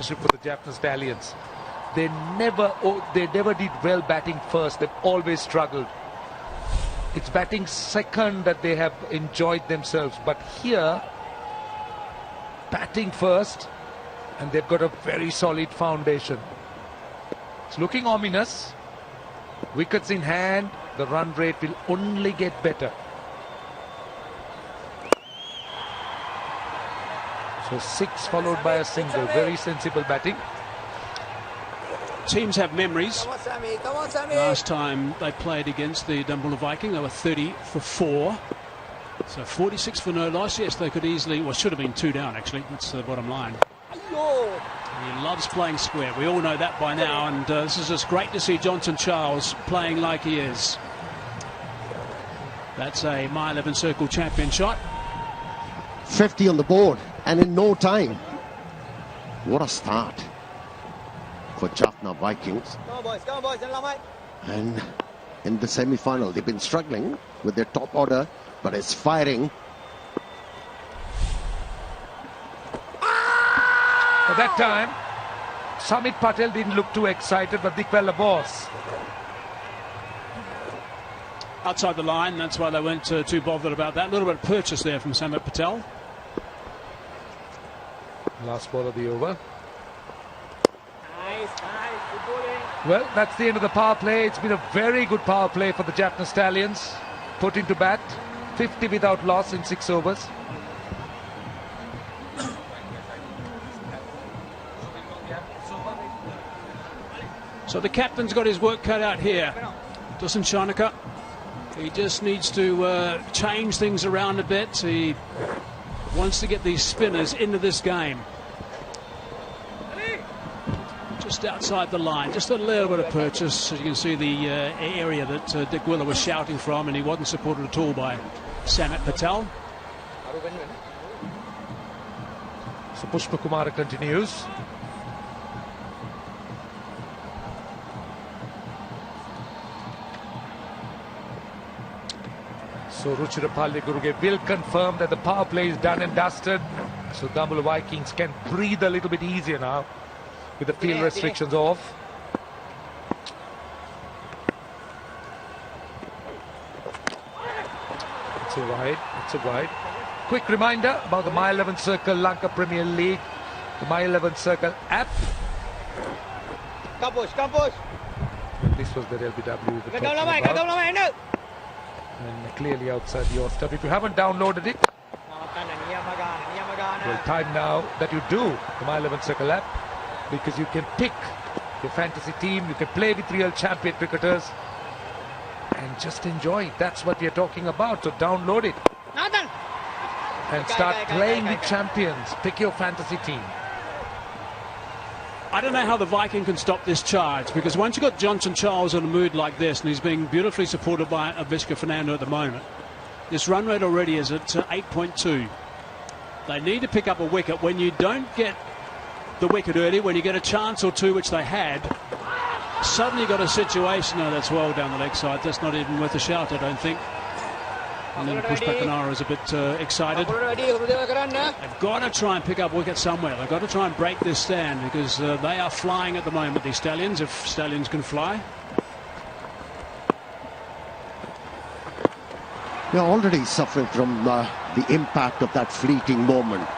partnership for the Jaffna Stallions. They never did well batting first. They've always struggled. It's batting second that they have enjoyed themselves. But here, batting first, and they've got a very solid foundation. It's looking ominous. Wickets in hand, the run rate will only get better. So 6 followed by a single. Very sensible batting. Teams have memories. Last time they played against the Dambulla Viking, they were 30 for 4. So 46 for no loss. Yes, they could easily, well, should have been 2 down actually. That's the bottom line. He loves playing square. We all know that by now, and this is just great to see Johnson Charles playing like he is. That's a My 11 Circle champion shot. 50 on the board, and in no time. What a start for Jaffna Vikings. And in the semi-final, they've been struggling with their top order, but it's firing. At that time, Samit Patel didn't look too excited, but Dikwella was. Outside the line, that's why they weren't too bothered about that. A little bit of purchase there from Samit Patel. Last ball of the over. Well, that's the end of the power play. It's been a very good power play for the Jaffna Stallions. Put into bat, 50 without loss in 6 overs. So the captain's got his work cut out here. Dusan Shanaka. He just needs to change things around a bit. He wants to get these spinners into this game. Just outside the line, just a little bit of purchase. As you can see, the area that Dikwella was shouting from, and he wasn't supported at all by Samit Patel. So Pushpa Kumara continues. So Ruchirapalli Guruge will confirm that the power play is done and dusted. So Dambulla Vikings can breathe a little bit easier now with the field restrictions off. It's a wide. It's a wide. Quick reminder about the My 11 Circle Lanka Premier League, the My 11 Circle app. And this was the LBW we were talking about. And clearly outside the off step. If you haven't downloaded it, well, time now that you do the My 11 Circle app, because you can pick your fantasy team, you can play with real champion cricketers and just enjoy it. That's what we are talking about. So download it and start playing with champions. Pick your fantasy team. I don't know how the Viking can stop this charge, because once you've got Johnson Charles in a mood like this, and he's being beautifully supported by Avishka Fernando at the moment, this run rate already is at 8.2. They need to pick up a wicket. When you don't get the wicket early, when you get a chance or two, which they had, suddenly got a situation. No, that's well down the leg side. That's not even worth a shout, I don't think. And then Pushpa Kumara is a bit excited. They've got to try and pick up wicket somewhere. They've got to try and break this stand, because they are flying at the moment, these Stallions, if Stallions can fly. They're already suffering from the impact of that fleeting moment,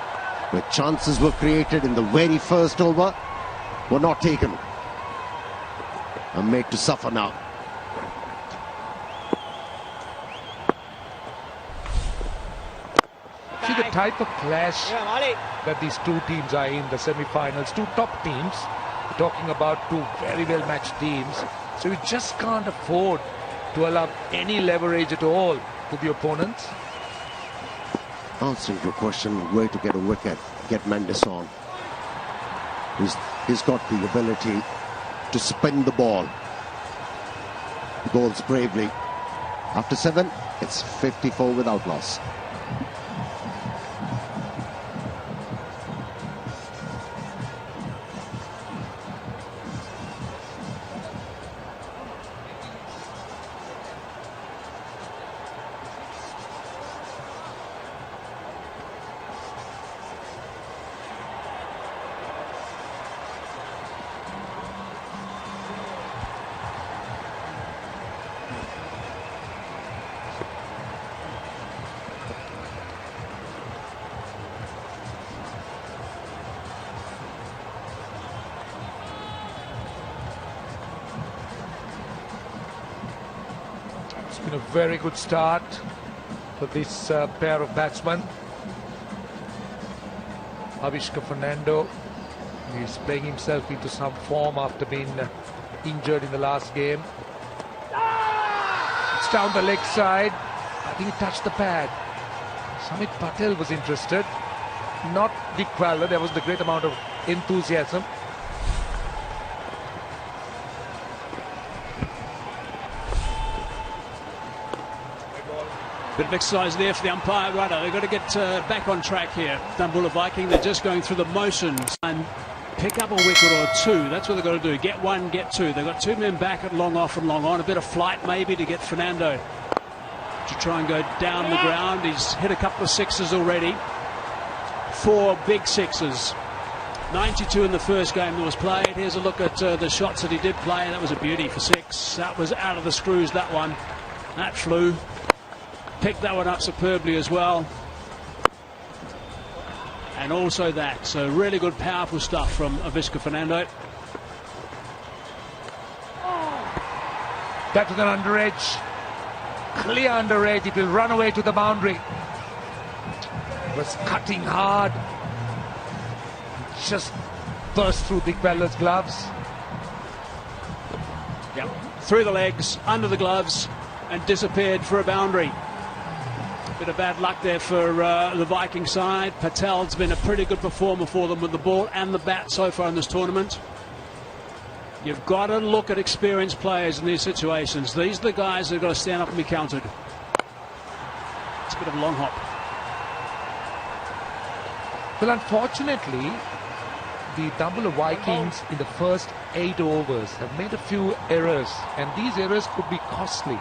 where chances were created in the very first over, were not taken, and made to suffer now. See the type of clash that these two teams are in, the semi-finals, two top teams. We're talking about two very well matched teams. So you just can't afford to allow any leverage at all to the opponents. Answering your question, where to get a wicket, get Mendes on. He's got the ability to spin the ball. He bowls bravely. After 7, it's 54 without loss. It's been a very good start for this pair of batsmen. Avishka Fernando is playing himself into some form after being injured in the last game. It's down the leg side. I think he touched the pad. Samit Patel was interested. Not Dikwala. There wasn't a great amount of enthusiasm. Bit of exercise there for the umpire runner. They've got to get back on track here. Dambulla Viking, they're just going through the motions and pick up a wicket or two. That's what they've got to do. Get one, get two. They've got two men back at long off and long on. A bit of flight maybe to get Fernando to try and go down the ground. He's hit a couple of sixes already. 4 big sixes. 92 in the first game that was played. Here's a look at the shots that he did play. That was a beauty for 6. That was out of the screws, that one. That flew. Picked that one up superbly as well. And also that. So really good, powerful stuff from Avishka Fernando. That was an under edge. Clear under edge. It will run away to the boundary. Was cutting hard. Just burst through Dikwala's gloves. Yep. Through the legs, under the gloves, and disappeared for a boundary. Bit of bad luck there for the Viking side. Patel's been a pretty good performer for them with the ball and the bat so far in this tournament. You've got to look at experienced players in these situations. These are the guys that have got to stand up and be counted. It's a bit of a long hop. Well, unfortunately, the Dambulla Vikings in the first 8 overs have made a few errors, and these errors could be costly.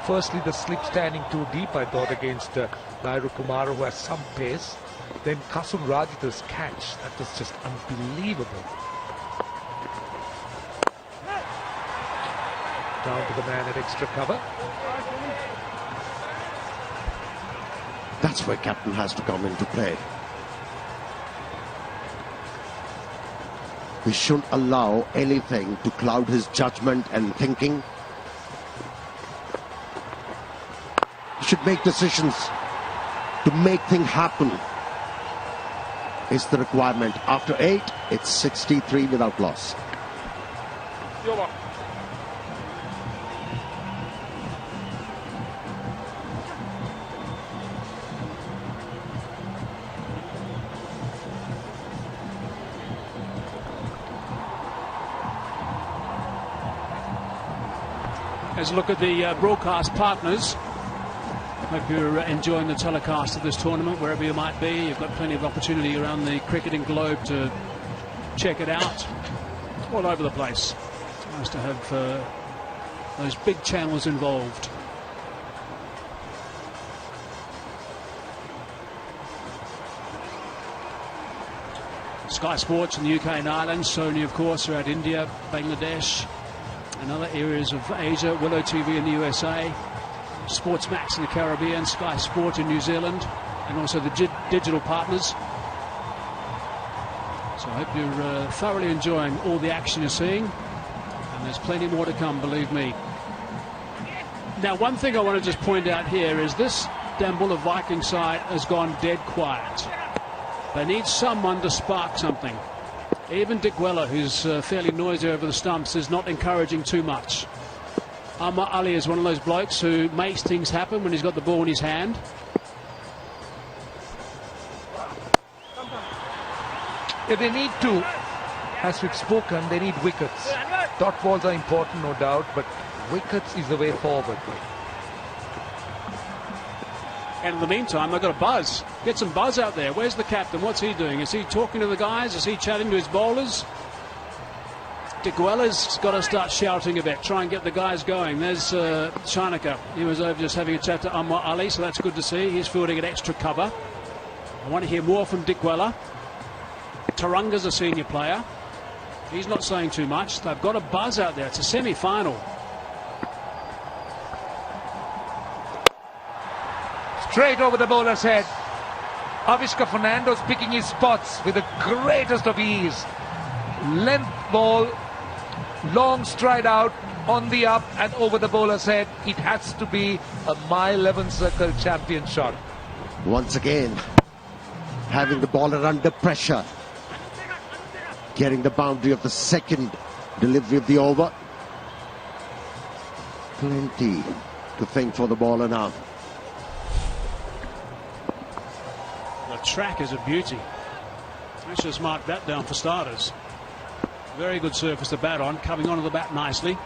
Firstly, the slip standing too deep, I thought, against Nairu Kumara, who has some pace. Then Kasun Rajitha's catch, that was just unbelievable. Down to the man at extra cover. That's where captain has to come into play. We shouldn't allow anything to cloud his judgment and thinking. He should make decisions to make things happen. Is the requirement. After 8, it's 63 without loss. Let's look at the broadcast partners. Hope you're enjoying the telecast of this tournament, wherever you might be. You've got plenty of opportunity around the cricketing globe to check it out. All over the place. It's nice to have those big channels involved. Sky Sports in the UK and Ireland, Sony of course throughout India, Bangladesh and other areas of Asia, Willow TV in the USA, Sports Max in the Caribbean, Sky Sport in New Zealand, and also the digital partners. So I hope you're thoroughly enjoying all the action you're seeing, and there's plenty more to come, believe me. Now, one thing I want to just point out here is this Dambulla Viking side has gone dead quiet. They need someone to spark something. Even Dikwala, who's fairly noisy over the stumps, is not encouraging too much. Ahmad Ali is one of those blokes who makes things happen when he's got the ball in his hand. Yeah, they need to, as we've spoken, they need wickets. Dot balls are important, no doubt, but wickets is the way forward. And in the meantime, they've got a buzz. Get some buzz out there. Where's the captain? What's he doing? Is he talking to the guys? Is he chatting to his bowlers? Dikwala's got to start shouting a bit, try and get the guys going. There's Chanaka. He was over just having a chat to Ahmad Ali, so that's good to see. He's fielding at extra cover. I want to hear more from Dikwala. Taranga's a senior player. He's not saying too much. They've got a buzz out there. It's a semi-final. Straight over the bowler's head. Avishka Fernando's picking his spots with the greatest of ease. Length ball, long stride out, on the up and over the bowler's head. It has to be a mile 11 circle champion shot. Once again, having the bowler under pressure. Getting the boundary of the second delivery of the over. Plenty to think for the bowler now. The track is a beauty. Let's just mark that down for starters. Very good surface to bat on, coming onto the bat nicely.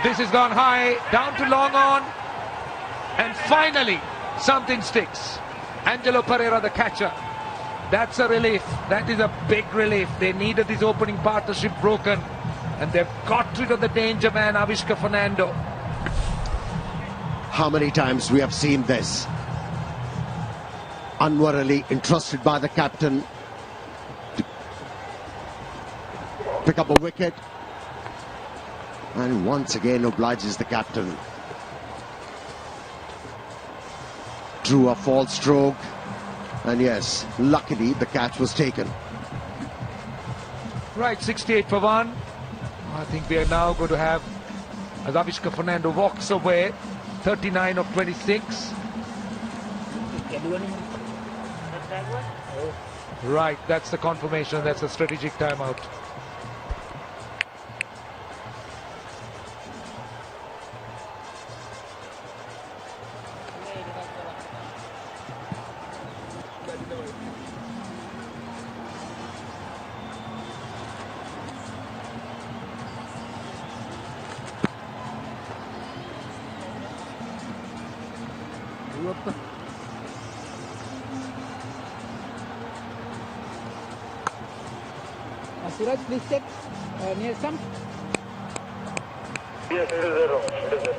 This has gone high, down to long on, and finally something sticks. Angelo Pereira, the catcher. That's a relief. That is a big relief. They needed this opening partnership broken, and they've got rid of the danger man, Avishka Fernando. How many times we have seen this? Anwar Ali entrusted by the captain to pick up a wicket, and once again obliges the captain. Drew a false stroke, and yes, luckily the catch was taken. Right, 68 for 1. I think we are now going to have, as Avishka Fernando walks away, 39 of 26. Right, that's the confirmation. That's a strategic timeout. Suraj, please check near some. Yes, it is 0. It is 0.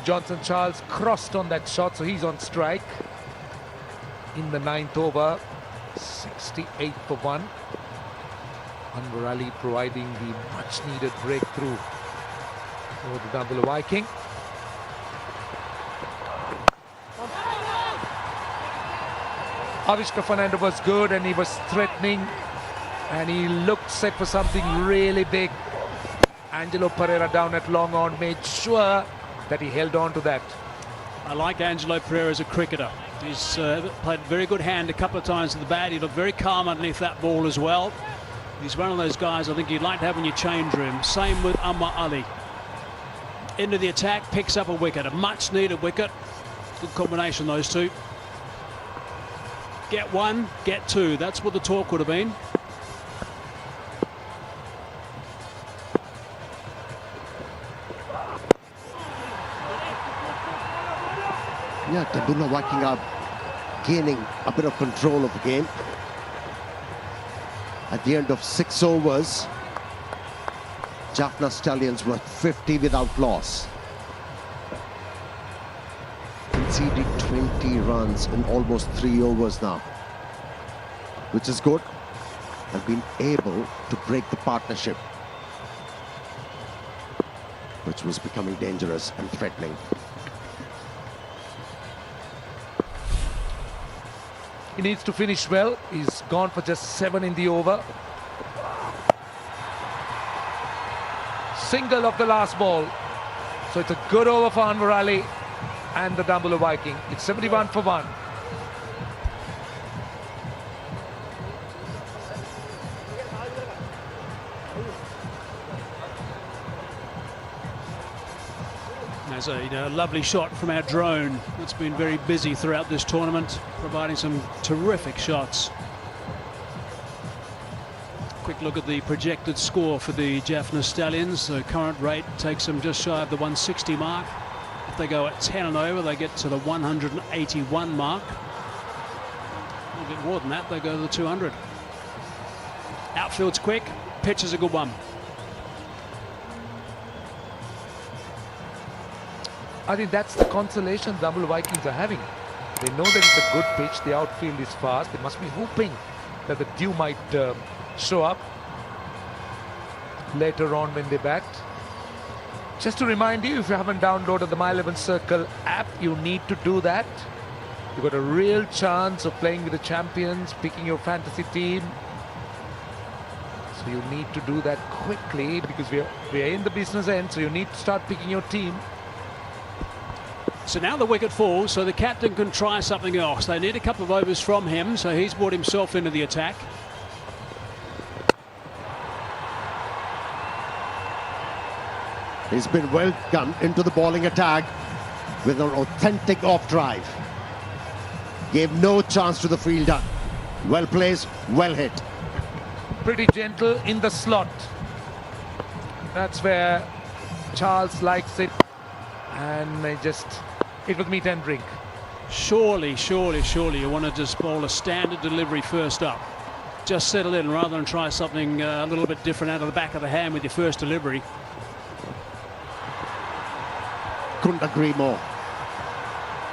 Johnson Charles crossed on that shot, so he's on strike in the 9th over. 68 for 1. Anwar Ali providing the much needed breakthrough for the Dambulla Viking. Avishka Fernando was good and he was threatening and he looked set for something really big. Angelo Pereira down at long on made sure that he held on to that. I like Angelo Pereira as a cricketer. He's played a very good hand a couple of times to the bat. He looked very calm underneath that ball as well. He's one of those guys I think you'd like to have in your change room. Same with Anwar Ali. Into the attack, picks up a wicket, a much needed wicket. Good combination, those two. Get one, get two. That's what the talk would have been. Yeah, Dambulla Viking are gaining a bit of control of the game. At the end of 6 overs, Jaffna Stallions were 50 without loss. Conceded 20 runs in almost 3 overs now, which is good, and been able to break the partnership, which was becoming dangerous and threatening. He needs to finish well. He's gone for just 7 in the over. Single of the last ball. So it's a good over for Anwar Ali and the Dambulla Viking. It's 71 for 1. There's a lovely shot from our drone. It's been very busy throughout this tournament, providing some terrific shots. Quick look at the projected score for the Jaffna Stallions. The current rate takes them just shy of the 160 mark. If they go at 10 and over, they get to the 181 mark. A little bit more than that, they go to the 200. Outfield's quick, pitch is a good one. I think that's the consolation the Dambulla Vikings are having. They know that it's a good pitch, the outfield is fast. They must be hoping that the dew might show up later on when they bat. Just to remind you, if you haven't downloaded the My 11 Circle app, you need to do that. You've got a real chance of playing with the champions, picking your fantasy team. So you need to do that quickly, because we are in the business end, so you need to start picking your team. So now the wicket falls, so the captain can try something else. They need a couple of overs from him, so he's brought himself into the attack. He's been welcomed into the bowling attack with an authentic off drive. Gave no chance to the fielder. Well placed, well hit. Pretty gentle in the slot. That's where Charles likes it. And they just, it was meat and drink. Surely you want to just bowl a standard delivery first up. Just settle in rather than try something a little bit different out of the back of the hand with your first delivery. Couldn't agree more.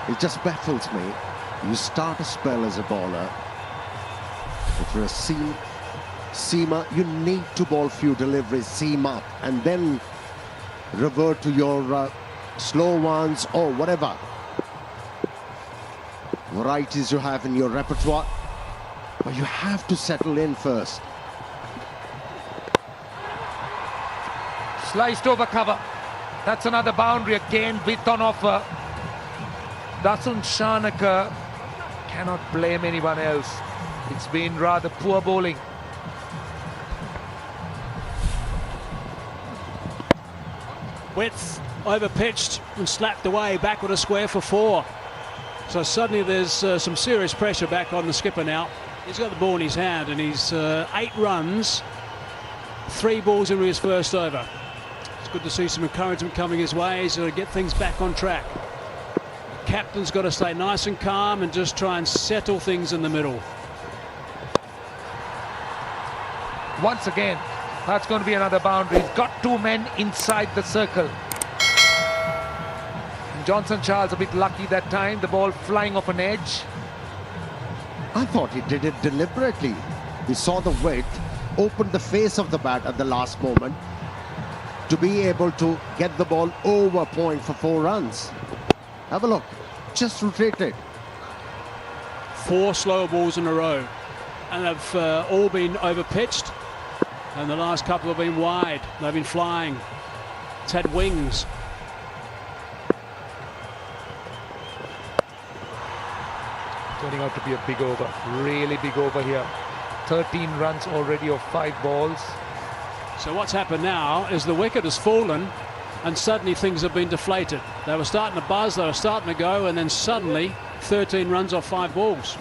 It just baffles me. You start a spell as a bowler. If you're a seamer, you need to bowl few deliveries, seam up, and then revert to your slow ones or whatever varieties you have in your repertoire. But you have to settle in first. Sliced over cover. That's another boundary again, width on offer. Dasun Shanaka cannot blame anyone else. It's been rather poor bowling. Width over pitched and slapped away back with a square for 4. So suddenly there's some serious pressure back on the skipper now. He's got the ball in his hand and he's 8 runs, 3 balls into his first over. It's good to see some encouragement coming his way. He's got to get things back on track. Captain's got to stay nice and calm and just try and settle things in the middle. Once again, that's going to be another boundary. He's got 2 men inside the circle. And Johnson Charles a bit lucky that time. The ball flying off an edge. I thought he did it deliberately. He saw the width, opened the face of the bat at the last moment to be able to get the ball over point for 4 runs. Have a look. Just rotated. 4 slow balls in a row. And they've all been over pitched. And the last couple have been wide. They've been flying. It's had wings. Turning out to be a big over. Really big over here. 13 runs already of 5 balls. So what's happened now is the wicket has fallen and suddenly things have been deflated. They were starting to buzz, they were starting to go, and then suddenly 13 runs off 5 balls.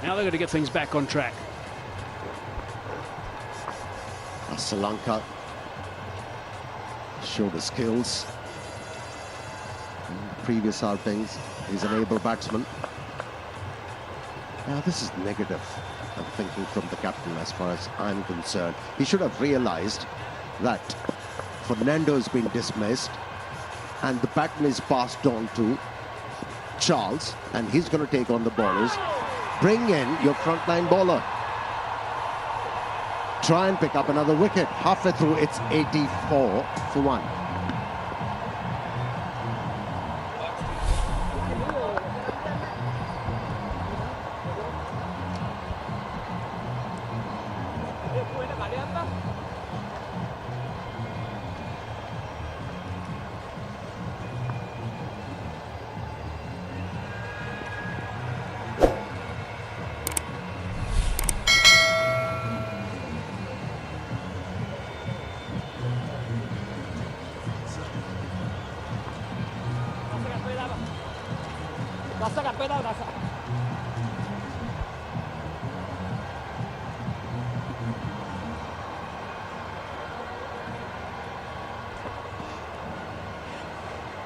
Now they've got to get things back on track. Sri Lanka showed the skills. previous outings. He's an able batsman. Now this is negative, I'm thinking, from the captain as far as I'm concerned. He should have realized that Fernando's been dismissed and the baton is passed on to Charles, and he's going to take on the bowlers. Bring in your frontline bowler. Try and pick up another wicket. Halfway through, it's 84 for 1.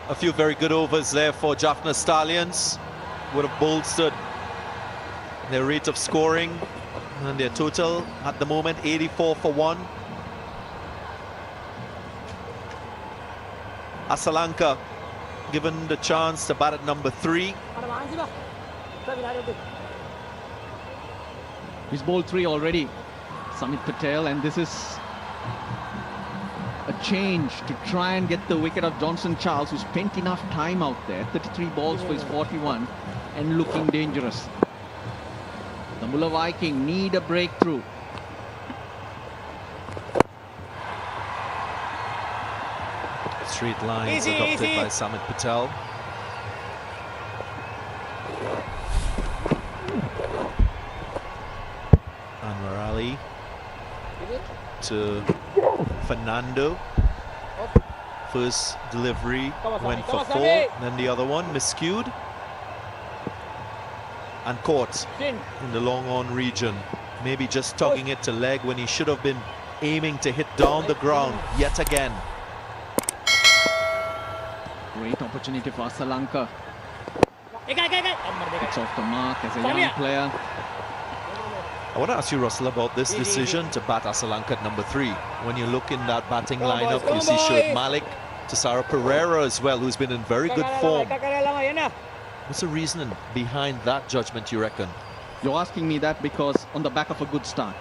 A few very good overs there for Jaffna Stallions. Would have bolstered their rate of scoring, and their total at the moment 84 for 1. Asalanka given the chance to bat at number 3. He's bowled 3 already, Samit Patel, and this is a change to try and get the wicket of Johnson Charles, who spent enough time out there. 33 balls for his 41 and looking dangerous. Dambulla Viking need a breakthrough. Straight lines adopted by Samit Patel. Anwar Ali to Fernando. First delivery went for 4, then the other one miscued and caught in the long on region. Maybe just tugging it to leg when he should have been aiming to hit down the ground yet again. Great opportunity for Asalanka. It's off the mark as a young player. I want to ask you, Russell, about this decision to bat Asalanka at number 3. When you look in that batting lineup, you see Shoaib Malik, Tisara Pereira as well, who's been in very good form. What's the reasoning behind that judgment, you reckon? You're asking me that because on the back of a good start.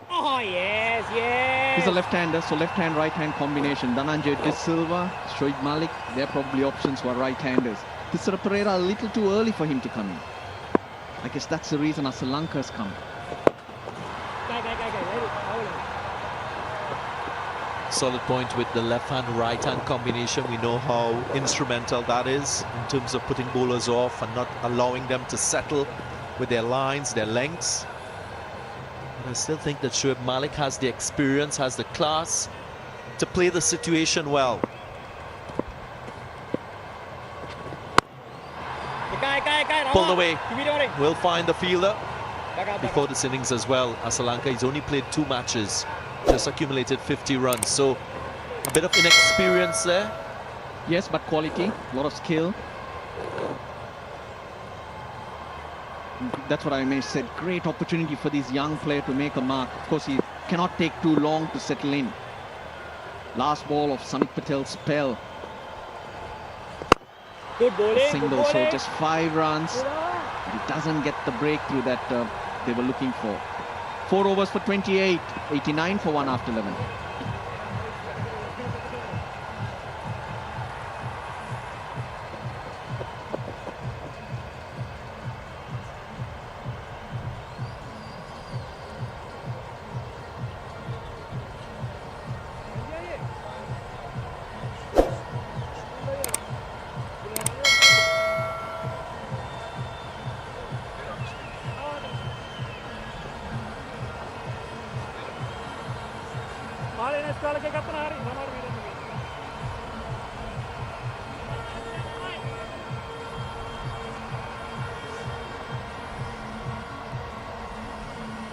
Oh, yes, yes. He's a left-hander, so left-hand, right-hand combination. Dhananjay De Silva, Shoaib Malik, they're probably options who are right-handers. Tisara Pereira a little too early for him to come in. I guess that's the reason Asalanka's come. Solid point with the left-hand, right-hand combination. We know how instrumental that is in terms of putting bowlers off and not allowing them to settle with their lines, their lengths. But I still think that Shoaib Malik has the experience, has the class to play the situation well. Pulled away. Will find the fielder before this innings as well. Asalanka, he's only played 2 matches, just accumulated 50 runs, so a bit of inexperience there. Yes, but quality, a lot of skill. That's what I may have said. Great opportunity for this young player to make a mark. Of course, he cannot take too long to settle in. Last ball of Samit Patel's spell. Good bowling. Single, so just 5 runs. He doesn't get the breakthrough that they were looking for. 4 overs for 28, 89 for 1 after 11.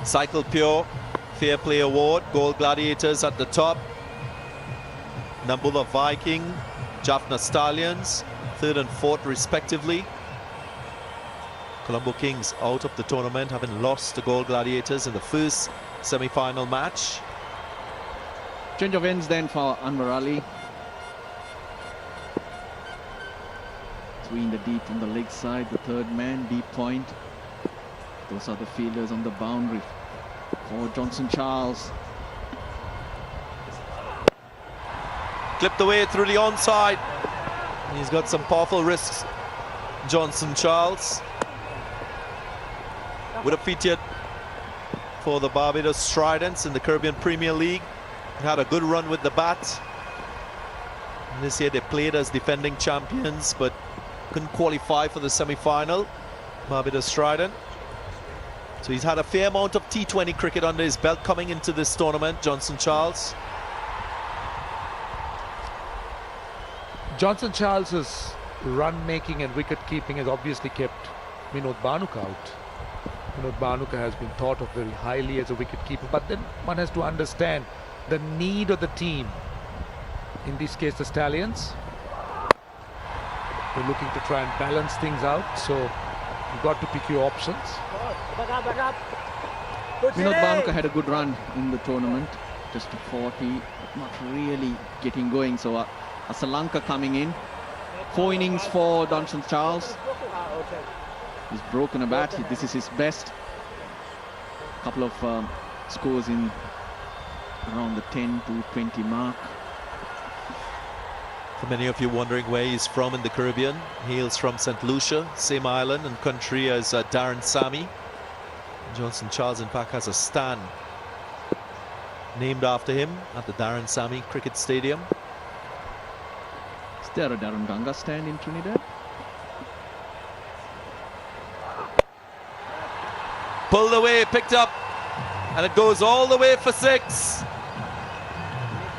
Cycle Pure Fair Play Award, Gold Gladiators at the top. Dambulla Viking, Jaffna Stallions, 3rd and 4th respectively. Colombo Kings out of the tournament, having lost to Gold Gladiators in the first semi-final match. Change of ends then for Anwar Ali. Three in the deep from the leg side, the third man, deep point. Those are the fielders on the boundary for Johnson Charles. Clipped away through the onside. He's got some powerful risks. Johnson Charles with a feature for the Barbados Tridents in the Caribbean Premier League. Had a good run with the bat. And this year they played as defending champions, but couldn't qualify for the semi-final. Barbados Trident. So he's had a fair amount of T20 cricket under his belt coming into this tournament, Johnson Charles. Johnson Charles's run making and wicket keeping has obviously kept Vinod Bhanuka out. Vinod Bhanuka has been thought of very highly as a wicket keeper, but then one has to understand the need of the team. In this case, the Stallions. They're looking to try and balance things out, so you've got to pick your options. Back up. Vinod Bhanuka had a good run in the tournament, just a 40, not really getting going. So a Sri Lanka coming in. 4 innings for Johnson Charles. He's broken a bat. This is his best. Couple of scores in around the 10 to 20 mark. For many of you wondering where he's from in the Caribbean, he hails from St. Lucia, same island and country as Darren Sammy. Johnson Charles, in fact, has a stand named after him at the Darren Sammy Cricket Stadium. Is there a Darren Ganga stand in Trinidad? Pulled away, picked up, and it goes all the way for 6.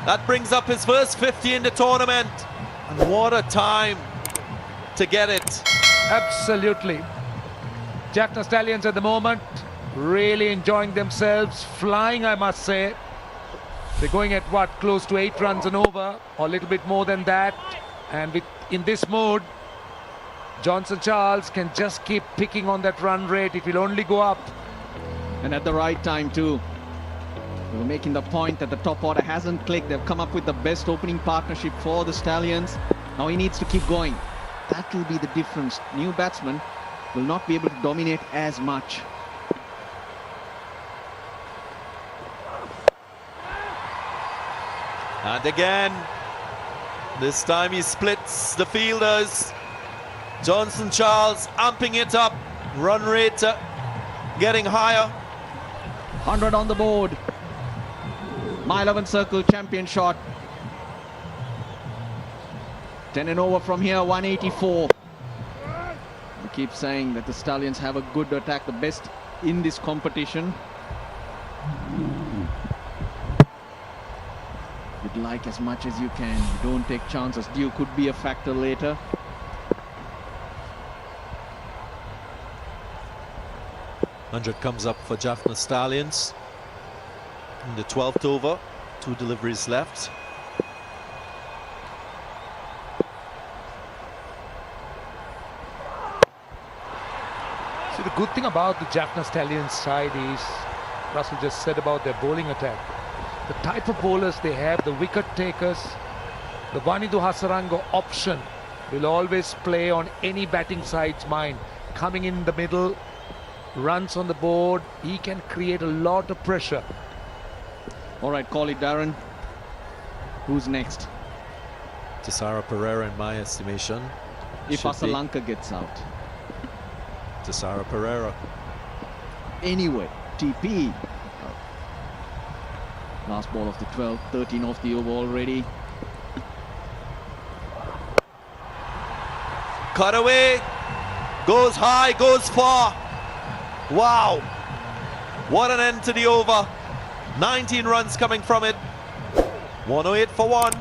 That brings up his first 50 in the tournament. And what a time to get it. Absolutely. Jaffna Stallions at the moment really enjoying themselves, flying, I must say. They're going at what, close to 8 runs and over, or a little bit more than that. And in this mode, Johnson Charles can just keep picking on that run rate. It will only go up. And at the right time too. We were making the point that the top order hasn't clicked. They've come up with the best opening partnership for the Stallions. Now he needs to keep going. That will be the difference. New batsmen will not be able to dominate as much. And again, this time he splits the fielders. Johnson Charles amping it up. Run rate getting higher. 100 on the board. My 11 circle champion shot. 10 and over from here, 184. We keep saying that the Stallions have a good attack, the best in this competition. You'd like as much as you can. You don't take chances. Dew could be a factor later. Hundred comes up for Jaffna Stallions. In the 12th over, 2 deliveries left. See, the good thing about the Jaffna Stallions side is, Russell just said about their bowling attack. The type of bowlers they have, the wicket takers, the Vanidu Hasarango option will always play on any batting side's mind. Coming in the middle, runs on the board, he can create a lot of pressure. All right, call it, Darren. Who's next? Tisara Pereira, in my estimation. If Sri Lanka gets out. Tisara Pereira. Anyway, TP. Last ball of the 12th, 13 off the over already. Cut away. Goes high, goes far. Wow. What an end to the over. 19 runs coming from it. 108 for 1.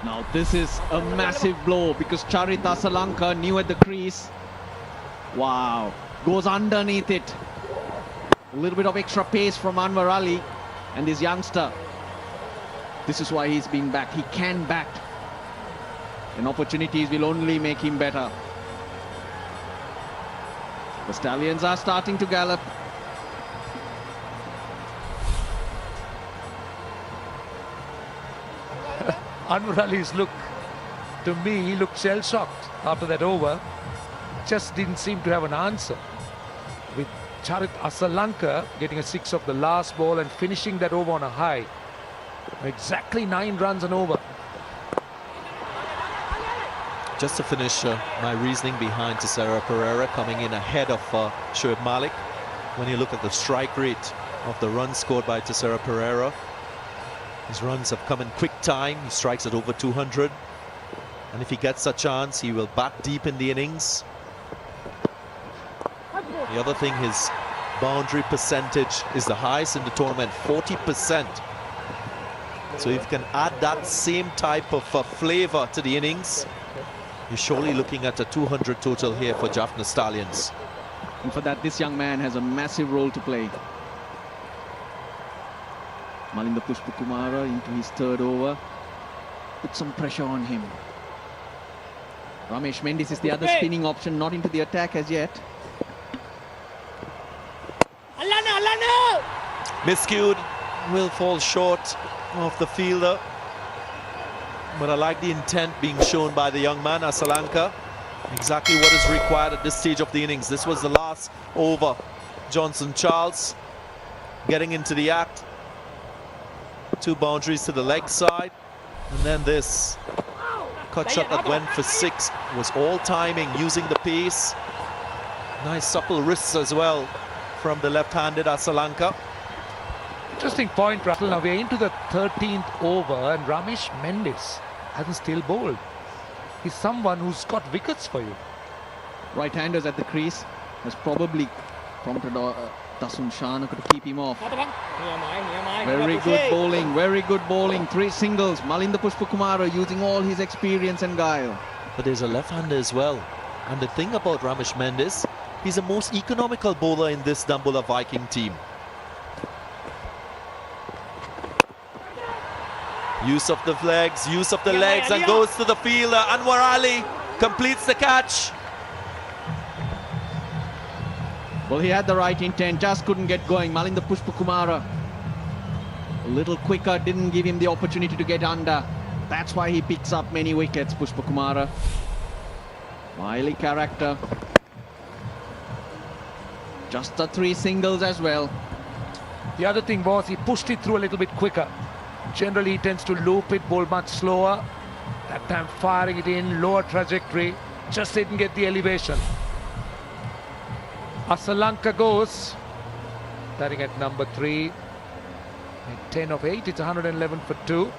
Now this is a massive blow because Charit Asalanka new at the crease. Wow, goes underneath it. A little bit of extra pace from Anwar Ali and this youngster. This is why he's being backed. He can bat. And opportunities will only make him better. The Stallions are starting to gallop. Anwar Ali's look, to me, he looked shell-shocked after that over. Just didn't seem to have an answer. With Charit Asalanka getting a 6 of the last ball and finishing that over on a high. Exactly 9 runs and over. Just to finish my reasoning behind Tessera Pereira coming in ahead of Shoaib Malik. When you look at the strike rate of the runs scored by Tessera Pereira, his runs have come in quick time. He strikes at over 200. And if he gets a chance, he will bat deep in the innings. The other thing, his boundary percentage is the highest in the tournament, 40%. So if you can add that same type of flavor to the innings, you're surely looking at a 200 total here for Jaffna Stallions. And for that, this young man has a massive role to play. Malinda Pushpakumara into his 3rd over. Put some pressure on him. Ramesh Mendis is the other spinning option, not into the attack as yet. Miscued, will fall short of the fielder. But I like the intent being shown by the young man, Asalanka. Exactly what is required at this stage of the innings. This was the last over. Johnson Charles getting into the act. 2 boundaries to the leg side. And then this cut shot that went for 6 was all timing, using the pace. Nice supple wrists as well from the left-handed Asalanka. Interesting point, Rahul. Now we're into the 13th over and Ramesh Mendis hasn't still bowled. He's someone who's got wickets for you. Right-handers at the crease has probably prompted Dasun Shanaka to keep him off. Very good bowling, very good bowling. 3 singles. Malinda Pushpakumara using all his experience and guile. But there's a left-hander as well. And the thing about Ramesh Mendis, he's the most economical bowler in this Dambulla Viking team. Use of the legs, use of the legs, and goes to the fielder. Anwar Ali completes the catch. Well, he had the right intent, just couldn't get going. Malinda Pushpakumara a little quicker, didn't give him the opportunity to get under. That's why he picks up many wickets, Pushpakumara. Wily character. Just the 3 singles as well. The other thing was he pushed it through a little bit quicker. Generally he tends to loop it, bowl much slower. That time firing it in, lower trajectory. Just didn't get the elevation. Asalanka goes. Batting at number 3. 10 of 8, it's 111 for 2.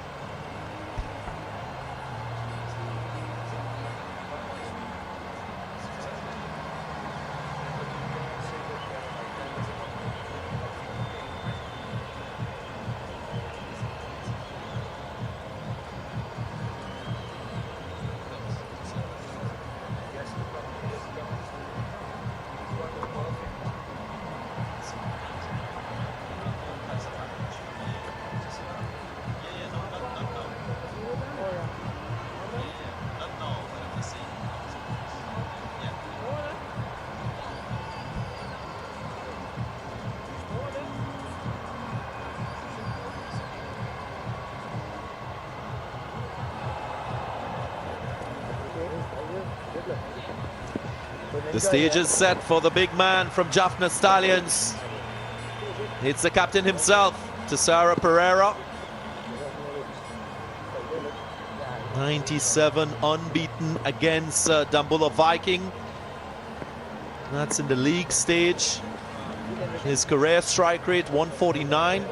The stage is set for the big man from Jaffna Stallions. It's the captain himself, Tessera Pereira. 97 unbeaten against Dambulla Viking. That's in the league stage. His career strike rate 149,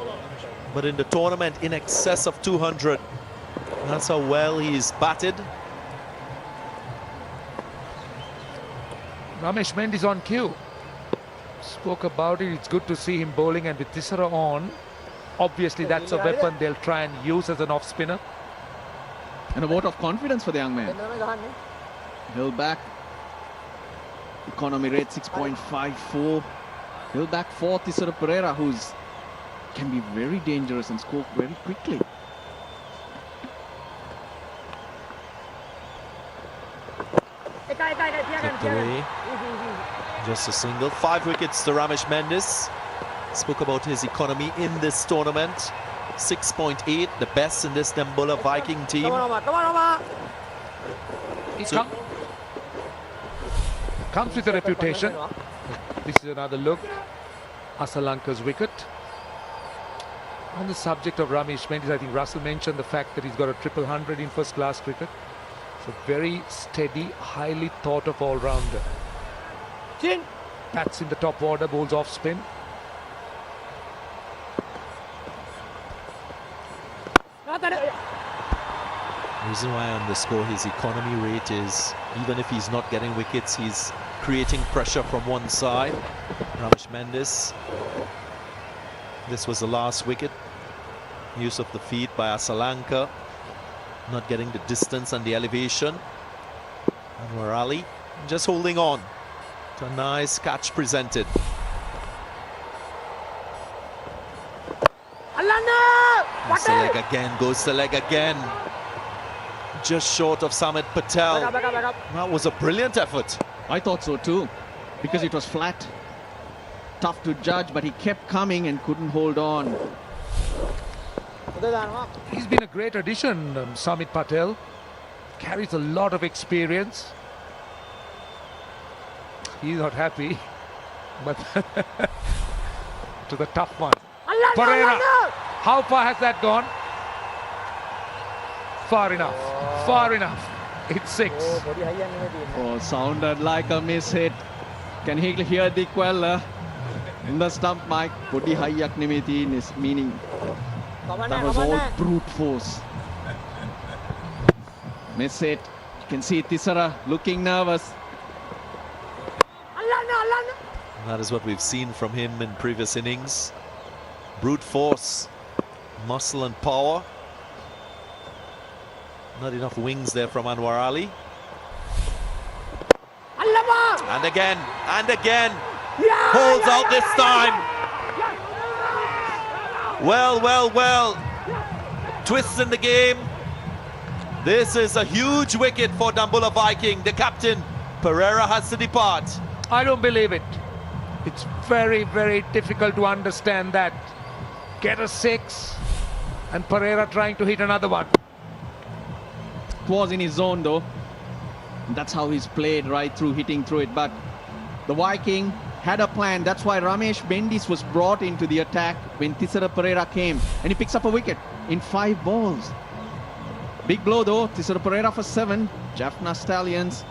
but in the tournament in excess of 200. That's how well he's batted. Ramesh Mendis on cue. Spoke about it. It's good to see him bowling, and with Tessera on, obviously that's a weapon they'll try and use as an off spinner. And a vote of confidence for the young man. Held back. Economy rate 6.54. Held back for Thisara Pereira, who's can be very dangerous and score very quickly. Kicked away. Just a single. 5 wickets to Ramesh Mendes. Spoke about his economy in this tournament. 6.8, the best in this Dambulla Viking team. He comes with a reputation. This is another look. Asalanka's wicket. On the subject of Ramesh Mendes, I think Russell mentioned the fact that he's got a 100 in first-class cricket. It's a very steady, highly thought-of all-rounder. Bats in the top order, bowls off spin. The reason why I underscore his economy rate is, even if he's not getting wickets, he's creating pressure from one side. Ramesh Mendes. This was the last wicket. Use of the feet by Asalanka. Not getting the distance and the elevation. Anwar Ali just holding on to a nice catch presented. Goes the leg again, goes the leg again. Just short of Samit Patel. That was a brilliant effort. I thought so too, because it was flat. Tough to judge, but he kept coming and couldn't hold on. He's been a great addition, Samit Patel. Carries a lot of experience. He's not happy, but to the tough one. Pereira, how far has that gone? Far enough, far enough. It's 6. Oh, sounded like a miss hit. Can he hear the queller in the stump, Mike? Podi hayak nimiti is meaning that was all brute force. Miss hit. You can see Thisara looking nervous. That is what we've seen from him in previous innings. Brute force, muscle and power. Not enough wings there from Anwar Ali. And again, and again. Holds out this time. Well, well, well. Twists in the game. This is a huge wicket for Dambulla Viking. The captain, Pereira, has to depart. I don't believe it. It's very, very difficult to understand that. Get a 6 and Pereira trying to hit another one. It was in his zone though. That's how he's played right through, hitting through it. But the Viking had a plan. That's why Ramesh Mendes was brought into the attack when Thisara Pereira came. And he picks up a wicket in 5 balls. Big blow though. Thisara Pereira for 7. Jaffna Stallions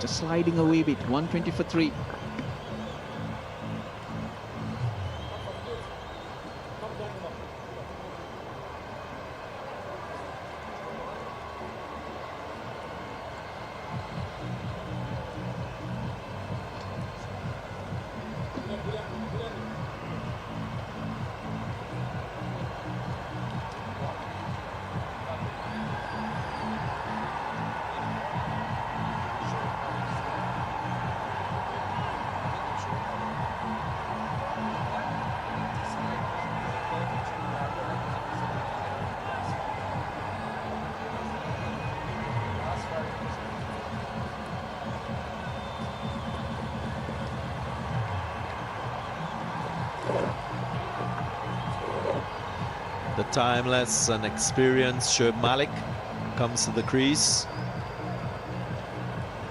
just sliding away a bit. 120 for 3. The timeless and experienced Shoaib Malik comes to the crease.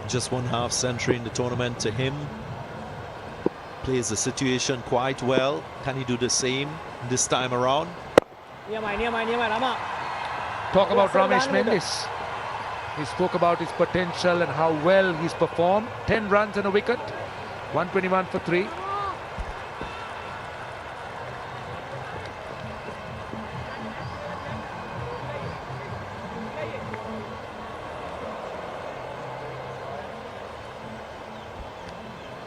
Just 1/2 century in the tournament to him. Plays the situation quite well. Can he do the same this time around? Talk about Ramesh Mendes. He spoke about his potential and how well he's performed. 10 runs and a wicket. 121 for 3.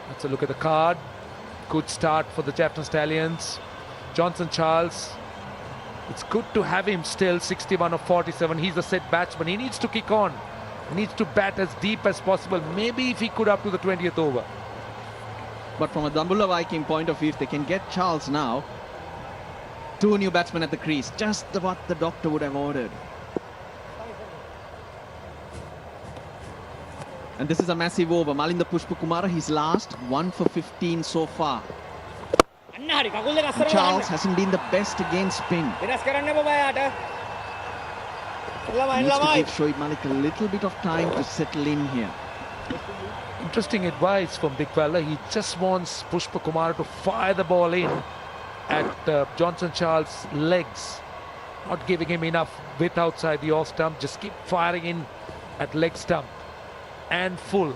Let's look at the card. Good start for the Jaffna Stallions. Johnson Charles It's good to have him still 61 of 47. He's a set batsman. He needs to kick on. He needs to bat as deep as possible. Maybe if he could up to the 20th over. But from a Dambulla Viking point of view, if they can get Charles now, 2 new batsmen at the crease, just what the doctor would have ordered. And this is a massive over. Malinda Pushpakumara, his last, 1 for 15 so far. And Charles hasn't been the best against spin. Needs to give Shoaib Malik a little bit of time to settle in here. Interesting advice from Dikwella. He just wants Pushpakumara to fire the ball in at Johnson Charles' legs. Not giving him enough width outside the off stump. Just keep firing in at leg stump. And full.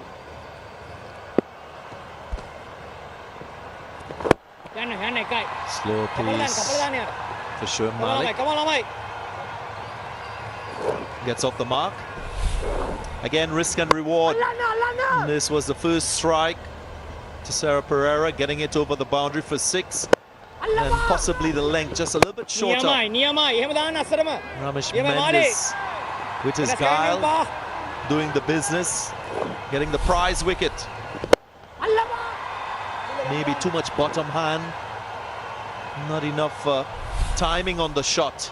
Slow pace for Shoaib Malik. Gets off the mark. Again, risk and reward. And this was the first strike to Sarah Pereira, getting it over the boundary for 6. And possibly the length just a little bit shorter. Ramesh Mendes with his guile doing the business, getting the prize wicket. Maybe too much bottom hand, not enough timing on the shot.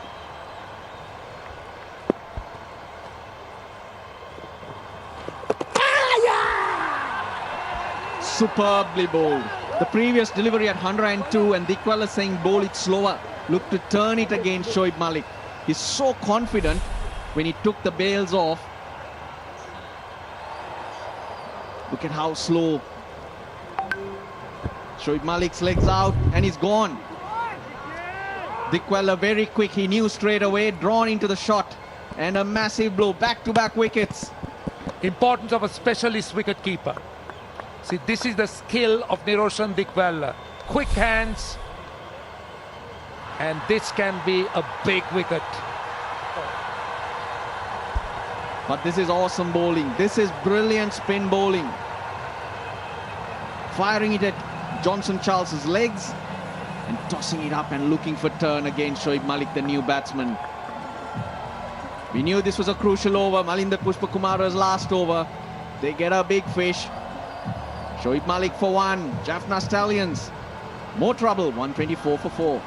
Superbly bowled. The previous delivery at 102 and Dikwella saying bowl it slower. Look to turn it against Shoaib Malik. He's so confident when he took the bails off. Look at how slow. Shoaib Malik's legs out and he's gone. Dikwella very quick. He knew straight away. Drawn into the shot. And a massive blow. Back-to-back wickets. Importance of a specialist wicket keeper. See, this is the skill of Niroshan Dikwella. Quick hands. And this can be a big wicket. But this is awesome bowling. This is brilliant spin bowling. Firing it at Johnson Charles's legs and tossing it up and looking for turn against Shoaib Malik, the new batsman. We knew this was a crucial over. Malinda Pushpakumara's last over. They get a big fish. Shoaib Malik for 1. Jaffna Stallions. More trouble. 124 for 4.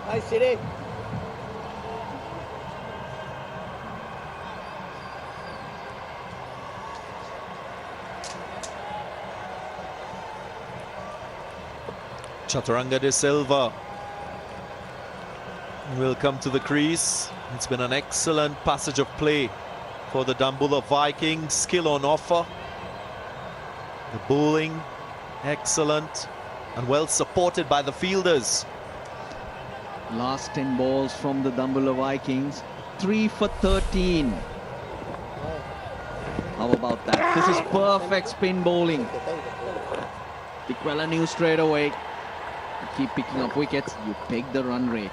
Nice city. Chaturanga de Silva will come to the crease. It's been an excellent passage of play for the Dambulla Viking. Skill on offer. The bowling, excellent and well supported by the fielders. Last 10 balls from the Dambulla Vikings. 3 for 13. How about that? This is perfect spin bowling. Dikwella knew straight away. You keep picking up wickets, you pick the run rate.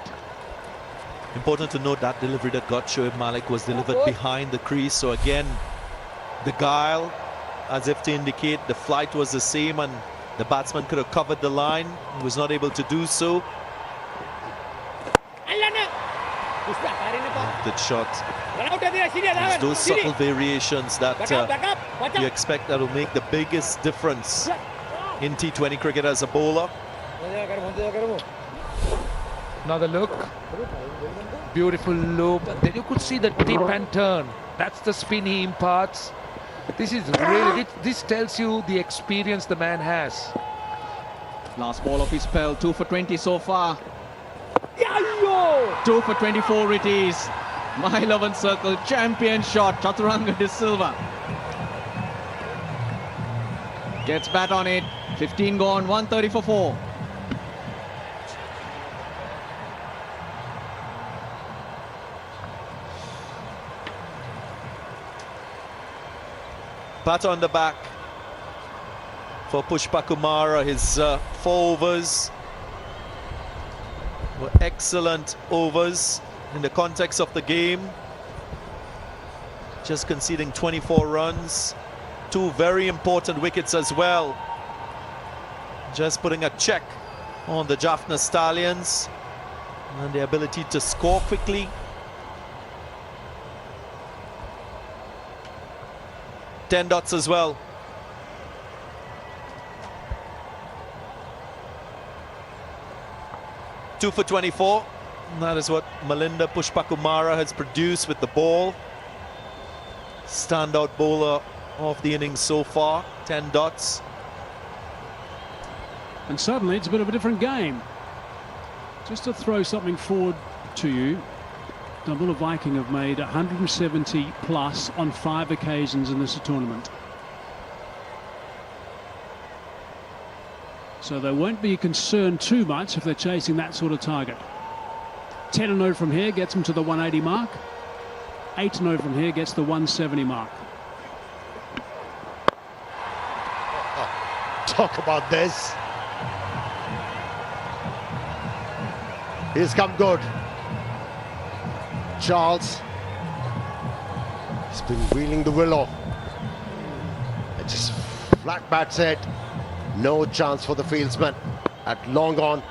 Important to note that delivery that got Shoaib Malik was delivered behind the crease. So again, the guile, as if to indicate the flight was the same and the batsman could have covered the line. He was not able to do so. Good shot. It's those subtle variations that you expect that will make the biggest difference in T20 cricket as a bowler. Another look. Beautiful loop. Then you could see the tip and turn. That's the spin he imparts. This is really, this tells you the experience the man has. Last ball of his spell, 2 for 20 so far. 2 for 24 it is. My 11 circle champion shot, Chaturanga de Silva. Gets bat on it. 15 gone, 130 for 4. Pat on the back for Pushpa Kumara. His 4 overs were excellent overs in the context of the game. Just conceding 24 runs. 2 very important wickets as well. Just putting a check on the Jaffna Stallions and the ability to score quickly. 10 dots as well. Two for 24. And that is what Malinda Pushpa Kumara has produced with the ball. Standout bowler of the innings so far. 10 dots. And suddenly it's a bit of a different game. Just to throw something forward to you, Dambulla Viking have made 170 plus on 5 occasions in this tournament. So they won't be concerned too much if they're chasing that sort of target. 10-0 from here gets them to the 180 mark. 8-0 from here gets the 170 mark. Talk about this. He's come good. Charles. He's been wheeling the willow. It just flat bats it. No chance for the fieldsman. At long on,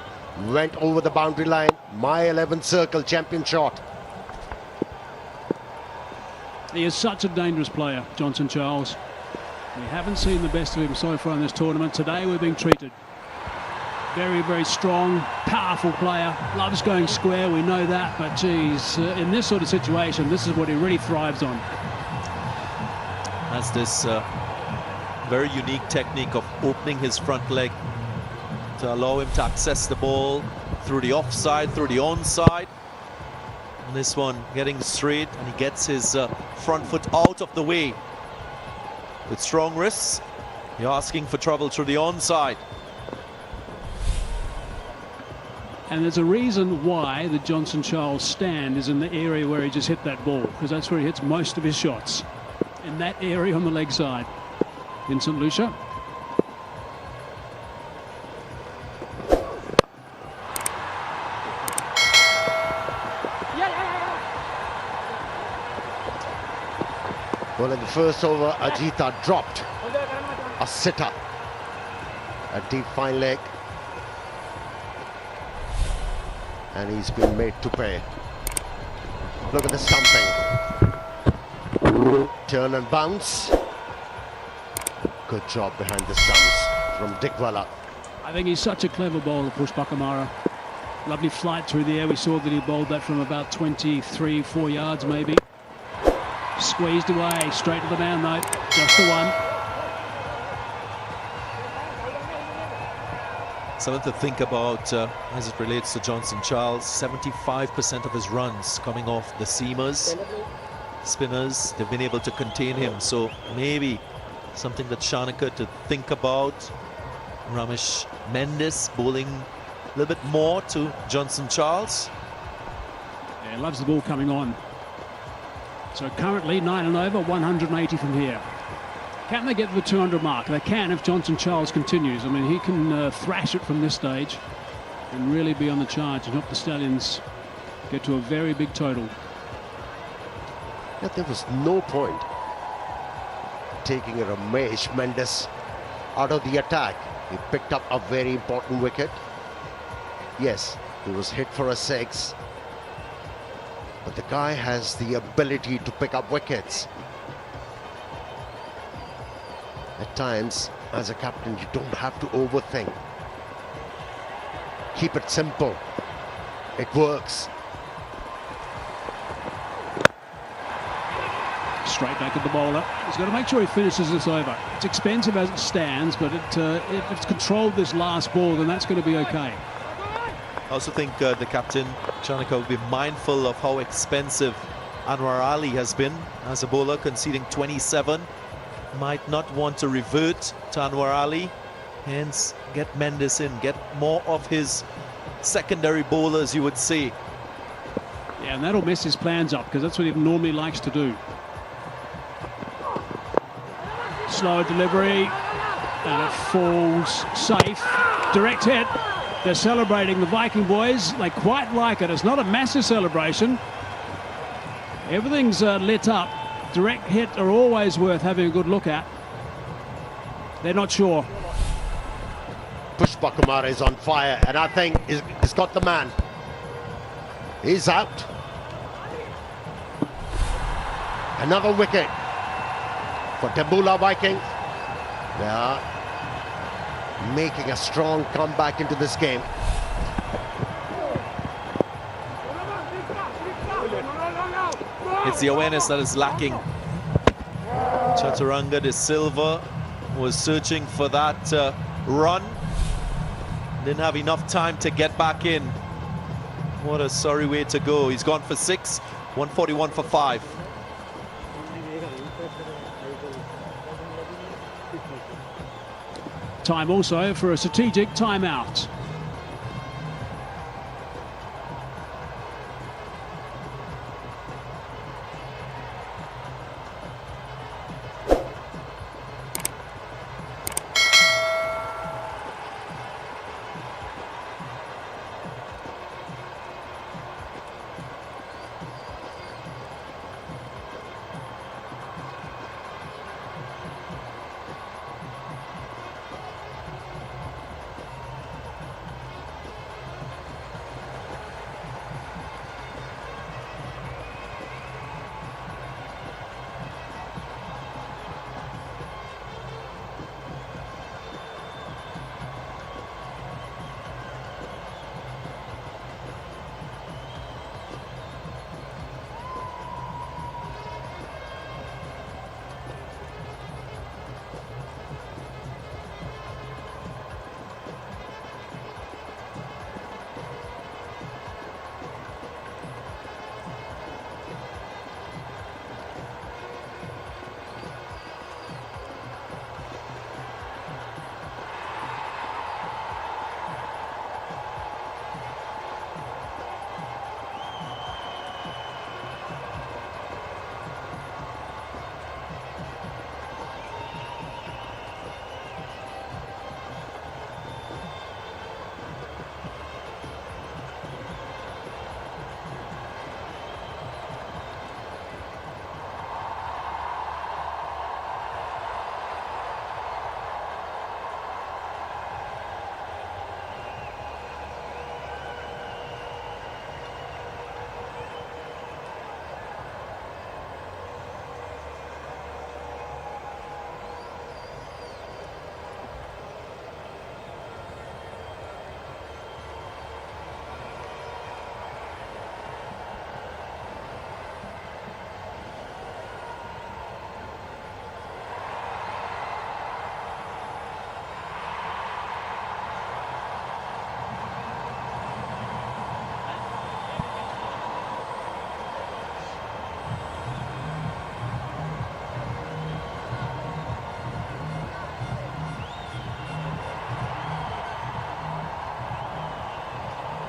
went over the boundary line. My 11th circle, champion shot. He is such a dangerous player, Johnson Charles. We haven't seen the best of him so far in this tournament. Today we're being treated. Very, very strong, powerful player. Loves going square, we know that. But geez, in this sort of situation, this is what he really thrives on. Has this very unique technique of opening his front leg to allow him to access the ball through the offside, through the onside. And this one getting straight, and he gets his front foot out of the way. With strong wrists, you're asking for trouble through the onside. And there's a reason why the Johnson Charles stand is in the area where he just hit that ball, because that's where he hits most of his shots. In that area on the leg side. In St. Lucia. Well, in the first over, Ajita dropped a sitter. A deep fine leg. And he's been made to pay. Look at the stumping. Turn and bounce. Good job behind the stumps from Dambulla. I think he's such a clever bowler, Pushpa Kumara. Lovely flight through the air. We saw that he bowled that from about 23-4 yards maybe. Squeezed away, straight to the man though. Just the one. Something to think about as it relates to Johnson Charles. 75% of his runs coming off the seamers. Spinners, they've been able to contain him. So maybe something that Shanaka to think about. Ramesh Mendes bowling a little bit more to Johnson Charles. Yeah, loves the ball coming on. So currently 9 and over, 180 from here. Can they get to the 200 mark? They can if Johnson Charles continues. I mean, he can thrash it from this stage and really be on the charge and help the Stallions get to a very big total. Yeah, there was no point taking Ramesh Mendes out of the attack. He picked up a very important wicket. Yes, he was hit for a 6. But the guy has the ability to pick up wickets. At times, as a captain, you don't have to overthink. Keep it simple. It works. Straight back at the bowler. He's got to make sure he finishes this over. It's expensive as it stands, but if it's controlled this last ball, then that's going to be okay. I also think the captain, Chanaka, will be mindful of how expensive Anwar Ali has been as a bowler, conceding 27. might not want to revert to Anwar Ali, hence get Mendes in, get more of his secondary bowlers, you would say. Yeah, and that'll mess his plans up because that's what he normally likes to do. Slow delivery, and it falls safe. Direct hit. They're celebrating, the Viking boys. They quite like it. It's not a massive celebration. Everything's lit up. Direct hit are always worth having a good look at. They're not sure. Pushpa Kumar is on fire, and I think he's got the man. He's out. Another wicket for Dambulla Viking. They are making a strong comeback into this game. It's the awareness that is lacking. Chaturanga de Silva was searching for that run. Didn't have enough time to get back in. What a sorry way to go. He's gone for 6, 141 for 5. Time also for a strategic timeout.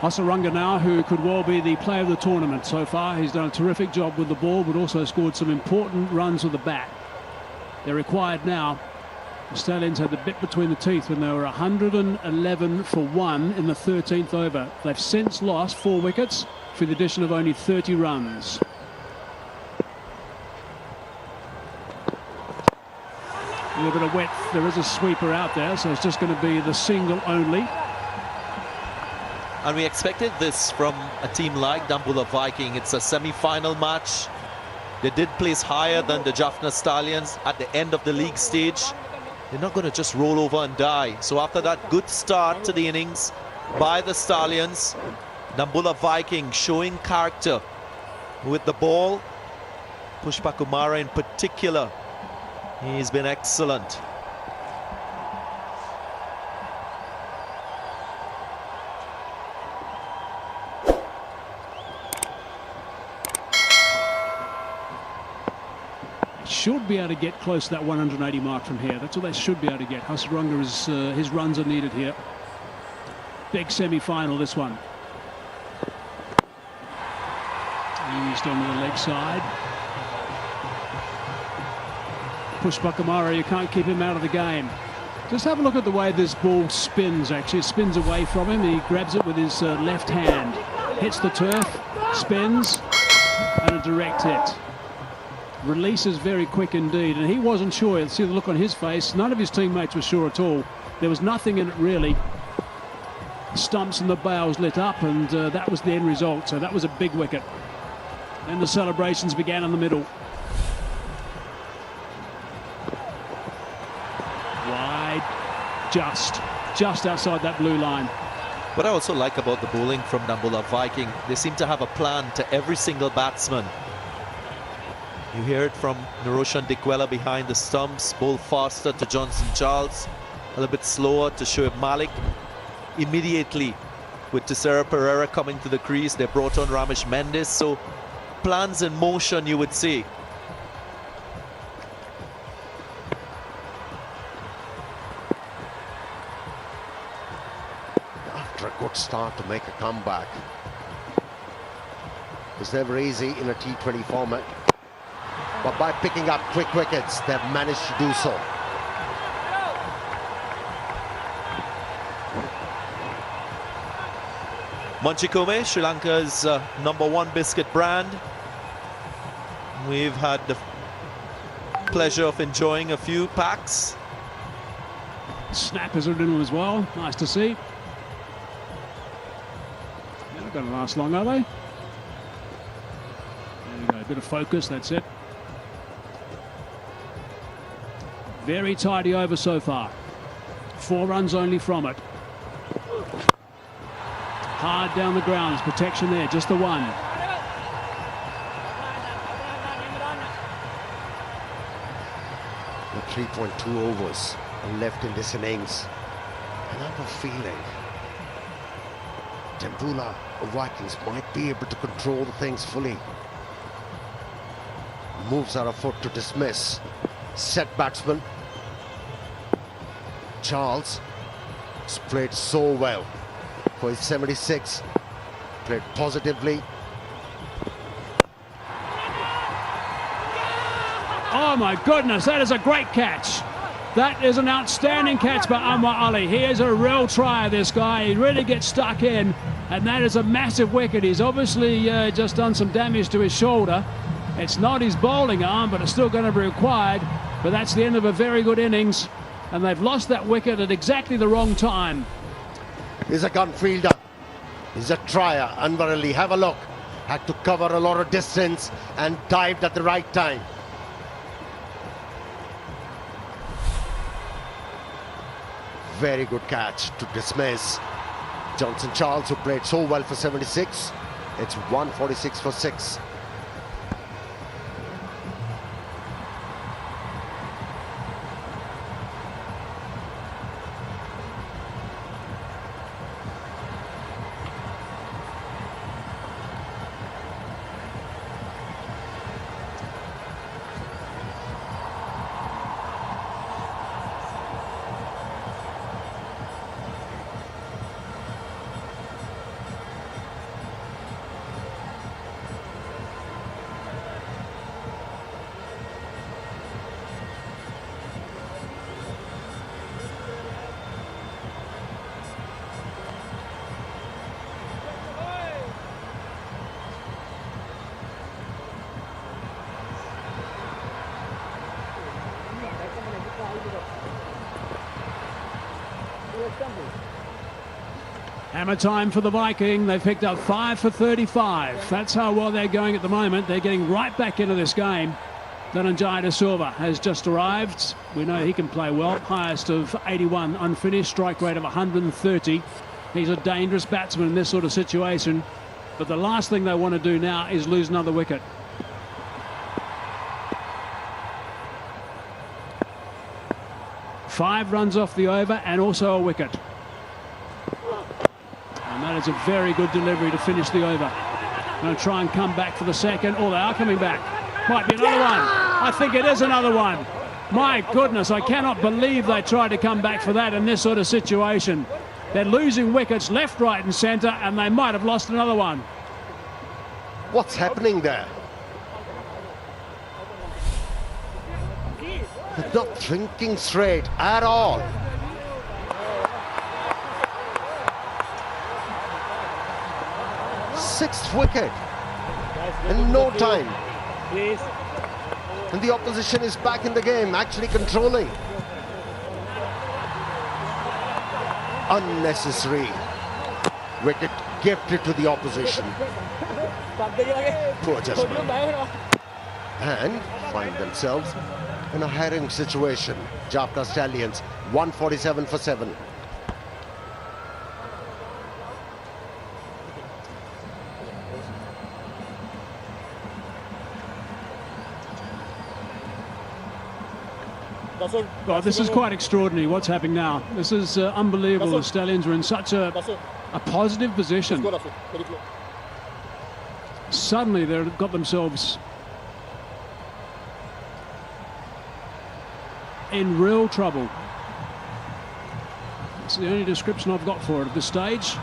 Hasaranga now, who could well be the player of the tournament so far. He's done a terrific job with the ball, but also scored some important runs with the bat. They're required now. The Stallions had the bit between the teeth when they were 111 for 1 in the 13th over. They've since lost 4 wickets for the addition of only 30 runs. A little bit of width. There is a sweeper out there, so it's just going to be the single only. And we expected this from a team like Dambulla Viking. It's a semi-final match. They did place higher than the Jaffna Stallions at the end of the league stage. They're not going to just roll over and die. So after that good start to the innings by the Stallions, Dambulla Viking showing character with the ball. Pushpa Kumar in particular, he's been excellent. should be able to get close to that 180 mark from here. That's all they should be able to get. Hasaranga is his runs are needed here. Big semi-final, this one. Eased onto the leg side. Pushpa Kamara, you can't keep him out of the game. Just have a look at the way this ball spins, actually. It spins away from him. He grabs it with his left hand. Hits the turf, spins, and a direct hit. Releases very quick indeed, and he wasn't sure. You'll see the look on his face. None of his teammates were sure at all. There was nothing in it really. Stumps and the bales lit up, and that was the end result. So that was a big wicket. Then the celebrations began in the middle. Wide, just outside that blue line. What I also like about the bowling from Dambulla Viking, they seem to have a plan to every single batsman. You hear it from Naroshan Dikwela behind the stumps, bowl faster to Johnson Charles, a little bit slower to Shoaib Malik. Immediately, with Tessera Pereira coming to the crease, they brought on Ramesh Mendes, so plans in motion, you would say. After a good start to make a comeback. It's never easy in a T20 format, but by picking up quick wickets, they've managed to do so. Munchikome, Sri Lanka's #1 biscuit brand. We've had the pleasure of enjoying a few packs. Snappers are in them as well. Nice to see. They're not going to last long, are they? There you go, a bit of focus, that's it. Very tidy over so far. 4 runs only from it. Hard down the grounds, protection there, just the one. The 3.2 overs are left in this innings. And I have a feeling Dambulla or Vikings might be able to control the things fully. Moves out of foot to dismiss. Set batsman. Charles has played so well. For his 76, played positively. Oh my goodness, that is a great catch. That is an outstanding catch by Anwar Ali. He is a real try, this guy. He really gets stuck in, and that is a massive wicket. He's obviously just done some damage to his shoulder. It's not his bowling arm, but it's still going to be required. But that's the end of a very good innings, and they've lost that wicket at exactly the wrong time. He's a gun fielder. He's a trier. Anwar Ali, have a look. Had to cover a lot of distance and dived at the right time. Very good catch to dismiss Johnson Charles, who played so well for 76. It's 146 for 6. Hammer time for the Viking. They've picked up 5 for 35. That's how well they're going at the moment. They're getting right back into this game. Dhananjaya De Silva has just arrived. We know he can play well. Highest of 81 unfinished, strike rate of 130. He's a dangerous batsman in this sort of situation. But the last thing they want to do now is lose another wicket. Five runs off the over and also a wicket. And that is a very good delivery to finish the over. Going to try and come back for the second. Oh, they are coming back. Might be another one. I think it is another one. My goodness, I cannot believe they tried to come back for that in this sort of situation. They're losing wickets left, right and centre, and they might have lost another one. What's happening there? They're not thinking straight at all. Sixth wicket in no time. Please. And the opposition is back in the game, actually controlling. Unnecessary wicket gifted to the opposition. Poor judgment. And find themselves in a herring situation. Jaffna Stallions, 147 for 7. God, this is quite extraordinary what's happening now. This is unbelievable. The Stallions were in such a positive position. Suddenly they've got themselves in real trouble. It's the only description I've got for it at this stage.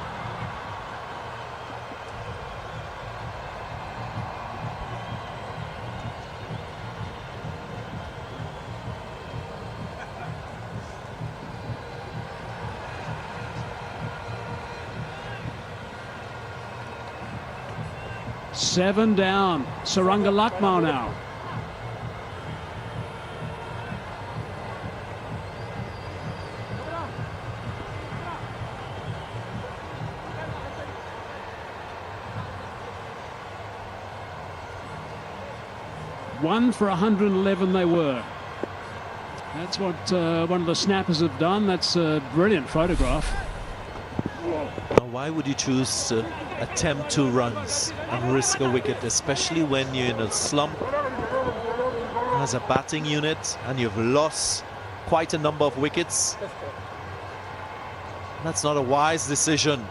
Seven down. Saranga Lakmal now. One for 111 they were. That's what one of the snappers have done. That's a brilliant photograph. Now, why would you choose to attempt 2 runs and risk a wicket, especially when you're in a slump as a batting unit and you've lost quite a number of wickets? That's not a wise decision.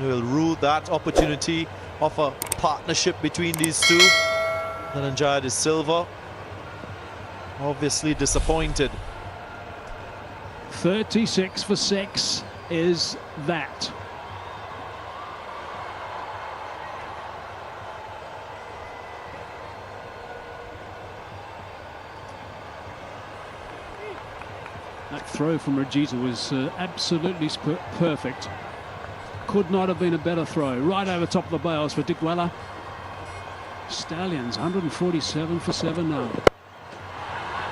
We'll rule that opportunity of a partnership between these two. Dhananjaya de Silva obviously disappointed. 36 for 6 is that. That throw from Rajita was absolutely perfect. Could not have been a better throw. Right over top of the bails for Dick Weller. Stallions 147 for 7 now.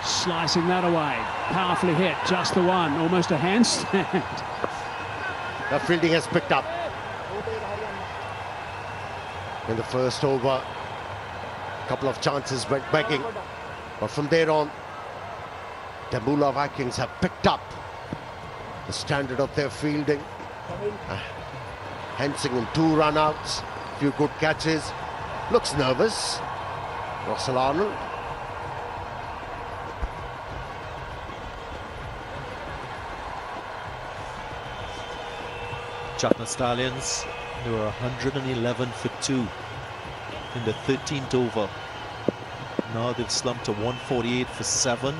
Slicing that away. Powerfully hit. Just the one. Almost a handstand. The fielding has picked up. In the first over, a couple of chances went begging. But from there on, Dambulla Vikings have picked up the standard of their fielding. Hensing in 2 run-outs, few good catches. Looks nervous. Russell Arnold. Jaffna Stallions, they were 111 for 2 in the 13th over. Now they've slumped to 148 for 7.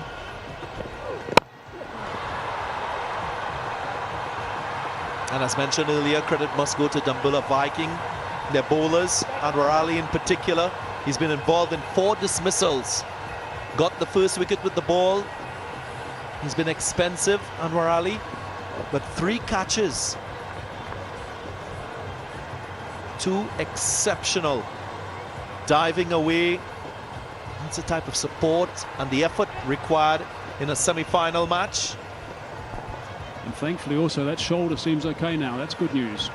And as mentioned earlier, credit must go to Dambulla Viking, their bowlers, Anwar Ali in particular. He's been involved in 4 dismissals. Got the first wicket with the ball. He's been expensive, Anwar Ali, but 3 catches. 2 exceptional. Diving away. That's the type of support and the effort required in a semi-final match. And thankfully also that shoulder seems okay now. That's good news.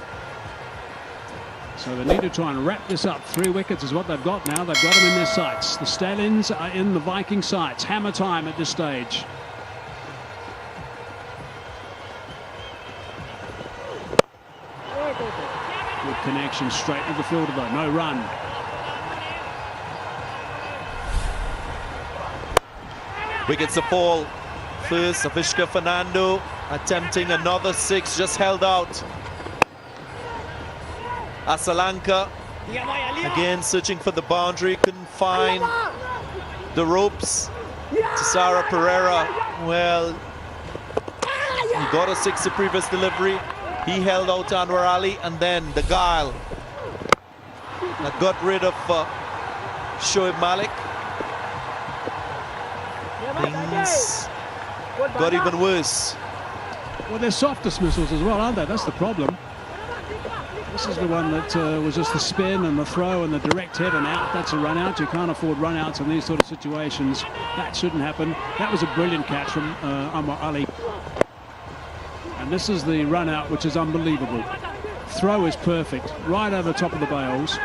So they need to try and wrap this up. 3 wickets is what they've got now. They've got them in their sights. The Stallions are in the Viking sights. Hammer time at this stage. Good connection straight to the fielder though. No run. Wickets to fall. First, Avishka Fernando attempting another 6, just held out. Asalanka again searching for the boundary, couldn't find the ropes. Tisara Pereira, well, he got a 6 the previous delivery. He held out to Anwar Ali, and then the guile that got rid of Shoaib Malik. Things got even worse. Well, they're soft dismissals as well, aren't they? That's the problem. This is the one that was just the spin and the throw and the direct hit and out. That's a run out. You can't afford run outs in these sort of situations. That shouldn't happen. That was a brilliant catch from Anwar Ali. And this is the run out, which is unbelievable. Throw is perfect, right over the top of the bails.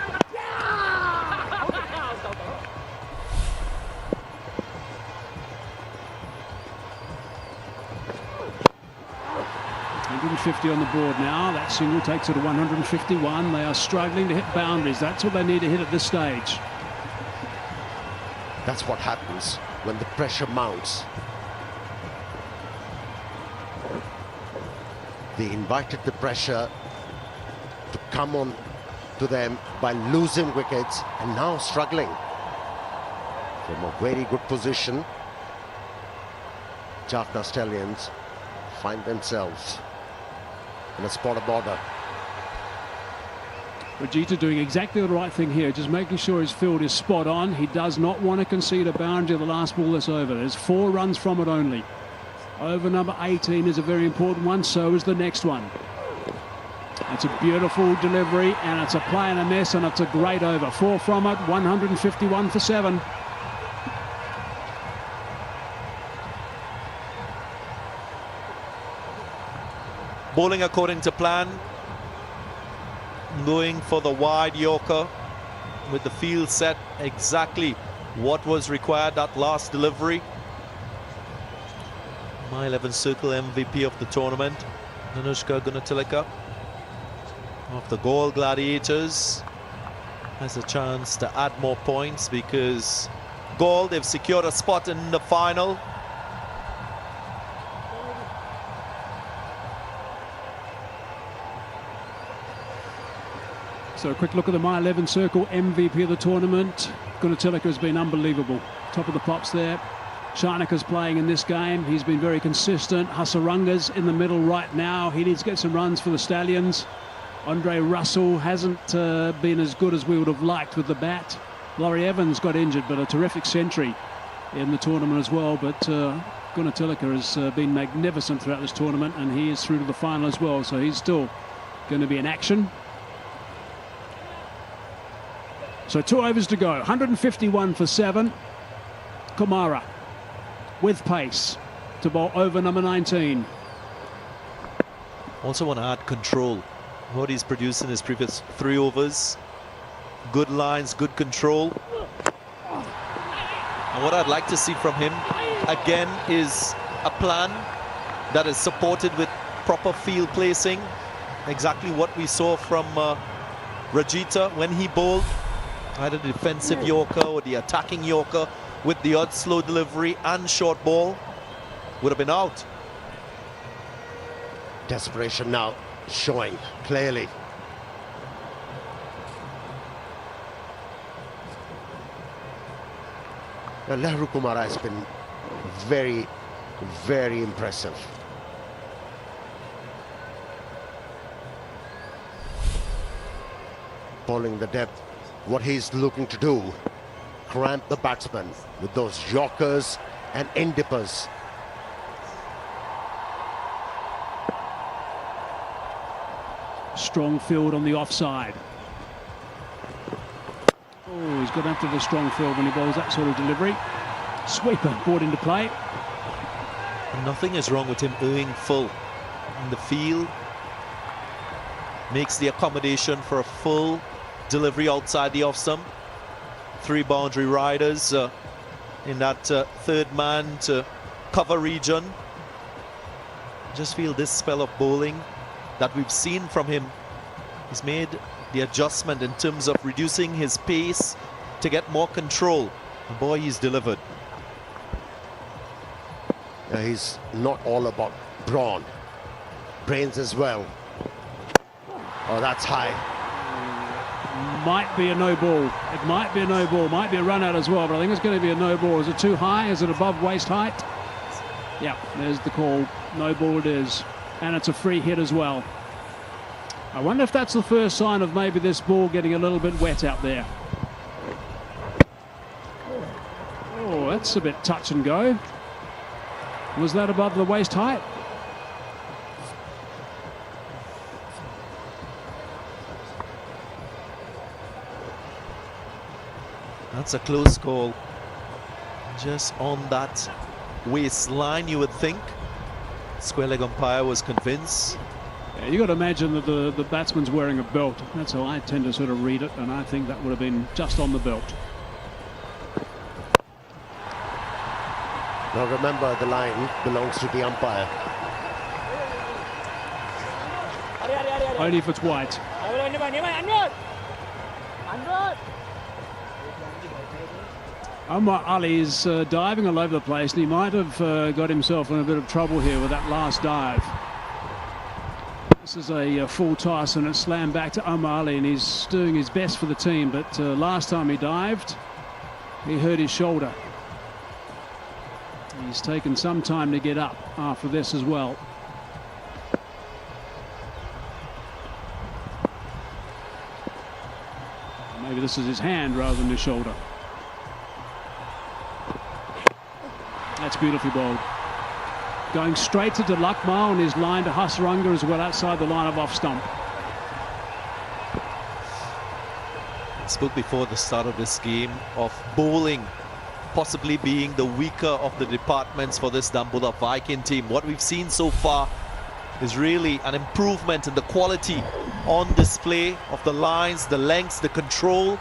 150 on the board now. That single takes it to 151. They are struggling to hit boundaries. That's what they need to hit at this stage. That's what happens when the pressure mounts. They invited the pressure to come on to them by losing wickets and now struggling from a very good position. Jaffna Stallions find themselves in a spot of border. Rajita doing exactly the right thing here, just making sure his field is spot on. He does not want to concede a boundary of the last ball that's over. There's 4 runs from it only. Over number 18 is a very important one, so is the next one. It's a beautiful delivery, and it's a play and a miss, and it's a great over. 4 from it, 151 for 7. Bowling according to plan, going for the wide Yorker with the field set exactly what was required, that last delivery. My 11 circle MVP of the tournament, Nanushka Gunatilaka of the Gaul Gladiators, has a chance to add more points because Gaul, they've secured a spot in the final. So a quick look at the My 11 circle MVP of the tournament. Gunatilaka has been unbelievable. Top of the pops there. Sharnaka's playing in this game. He's been very consistent. Hasaranga's in the middle right now. He needs to get some runs for the Stallions. Andre Russell hasn't been as good as we would have liked with the bat. Laurie Evans got injured, but a terrific century in the tournament as well. But Gunatilaka has been magnificent throughout this tournament, and he is through to the final as well. So he's still going to be in action. So 2 overs to go, 151 for 7. Kumara with pace to bowl over number 19. Also want to add control. What he's produced in his previous 3 overs. Good lines, good control. And what I'd like to see from him, again, is a plan that is supported with proper field placing. Exactly what we saw from Rajita when he bowled. Either the defensive Yorker or the attacking Yorker with the odd slow delivery and short ball would have been out. Desperation now showing clearly. Now, Nehru Kumara has been very, very impressive. Bowling the depth. What he's looking to do, cramp the batsman with those Yorkers and end dippers. Strong field on the offside. Oh, he's got after the strong field when he bowls that sort of delivery. Sweeper brought into play. Nothing is wrong with him earning full in the field. Makes the accommodation for a full delivery outside the off stump. 3 boundary riders in that third man to cover region. Just feel this spell of bowling that we've seen from him. He's made the adjustment in terms of reducing his pace to get more control. And boy, he's delivered. He's not all about brawn, brains as well. Oh, that's high. might be a no ball. It might be a no ball. Might be a run out as well, but I think it's going to be a no ball. Is it too high? Is it above waist height? Yeah, there's the call. No ball it is. And it's a free hit as well. I wonder if that's the first sign of maybe this ball getting a little bit wet out there. Oh, that's a bit touch and go. Was that above the waist height? That's a close call. Just on that waistline, you would think. Square leg umpire was convinced. Yeah, you got to imagine that the batsman's wearing a belt. That's how I tend to sort of read it, and I think that would have been just on the belt. Now remember, the line belongs to the umpire. Only if it's white. Omar Ali is diving all over the place, and he might have got himself in a bit of trouble here with that last dive. This is a full toss, and it's slammed back to Omar Ali, and he's doing his best for the team, but last time he dived, he hurt his shoulder. He's taken some time to get up after this as well. Maybe this is his hand rather than his shoulder. That's beautifully bowled. Going straight to Lakmal on his line to Hasaranga as well, outside the line of off stump. I spoke before the start of this game of bowling possibly being the weaker of the departments for this Dambulla Viking team. What we've seen so far is really an improvement in the quality on display of the lines, the lengths, the control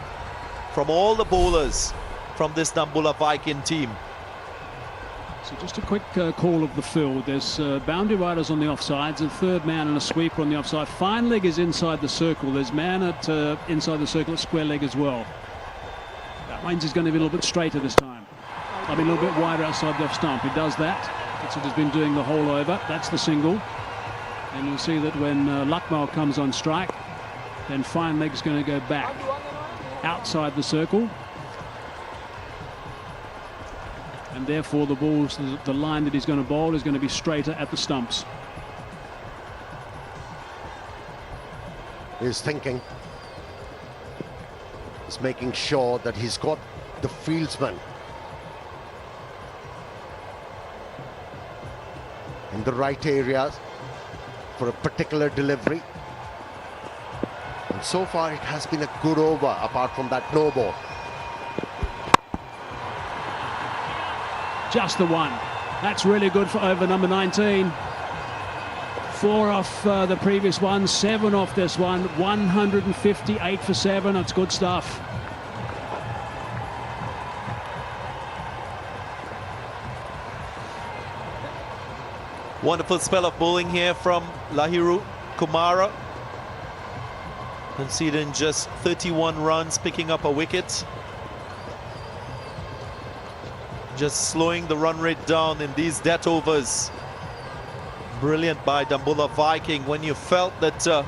from all the bowlers from this Dambulla Viking team. So just a quick call of the field. There's boundary riders on the offsides, a third man and a sweeper on the offside. Fine leg is inside the circle. There's man at inside the circle at square leg as well. That means he's going to be a little bit straighter this time. I'll be a little bit wider outside the off stump. He does that. That's what he's been doing the whole over. That's the single. And you'll see that when Lakmal comes on strike, then fine leg's going to go back outside the circle. And therefore the balls, the line that he's going to bowl is going to be straighter at the stumps. He's thinking. He's making sure that he's got the fieldsman in the right areas for a particular delivery. And so far it has been a good over, apart from that no ball. Just the one. That's really good for over number 19. 4 off the previous one, 7 off this one. 158 for 7. That's good stuff. Wonderful spell of bowling here from Lahiru Kumara. Conceding just 31 runs, picking up a wicket. Just slowing the run rate down in these death overs. Brilliant by Dambulla Viking. When you felt that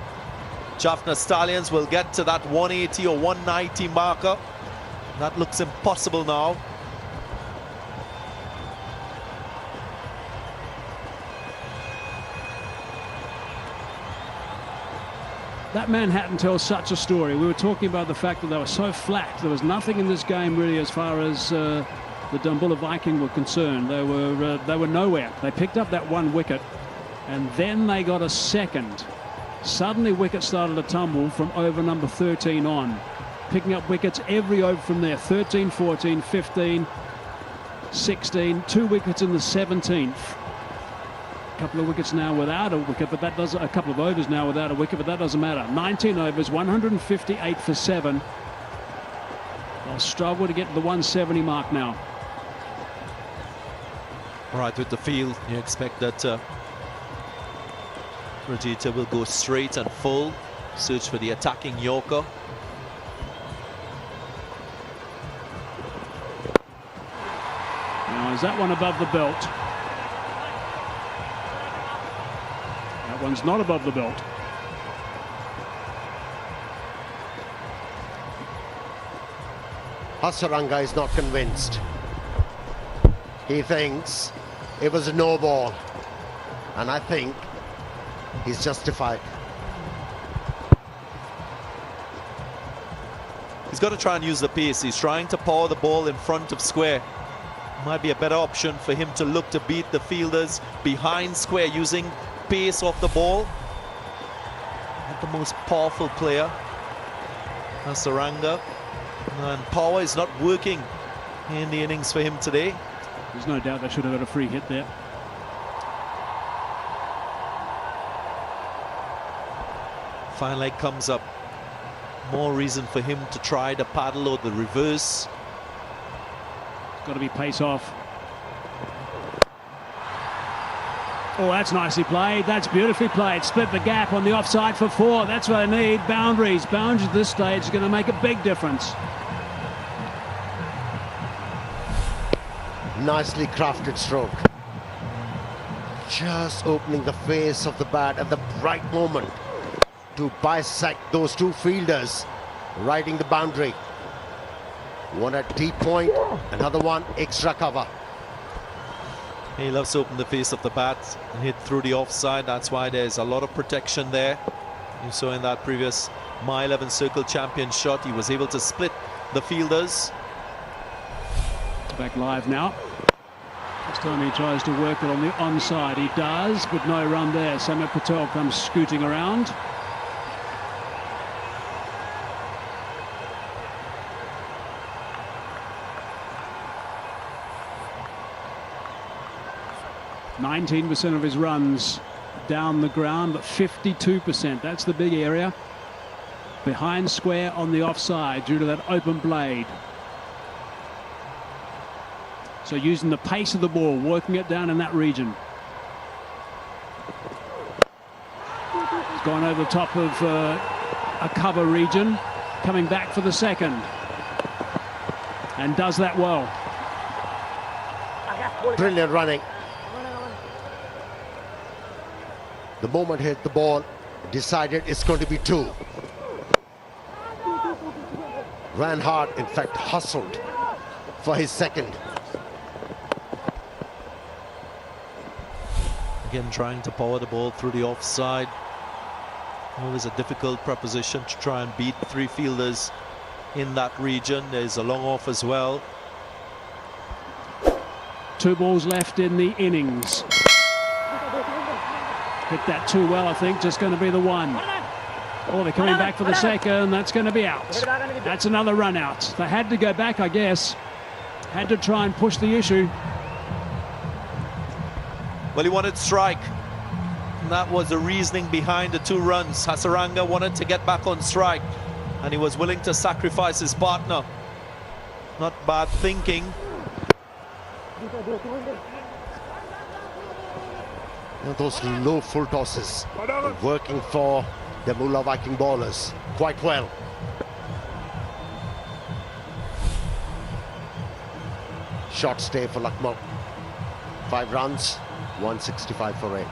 Jaffna Stallions will get to that 180 or 190 marker, that looks impossible now. That Manhattan tells such a story. We were talking about the fact that they were so flat. There was nothing in this game really as far as the Dambulla Viking were concerned. They were nowhere. They picked up that one wicket, and then they got a second. Suddenly wickets started to tumble from over number 13 on, picking up wickets every over from there. 13, 14, 15, 16, 2 wickets in the 17th. A couple of wickets now without a wicket, but that does a couple of overs now without a wicket, but that doesn't matter. 19 overs, 158 for 7. They'll struggle to get to the 170 mark now. Right with the field, you expect that Rajita will go straight and full, search for the attacking Yorker. Now, is that one above the belt? That one's not above the belt. Hasaranga is not convinced. He thinks it was a no ball, and I think he's justified. He's got to try and use the pace. He's trying to power the ball in front of square. Might be a better option for him to look to beat the fielders behind square using pace off the ball. Not the most powerful player, Hasaranga, and power is not working in the innings for him today. There's no doubt they should have got a free hit there. Fine leg comes up. More reason for him to try the paddle or the reverse. It's got to be pace off. Oh, that's nicely played. That's beautifully played. Split the gap on the offside for 4. That's what I need. Boundaries. Boundaries at this stage is going to make a big difference. Nicely crafted stroke. Just opening the face of the bat at the right moment to bisect those two fielders, riding the boundary. One at deep point, another one extra cover. He loves to open the face of the bat and hit through the offside. That's why there's a lot of protection there. You saw in that previous My 11 Circle champion shot, he was able to split the fielders. Back live now. This time he tries to work it on the onside. He does, but no run there. Samir Patel comes scooting around. %19 of his runs down the ground, but 52%. That's the big area. Behind square on the offside due to that open blade. So using the pace of the ball, working it down in that region. It's gone over the top of a cover region, coming back for the second. And does that well. Brilliant running. The moment he hit the ball, decided it's going to be 2. Ran hard, in fact hustled for his second. Again, trying to power the ball through the offside. Always a difficult proposition to try and beat 3 fielders in that region. There's a long off as well. 2 balls left in the innings. Hit that too well, I think. Just going to be the 1. Oh, they're coming back for the second. That's going to be out. That's another run out. They had to go back, I guess. Had to try and push the issue. Well, he wanted strike. And that was the reasoning behind the 2 runs. Hasaranga wanted to get back on strike, and he was willing to sacrifice his partner. Not bad thinking. Those low full tosses working for the Dambulla Viking bowlers quite well. Short stay for Lucknow. 5 runs, 165 for 8.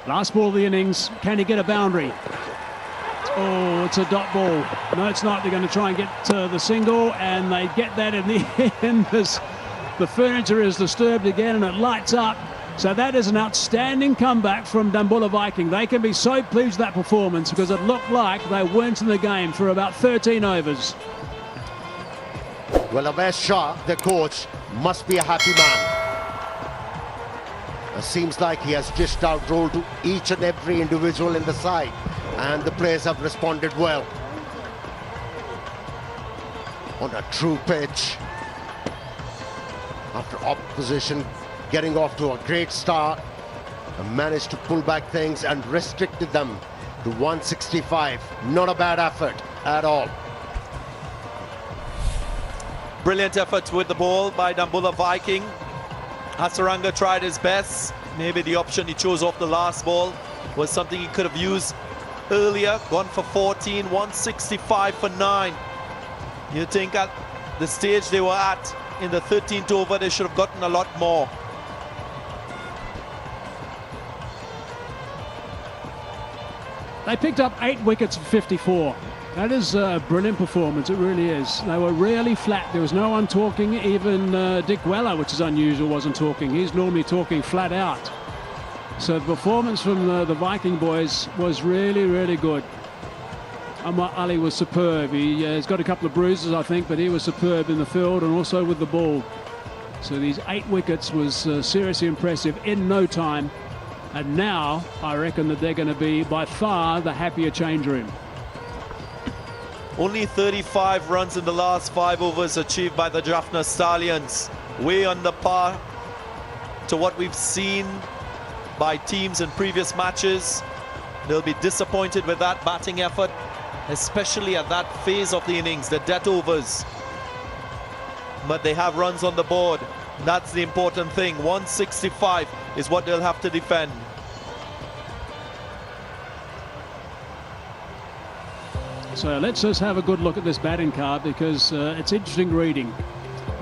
Last ball of the innings. Can he get a boundary? Oh, it's a dot ball. No, it's not. They're going to try and get the single, and they get that in the end. The furniture is disturbed again, and it lights up. So that is an outstanding comeback from Dambulla Viking. They can be so pleased with that performance because it looked like they weren't in the game for about 13 overs. Well, Avesh Shah, the coach, must be a happy man. It seems like he has dished out role to each and every individual in the side, and the players have responded well. on a true pitch. After opposition getting off to a great start, managed to pull back things and restricted them to 165. Not a bad effort at all. Brilliant effort with the ball by Dambulla Viking. Hasaranga tried his best. Maybe the option he chose off the last ball was something he could have used earlier. Gone for 14, 165 for 9. You think at the stage they were at in the 13th over, they should have gotten a lot more. They picked up 8 wickets for 54. That is a brilliant performance, it really is. They were really flat. There was no one talking. Even Dick Weller, which is unusual, wasn't talking. He's normally talking flat out. So the performance from the Viking boys was really, really good. Ahmad Ali was superb. He's got a couple of bruises, I think, but he was superb in the field and also with the ball. So these 8 wickets was seriously impressive in no time. And now I reckon that they're going to be by far the happier change room. Only 35 runs in the last 5 overs achieved by the Jaffna Stallions. Way under par to what we've seen by teams in previous matches. They'll be disappointed with that batting effort, especially at that phase of the innings, the death overs. But they have runs on the board. That's the important thing. 165 is what they'll have to defend. So let's just have a good look at this batting card, because it's interesting reading.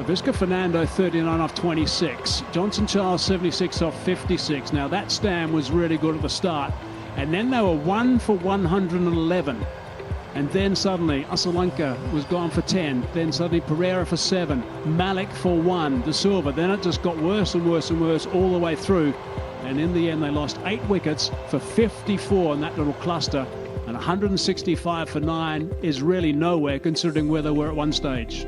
Visca Fernando 39 off 26. Johnson Charles 76 off 56. Now that stand was really good at the start. And then they were 1 for 111. And then suddenly Asalanka was gone for 10. Then suddenly Pereira for 7. Malik for 1. De Silva. Then it just got worse and worse and worse all the way through. And in the end they lost 8 wickets for 54 in that little cluster. And 165 for 9 is really nowhere considering where they were at one stage.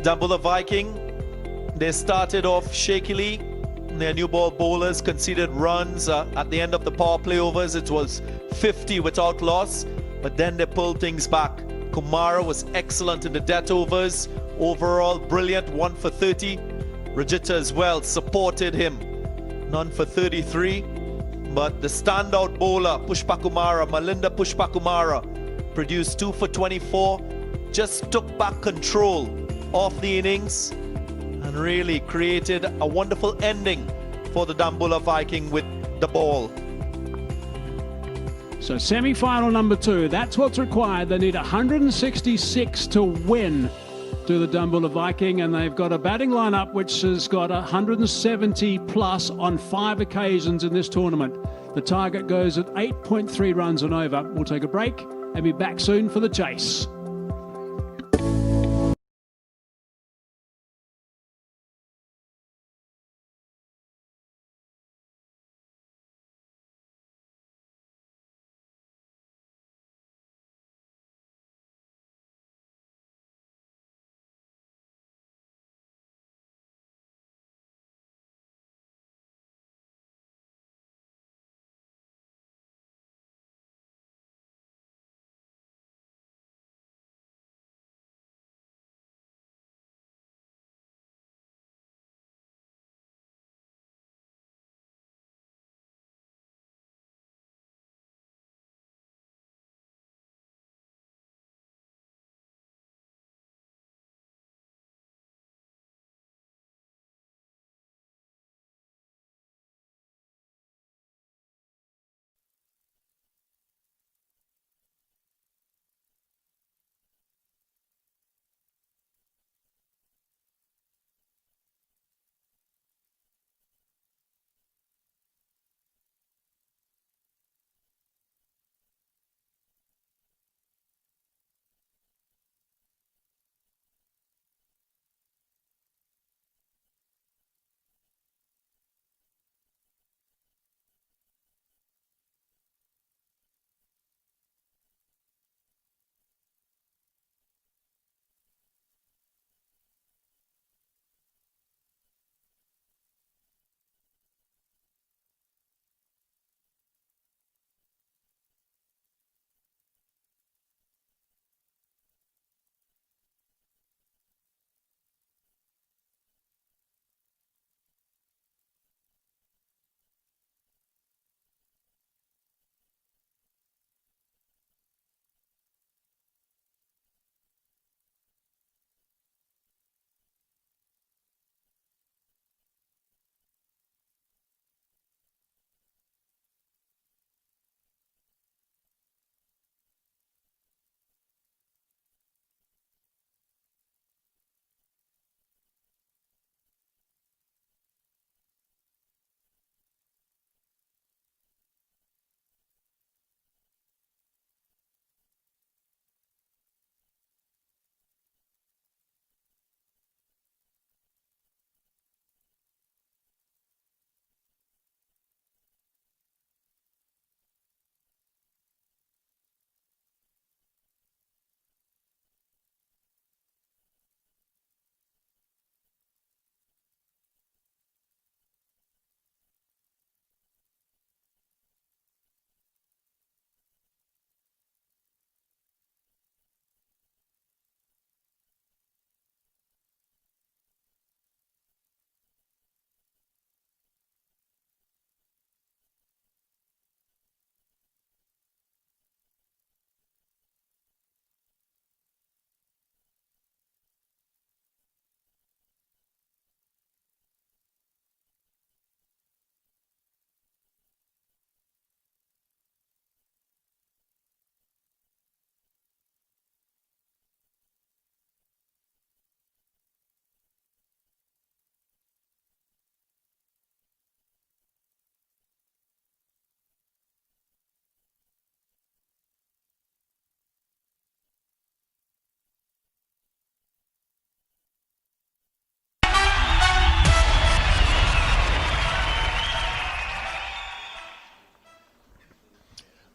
Dambulla Viking, they started off shakily. Their new ball bowlers conceded runs at the end of the power play overs. It was 50 without loss, but then they pulled things back. Kumara was excellent in the death overs. Overall, brilliant, 1 for 30. Rajita as well supported him. None for 33. But the standout bowler, Pushpa Kumara, Malinda Pushpa Kumara, produced 2 for 24. Just took back control of the innings and really created a wonderful ending for the Dambulla Viking with the ball. So semi-final number 2, that's what's required. They need 166 to win to the Dambulla Viking, and they've got a batting lineup which has got 170 plus on 5 occasions in this tournament. The target goes at 8.3 runs and over. We'll take a break and be back soon for the chase.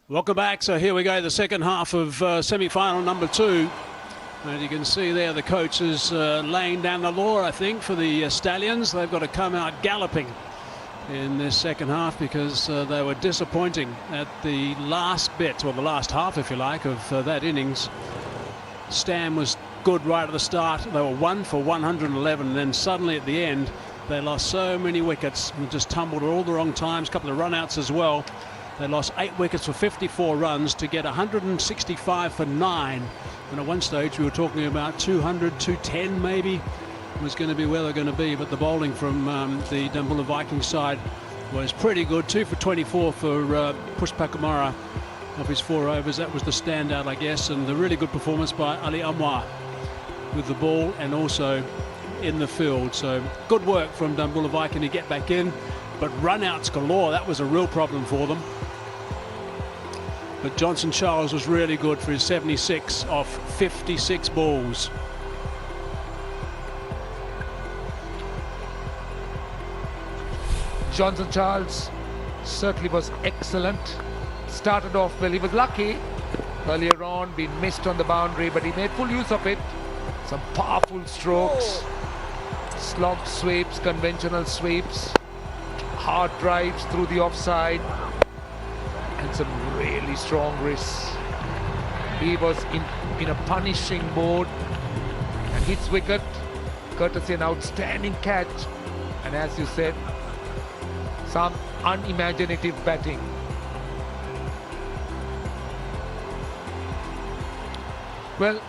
Welcome back. So here we go, the second half of semi-final number 2. And you can see there the coach is laying down the law, I think, for the Stallions. They've got to come out galloping in this second half because they were disappointing at the last bit, or the last half, if you like, of that innings. Stam was good right at the start. They were 1 for 111, and then suddenly at the end they lost so many wickets and just tumbled at all the wrong times. A couple of run-outs as well. They lost 8 wickets for 54 runs to get 165 for 9. And at one stage we were talking about 200, 210 maybe was going to be where they're going to be. But the bowling from the Dambulla Viking side was pretty good. 2 for 24 for Pushpakumara of his 4 overs. That was the standout, I guess. And the really good performance by Ali Anwar with the ball and also in the field. So good work from Dambulla Viking to get back in. But run-outs galore, that was a real problem for them. But Johnson Charles was really good for his 76 off 56 balls. Johnson Charles certainly was excellent. Started off well. He was lucky earlier on, being missed on the boundary, but he made full use of it. Some powerful strokes, slog sweeps, conventional sweeps, hard drives through the offside, and some really strong wrists. He was in a punishing mode and hits wicket, courtesy an outstanding catch, and as you said, some unimaginative batting. Well,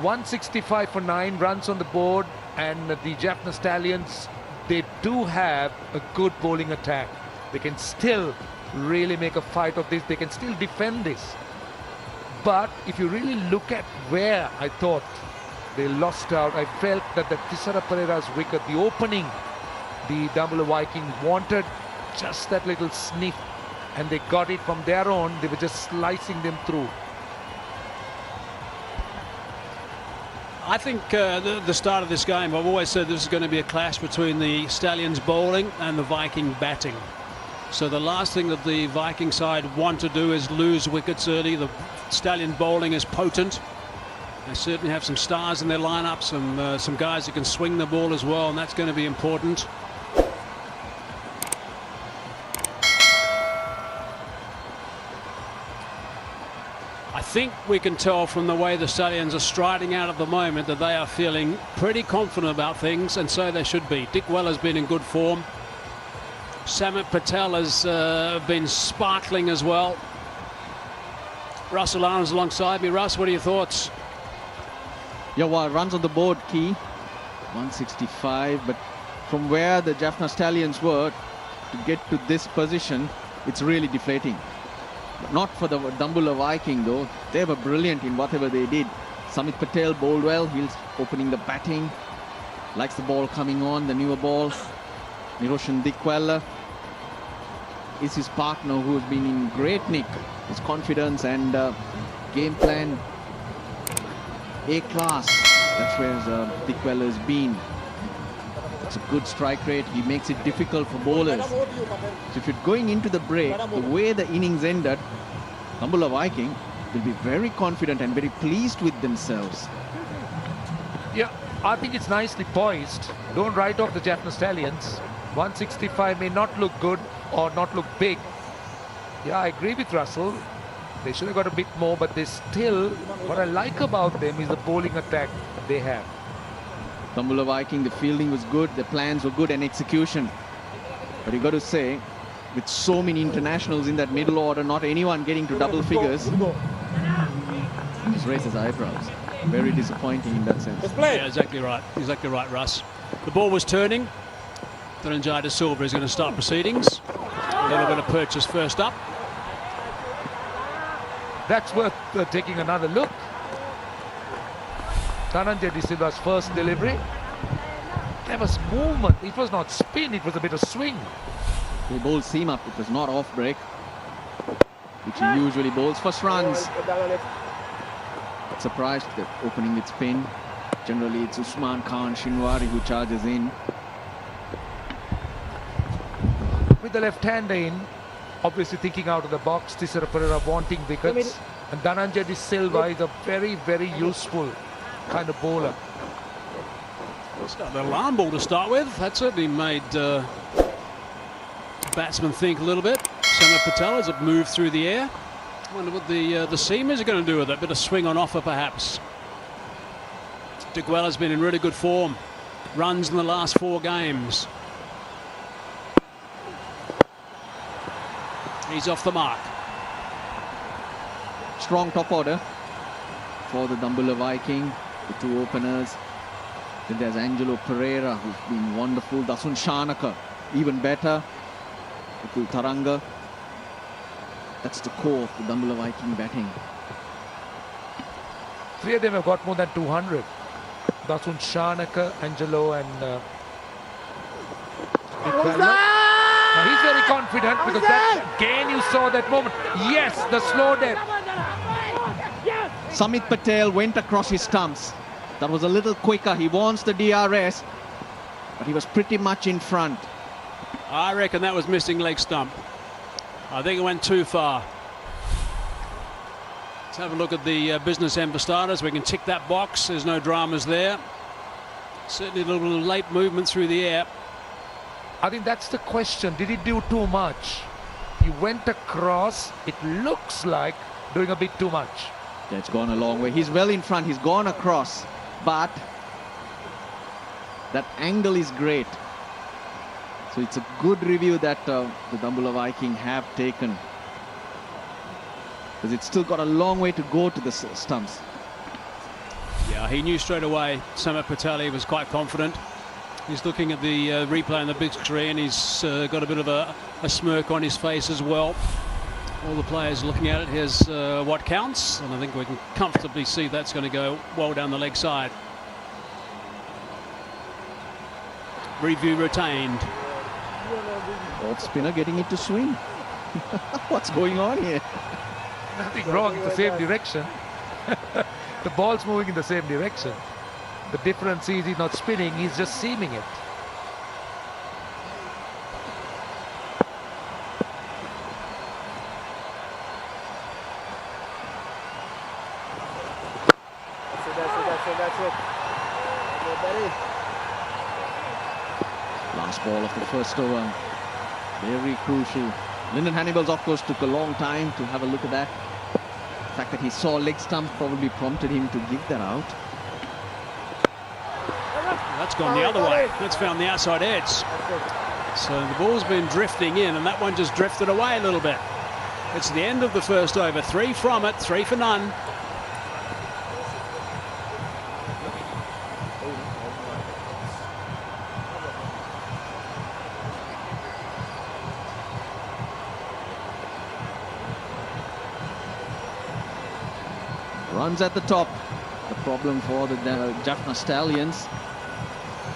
165 for 9 runs on the board, and the Jaffna Stallions, they do have a good bowling attack. They can still really make a fight of this. They can still defend this. But if you really look at where I thought they lost out, I felt that the Thisara Pereira's wicket, the opening, the Dambulla Viking wanted just that little sniff, and they got it from their own. They were just slicing them through. I think the start of this game, I've always said this is going to be a clash between the Stallions bowling and the Viking batting. So the last thing that the Viking side want to do is lose wickets early. The Stallion bowling is potent. They certainly have some stars in their lineup, some guys who can swing the ball as well, and that's going to be important. I think we can tell from the way the Stallions are striding out at the moment that they are feeling pretty confident about things, and so they should be. Dick Weller's been in good form. Samit Patel has been sparkling as well. Russell Arons alongside me. Russ, what are your thoughts? Yeah, well, runs on the board key, 165, but from where the Jaffna Stallions were to get to this position, it's really deflating. Not for the Dambulla Viking though. They were brilliant in whatever they did. Samit Patel bowled well. He's opening the batting. Likes the ball coming on, the newer ball. Niroshan Dickwella is his partner, who has been in great nick. His confidence and game plan A-class. That's where Dickwella has been. It's a good strike rate. He makes it difficult for bowlers. So if you're going into the break, the way the innings ended, Dambulla Viking will be very confident and very pleased with themselves. Yeah, I think it's nicely poised. Don't write off the Jaffna Stallions. 165 may not look good or not look big. Yeah, I agree with Russell. They should have got a bit more, but they still, what I like about them is the bowling attack they have. Dambulla Viking, the fielding was good, the plans were good, and execution. But you got to say, with so many internationals in that middle order, not anyone getting to double figures, just raises eyebrows. Very disappointing in that sense. Yeah, exactly right. Exactly right, Russ. The ball was turning. Dhananjay De Silva is going to start proceedings. A little bit of purchase first up. That's worth taking another look. Dhananjay De Silva's first delivery. There was movement. It was not spin, it was a bit of swing. He bowled seam up. It was not off break, which he usually bowls first runs. Surprised that opening with spin. Generally it's Usman Khan Shinwari who charges in. With the left hand in, obviously thinking out of the box. Tisera Pereira wanting wickets. And Dhananjay De Silva is a very, very useful kind of bowler. It's got the alarm ball to start with. That certainly made batsmen think a little bit. Samit Patel has it moved through the air. I wonder what the seamers are going to do with it. A bit of swing on offer, perhaps. Diguella's been in really good form. Runs in the last 4 games. He's off the mark. Strong top order for the Dambulla Viking. The 2 openers. Then there's Angelo Pereira, who's been wonderful. Dasun Shanaka, even better. Ukul Taranga. That's the core of the Dambulla Viking batting. 3 of them have got more than 200. Dasun Shanaka, Angelo and now he's very confident because that again you saw that moment. Yes, the slow death. Samit Patel went across his stumps. That was a little quicker. He wants the DRS, but he was pretty much in front. I reckon that was missing leg stump. I think it went too far. Let's have a look at the business end for starters. We can tick that box. There's no dramas there. Certainly a little late movement through the air. I think that's the question. Did he do too much? He went across. It looks like doing a bit too much. Yeah, it's gone a long way. He's well in front. He's gone across. But that angle is great. So it's a good review that the Dambulla Viking have taken. Because it's still got a long way to go to the stumps. Yeah, he knew straight away. Samit Patel, he was quite confident. He's looking at the replay on the big screen. He's got a bit of a smirk on his face as well. All the players looking at it. Here's what counts, and I think we can comfortably see that's going to go well down the leg side. Review retained. Off spinner getting it to swing. What's going on here? Nothing wrong in the same direction. The ball's moving in the same direction. The difference is he's not spinning, he's just seaming it. That's it. Last ball of the first over. Very crucial. Lyndon Hannibal's, of course, took a long time to have a look at that. The fact that he saw leg stump probably prompted him to give that out. That's gone the other way. That's found the outside edge. So the ball's been drifting in, and that one just drifted away a little bit. It's the end of the first over. 3 from it, 3 for none. Runs at the top. The problem for the Jaffna Stallions.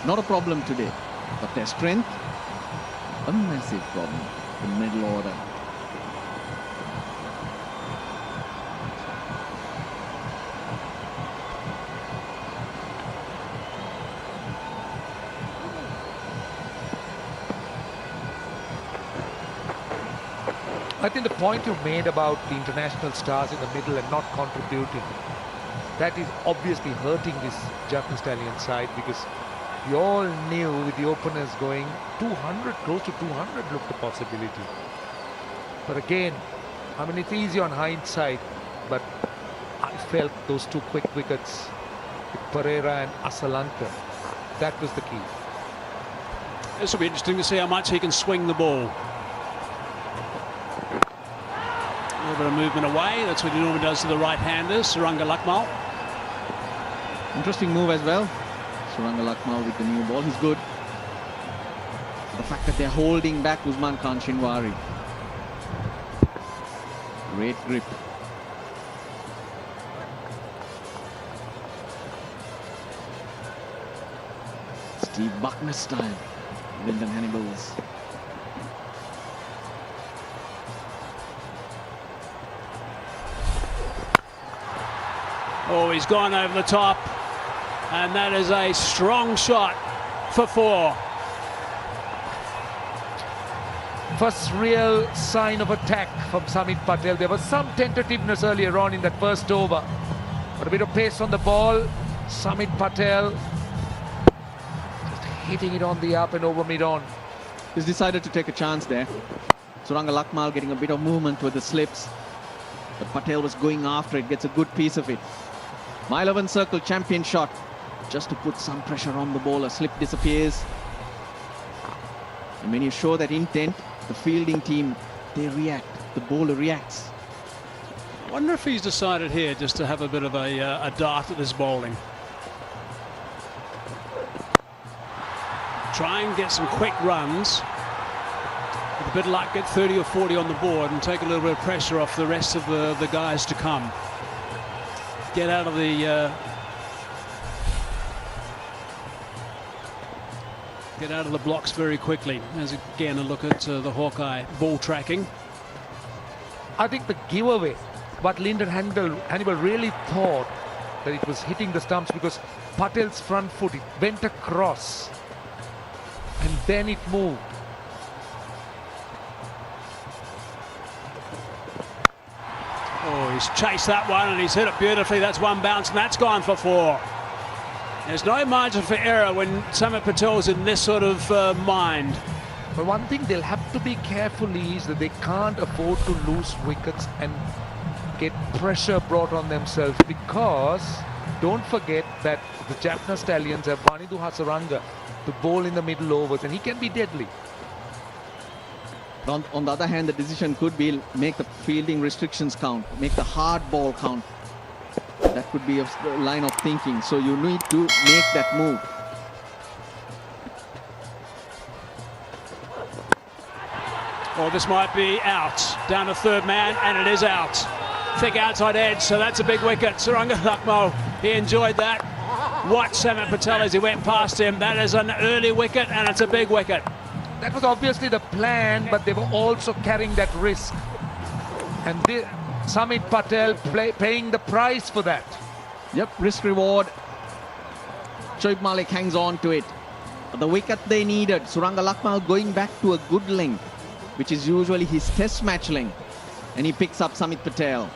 Not a problem today, but their strength, a massive problem. The middle order. I think the point you made about the international stars in the middle and not contributing, that is obviously hurting this Jaffna Stallion side, because we all knew with the openers going 200, close to 200 looked a possibility. But again, I mean, it's easy on hindsight, but I felt those 2 quick wickets with Pereira and Asalanka, that was the key. This will be interesting to see how much he can swing the ball. A little bit of movement away. That's what he normally does to the right-handers. Suranga Lakmal. Interesting move as well. Suranga Lakmal with the new ball. He's good. The fact that they're holding back Usman Khan Shinwari. Great grip. Steve Buckner style. Lyndon Hannibal's. Oh, he's gone over the top. And that is a strong shot for 4. first real sign of attack from Samit Patel. There was some tentativeness earlier on in that first over, but a bit of pace on the ball. Samit Patel just hitting it on the up and over mid-on. He's decided to take a chance there. Suranga Lakmal getting a bit of movement with the slips, but Patel was going after it, gets a good piece of it. My 11 circle champion shot, just to put some pressure on the bowler. Slip disappears. And when you show that intent, the fielding team, they react. The bowler reacts. I wonder if he's decided here just to have a bit of a dart at this bowling. Try and get some quick runs. With a bit of luck, get 30 or 40 on the board and take a little bit of pressure off the rest of the guys to come. Get out of the blocks very quickly. As again a look at the Hawkeye ball tracking. I think the giveaway, but Lyndon Hannibal really thought that it was hitting the stumps because Patel's front foot, it went across and then it moved. Oh, he's chased that one and he's hit it beautifully. That's one bounce and that's gone for 4. There's no margin for error when Samit Patel's in this sort of mind. But one thing they'll have to be careful is that they can't afford to lose wickets and get pressure brought on themselves, because don't forget that the Jaffna Stallions have Vanidu Hasaranga to bowl in the middle overs and he can be deadly. On the other hand, the decision could be make the fielding restrictions count, make the hard ball count. That could be a line of thinking. So you need to make that move. Oh, this might be out. Down to third man, and it is out. Thick outside edge, so that's a big wicket. Suranga Lakmal, he enjoyed that. Watch Samit Patel as he went past him. That is an early wicket, and it's a big wicket. That was obviously the plan, but they were also carrying that risk. And Samit Patel paying the price for that. Yep, risk reward. Shoaib Malik hangs on to it. The wicket they needed. Suranga Lakmal going back to a good length, which is usually his test match length. And he picks up Samit Patel.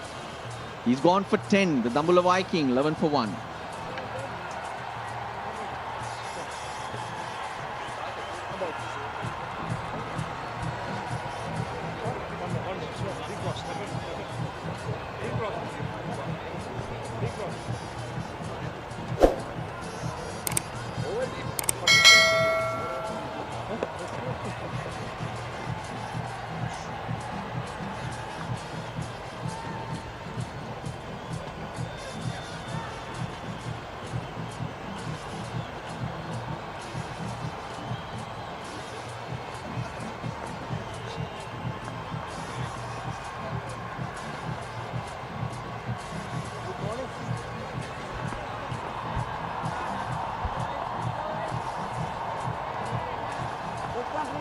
He's gone for 10. The Dambulla Viking, 11 for 1.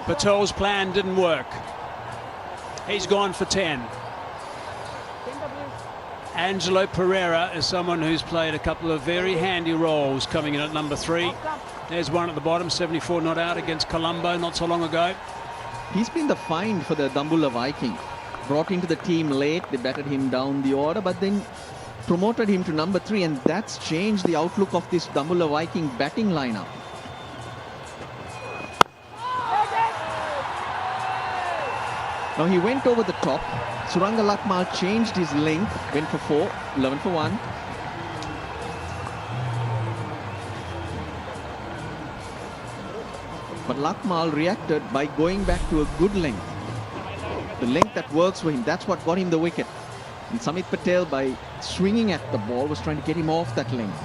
Patel's plan didn't work. He's gone for 10. Angelo Pereira is someone who's played a couple of very handy roles coming in at number 3. There's one at the bottom, 74 not out against Colombo not so long ago. He's been the find for the Dambulla Viking. Brought into the team late, they batted him down the order, but then promoted him to number 3, and that's changed the outlook of this Dambulla Viking batting lineup. Now he went over the top. Suranga Lakmal changed his length, went for 4, 11 for 1. But Lakmal reacted by going back to a good length. The length that works for him, that's what got him the wicket. And Samit Patel, by swinging at the ball, was trying to get him off that length.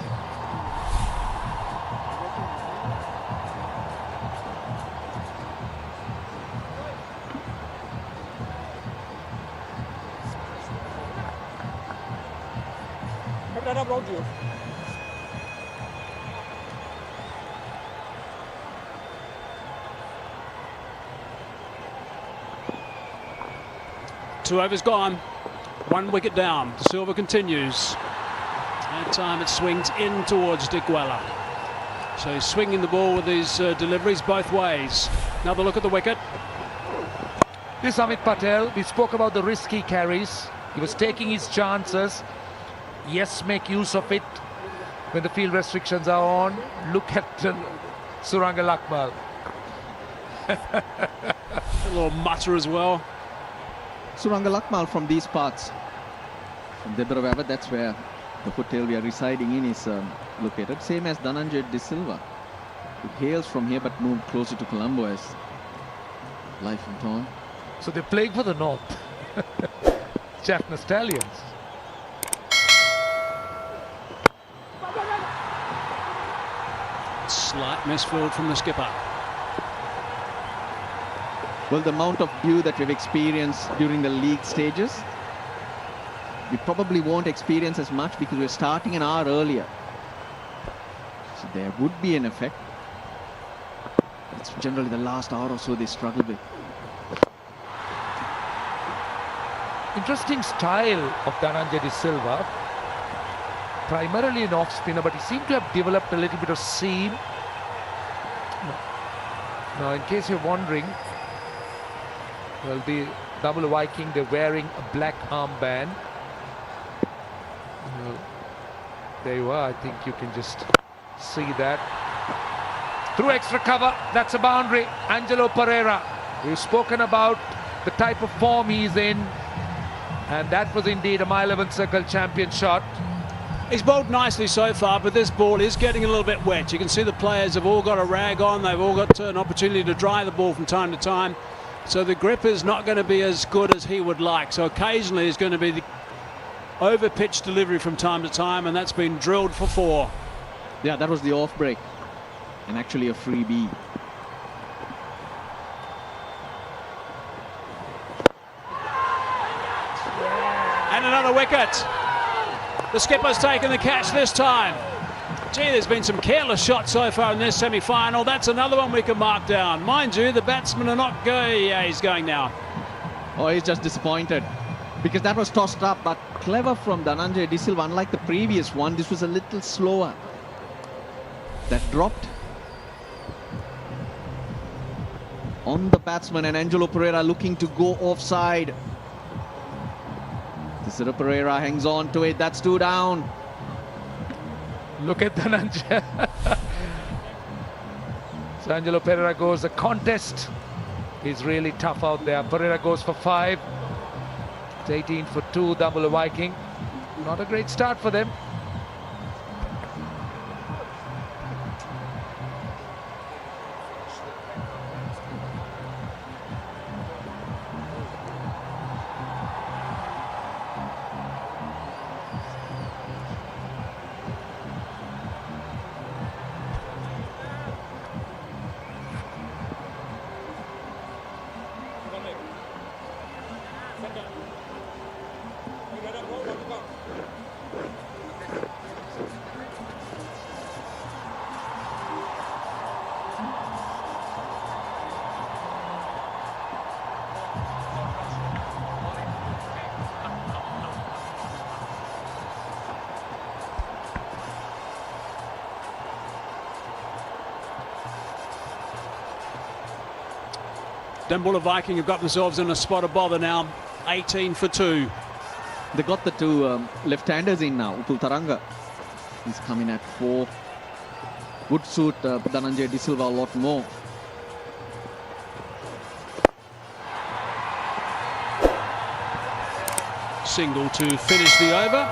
Two overs gone, 1 wicket down. De Silva continues. That time it swings in towards Digwella. So he's swinging the ball with his deliveries both ways. Another look at the wicket. This Amit Patel, we spoke about the risky carries. He was taking his chances. Yes, make use of it when the field restrictions are on. Look at Suranga Lakmal. A little mutter as well. Suranga Lakmal from these parts. From Debravava, that's where the hotel we are residing in is located. Same as Dhananjay De Silva, who hails from here but moved closer to Colombo as life went on. So they're playing for the North. Jaffna Stallions. Slight misfield from the skipper. Well, the amount of dew that we've experienced during the league stages, we probably won't experience as much because we're starting an hour earlier. So there would be an effect. It's generally the last hour or so they struggle with. Interesting style of Dhananjay De Silva. Primarily an off-spinner, but he seemed to have developed a little bit of seam. Now, in case you're wondering, well, the Dambulla Viking, they're wearing a black armband. Well, there you are. I think you can just see that. Through extra cover, that's a boundary. Angelo Pereira. We've spoken about the type of form he's in, and that was indeed a mile 11 circle champion shot. He's bowled nicely so far, but this ball is getting a little bit wet. You can see the players have all got a rag on. They've all got an opportunity to dry the ball from time to time. So the grip is not going to be as good as he would like. So occasionally there's going to be the over-pitch delivery from time to time, and that's been drilled for 4. Yeah, that was the off break, and actually a freebie. And another wicket. The skipper's taken the catch this time. Gee, there's been some careless shots so far in this semi-final. That's another one we can mark down. Mind you, the batsmen are not going. Yeah, he's going now. Oh, he's just disappointed because that was tossed up, but clever from Dhananjay De Silva. Unlike the previous one, this was a little slower. That dropped on the batsman, and Angelo Pereira looking to go offside. Tisera Pereira hangs on to it. That's 2 down. Look at Dhananjay. So Angelo Pereira goes. The contest is really tough out there. Pereira goes for 5. It's 18 for 2, Dambulla Viking. Not a great start for them. Dambulla Viking have got themselves in a spot of bother now. 18 for 2. They got the 2 left-handers in now. Upul Taranga, he's coming at 4. Would suit Dhananjay De Silva a lot more. Single to finish the over.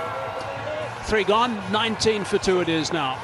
3 gone. 19 for 2 it is now.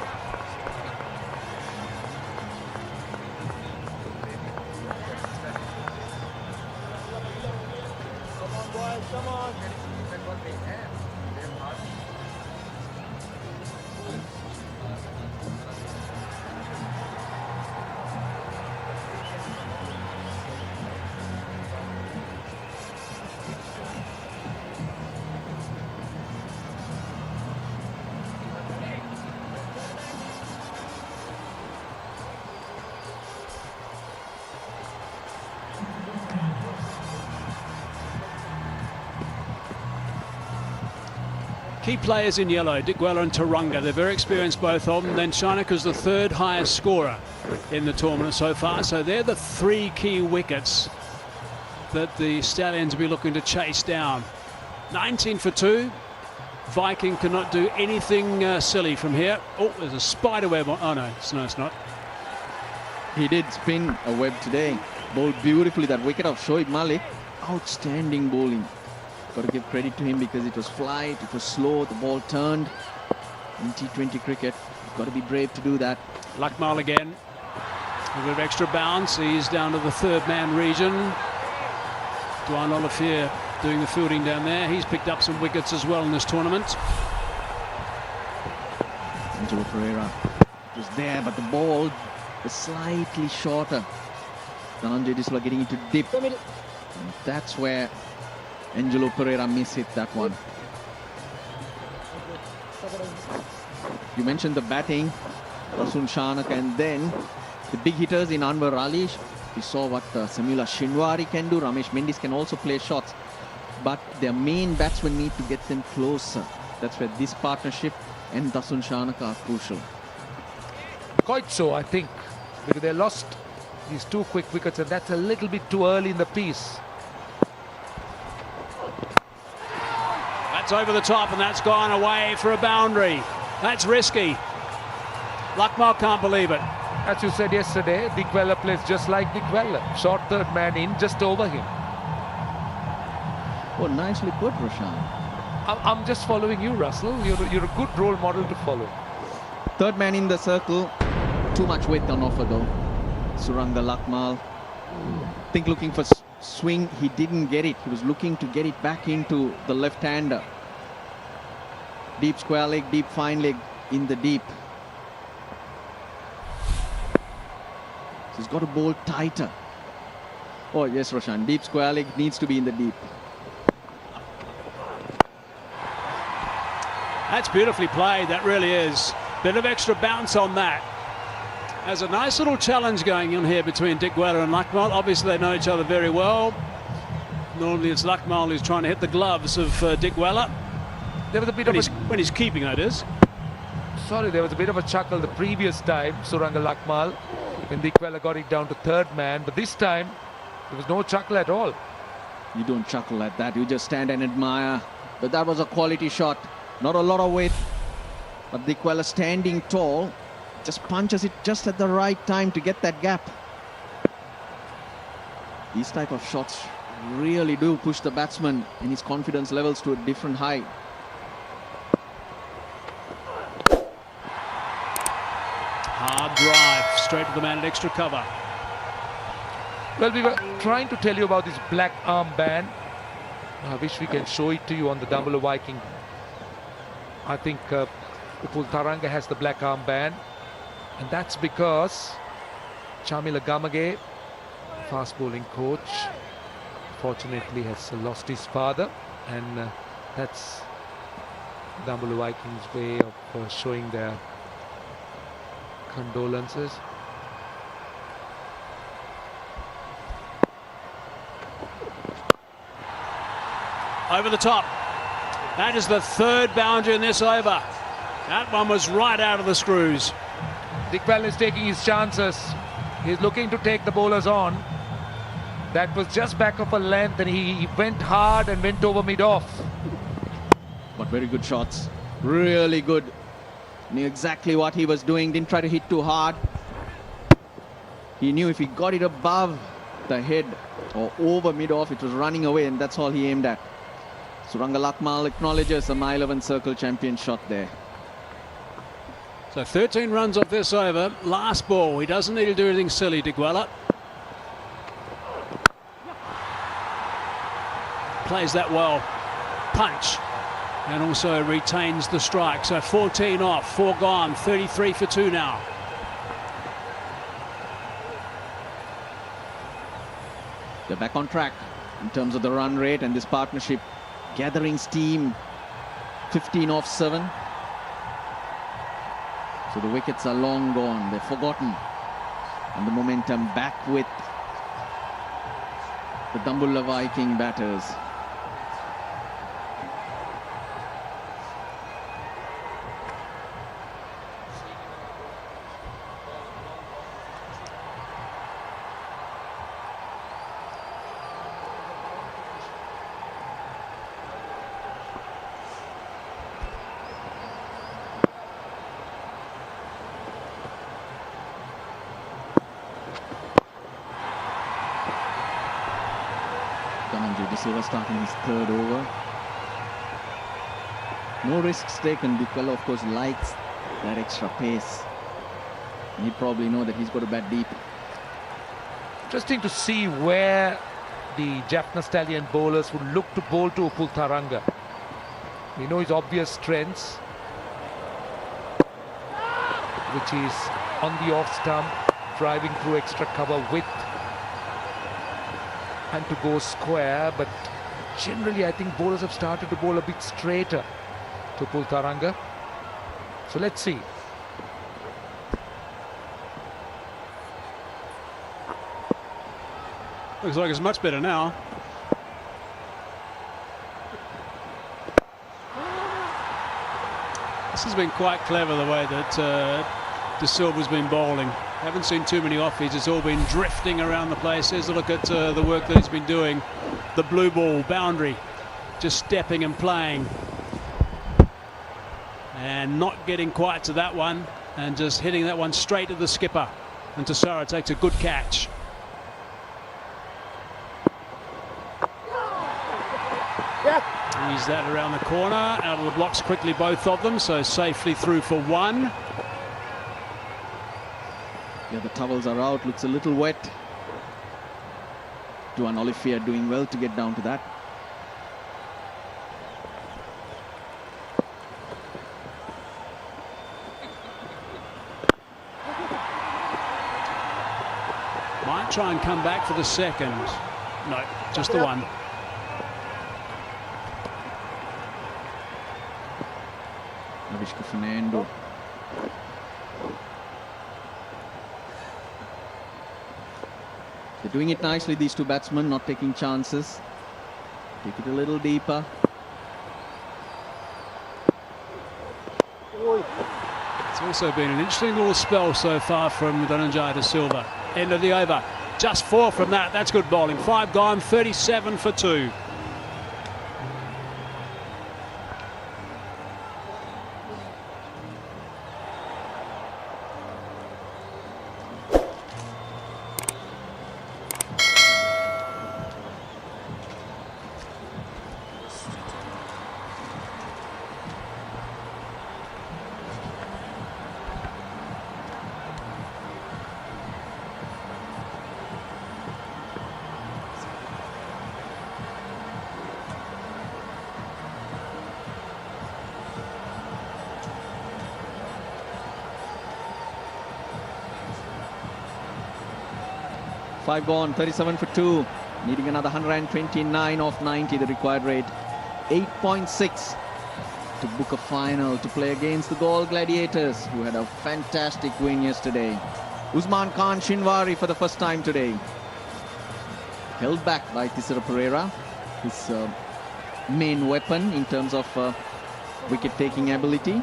Key players in yellow, Dickwella and Taranga. They're very experienced, both of them. Then Shanaka's the 3rd highest scorer in the tournament so far. So they're the 3 key wickets that the Stallions will be looking to chase down. 19 for 2. Viking cannot do anything silly from here. Oh, there's a spider web. Oh, no, it's not. He did spin a web today. Bowled beautifully. That wicket of Shoaib Malik. Outstanding bowling. Got to give credit to him because it was flight, it was slow, the ball turned. In T20 cricket, you've got to be brave to do that. Lakmal again. A bit of extra bounce. He's down to the third man region. Dwan Olafir doing the fielding down there. He's picked up some wickets as well in this tournament. Angelo Pereira was there, but the ball was slightly shorter. Dhananjay Disla getting into dip. And that's where Angelo Pereira mishit that one. You mentioned the batting, Rasun Shanak, and then the big hitters in Anwar Ali. We saw what Samula Shinwari can do. Ramesh Mendis can also play shots. But their main batsmen need to get them closer. That's where this partnership and Dasun Shanak are crucial. Quite so, I think, because they lost these 2 quick wickets, and that's a little bit too early in the piece. That's over the top, and that's gone away for a boundary. That's risky. Lakmal can't believe it. As you said yesterday, Dikwela plays just like Dikwela. Short third man in, just over him. Oh, nicely put, Roshan. I'm just following you, Russell. You're a good role model to follow. Third man in the circle. Too much weight on offer though. Suranga Lakmal. I think looking for swing, he didn't get it. He was looking to get it back into the left-hander. Deep square leg, deep fine leg in the deep. So he's got to bowl tighter. Oh yes, Roshan, deep square leg needs to be in the deep. That's beautifully played, that really is. Bit of extra bounce on that. There's a nice little challenge going on here between Dikwela and Lakmal. Obviously they know each other very well. Normally it's Lakmal who's trying to hit the gloves of Dikwela. There was a bit when he's keeping, that is. Sorry, there was a bit of a chuckle the previous time, Suranga Lakmal, when Dikwela got it down to third man. But this time, there was no chuckle at all. You don't chuckle at that. You just stand and admire. But that was a quality shot. Not a lot of weight. But Dikwela standing tall, just punches it just at the right time to get that gap. These type of shots really do push the batsman and his confidence levels to a different height. Hard drive, straight to the man at extra cover. Well, we were trying to tell you about this black armband. I wish we can show it to you on the Dambulla Viking. I think Upul Taranga has the black armband. And that's because Chamila Gamage, fast bowling coach, fortunately has lost his father. And that's Dambulla Vikings' way of showing their condolences. Over the top. That is the third boundary in this over. That one was right out of the screws. Dikwela is taking his chances. He's looking to take the bowlers on. That was just back of a length, and he went hard and went over mid-off. But very good shots. Really good. Knew exactly what he was doing. Didn't try to hit too hard. He knew if he got it above the head or over mid-off, it was running away, and that's all he aimed at. Suranga Lakmal acknowledges a mile 11 circle champion shot there. So 13 runs off this over. Last ball. He doesn't need to do anything silly, Dikwela. Plays that well. Punch. And also retains the strike. So 14 off, 4 gone, 33 for 2 now. They're back on track in terms of the run rate, and this partnership gathering steam. 15 off 7. So the wickets are long gone. They're forgotten. And the momentum back with the Dambulla Viking batters. De Silva starting his third over. No risks taken. Bucala, of course, likes that extra pace. He probably know that he's got to bat deep. Interesting to see where the Jaffna Stallion bowlers would look to bowl to Upul Tharanga. We know his obvious strengths, which is on the off stump, driving through extra cover width and to go square, but generally I think bowlers have started to bowl a bit straighter to Upul Tharanga. So let's see. Looks like it's much better now. This has been quite clever, the way that De Silva's been bowling. Haven't seen too many offies. It's all been drifting around the place. Here's a look at the work that he's been doing. The blue ball boundary, just stepping and playing. And not getting quite to that one, and just hitting that one straight at the skipper. And Tassara takes a good catch. He's that around the corner, out of the blocks quickly, both of them, so safely through for one. Yeah, the towels are out, looks a little wet. Duan Olivier doing well to get down to that. Might try and come back for the second. No, just the one. Avishka Fernando. They're doing it nicely, these two batsmen, not taking chances. Take it a little deeper. It's also been an interesting little spell so far from Dhananjaya De Silva. End of the over. Just 4 from that. That's good bowling. 5 gone, 37 for 2. Five gone, 37 for 2. Needing another 129 off 90, the required rate. 8.6 to book a final to play against the Galle Gladiators, who had a fantastic win yesterday. Usman Khan Shinwari for the first time today. Held back by Thisara Perera, his main weapon in terms of wicket-taking ability.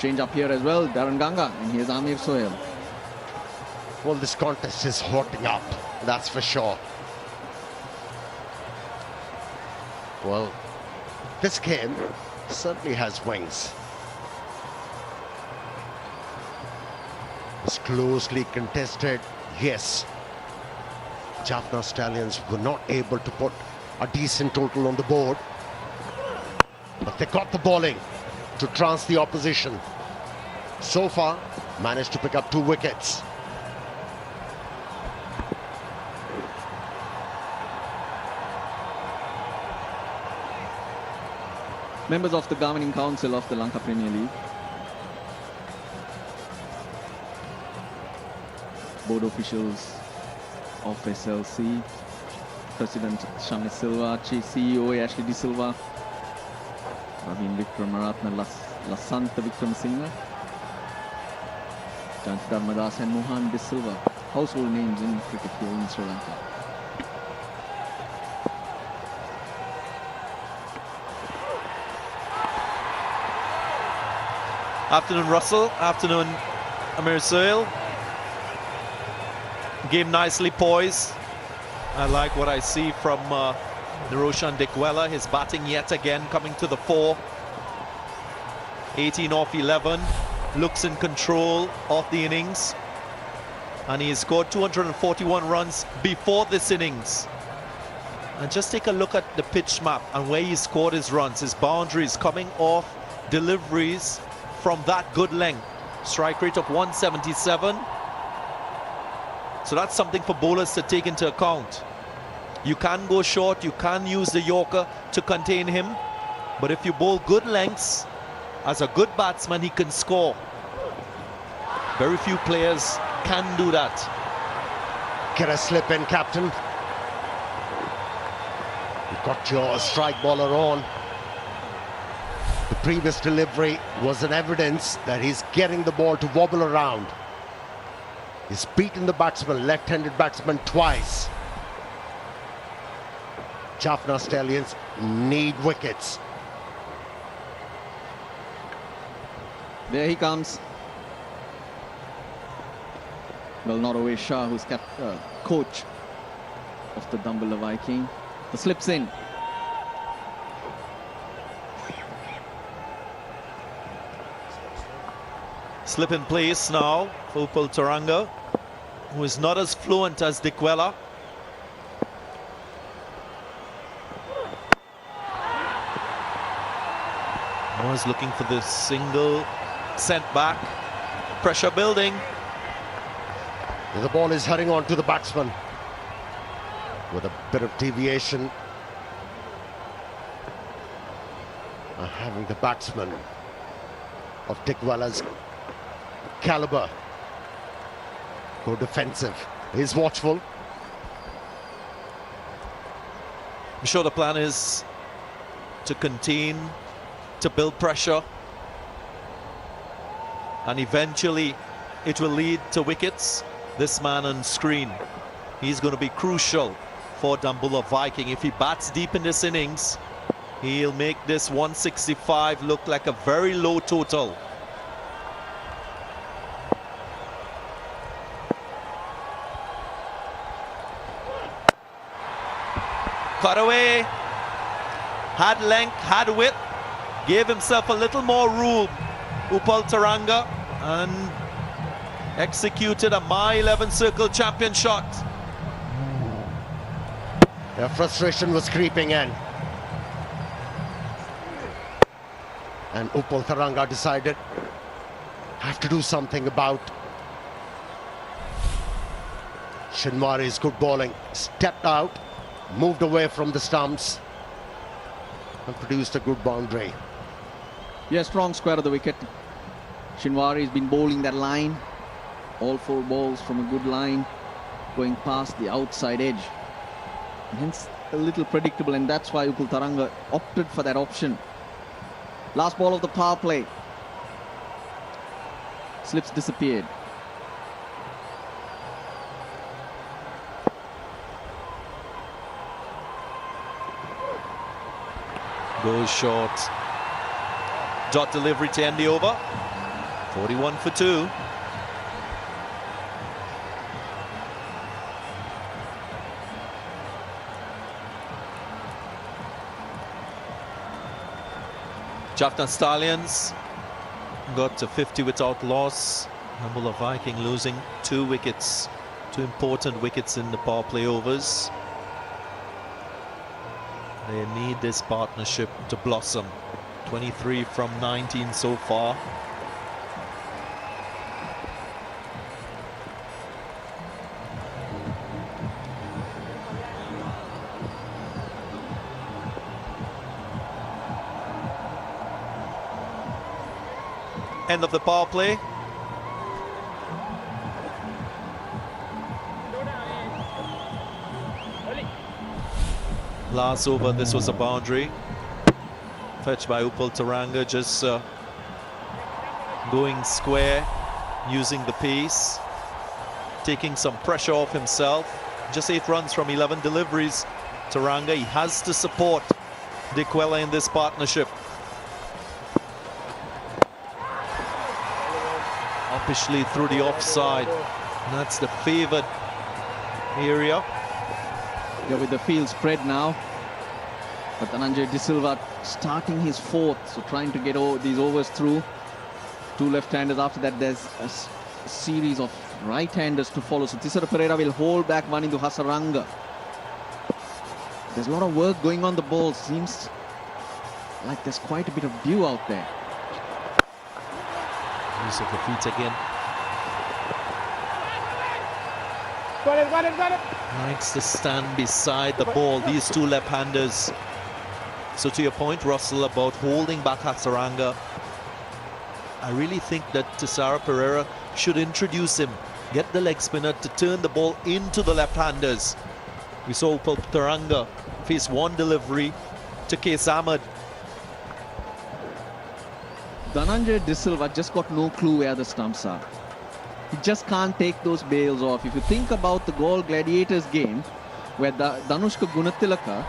Change up here as well, Darren Ganga, and here's Amir Sohail. Well, this contest is hotting up, that's for sure. Well, this game certainly has wings. It's closely contested, yes. Jaffna Stallions were not able to put a decent total on the board, but they got the bowling to trance the opposition. So far, managed to pick up 2 wickets. Members of the Governing Council of the Lanka Premier League. Board officials of SLC. President Shami Silva, Chief CEO Ashley De Silva, Ravin Vikramaratne Lasanta Vikramasinghe, Jansi Dharmadas and Mohan De Silva. Household names in cricket here in Sri Lanka. Afternoon, Russell. Afternoon, Amir Sohail. Game nicely poised. I like what I see from Niroshan Dikwela. His batting yet again coming to the fore. 18 off 11. Looks in control of the innings. And he scored 241 runs before this innings. And just take a look at the pitch map and where he scored his runs, his boundaries coming off deliveries from that good length. Strike rate of 177. So that's something for bowlers to take into account. You can go short, you can use the Yorker to contain him, but if you bowl good lengths, as a good batsman, he can score. Very few players can do that. Get a slip in, captain. You've got your strike bowler on. The previous delivery was an evidence that he's getting the ball to wobble around. He's beaten the batsman, left-handed batsman, twice. Jaffna Stallions need wickets. There he comes. Well, not away Shah, who's coach of the Dambulla Viking. The slips in. Slip in place now for Upal Taranga, who is not as fluent as Dikwela. Was looking for the single, sent back, pressure building. The ball is heading on to the batsman with a bit of deviation. Having the batsman of Dikwela's caliber go defensive. He's watchful. I'm sure the plan is to contain, to build pressure, and eventually it will lead to wickets. This man on screen, he's going to be crucial for Dambulla Viking. If he bats deep in this innings, he'll make this 165 look like a very low total. Cut away, had length, had width, gave himself a little more room, Upal Taranga, and executed a My 11 circle champion shot. Their frustration was creeping in. And Upal Taranga decided, have to do something about Shinwari's good bowling. Stepped out, moved away from the stumps, and produced a good boundary. Yeah, strong square of the wicket. Shinwari has been bowling that line. All four balls from a good line, going past the outside edge. Hence a little predictable, and that's why Upal Taranga opted for that option. Last ball of the power play. Slips disappeared. Goes short. Dot delivery to end the over. 41 for 2. Jaffna Stallions got to 50 without loss. Dambulla Viking losing 2 wickets, 2 important wickets in the power play overs. They need this partnership to blossom. 23 from 19 so far. End of the power play. Last over, this was a boundary. Fetched by Upal Taranga, just going square, using the pace, taking some pressure off himself. Just 8 runs from 11 deliveries. Taranga, he has to support Dikwela in this partnership. Uppishly through the offside. And that's the favoured area. Yeah, with the field spread now. But Dhananjay De Silva starting his 4th, so trying to get these overs through. 2 left-handers. After that, there's a series of right-handers to follow. So Thisara Perera will hold back one into Hasaranga. There's a lot of work going on the ball. Seems like there's quite a bit of dew out there. Use of the feet again. Got it. Likes to stand beside the ball, these two left-handers. So to your point, Russell, about holding back Hasaranga, I really think that Tissara Pereira should introduce him, get the leg spinner to turn the ball into the left-handers. We saw Taranga face one delivery to Case Ahmed. Dhananjay De Silva just got no clue where the stumps are. He just can't take those bails off. If you think about the Galle Gladiators game, where Danushka Gunatilaka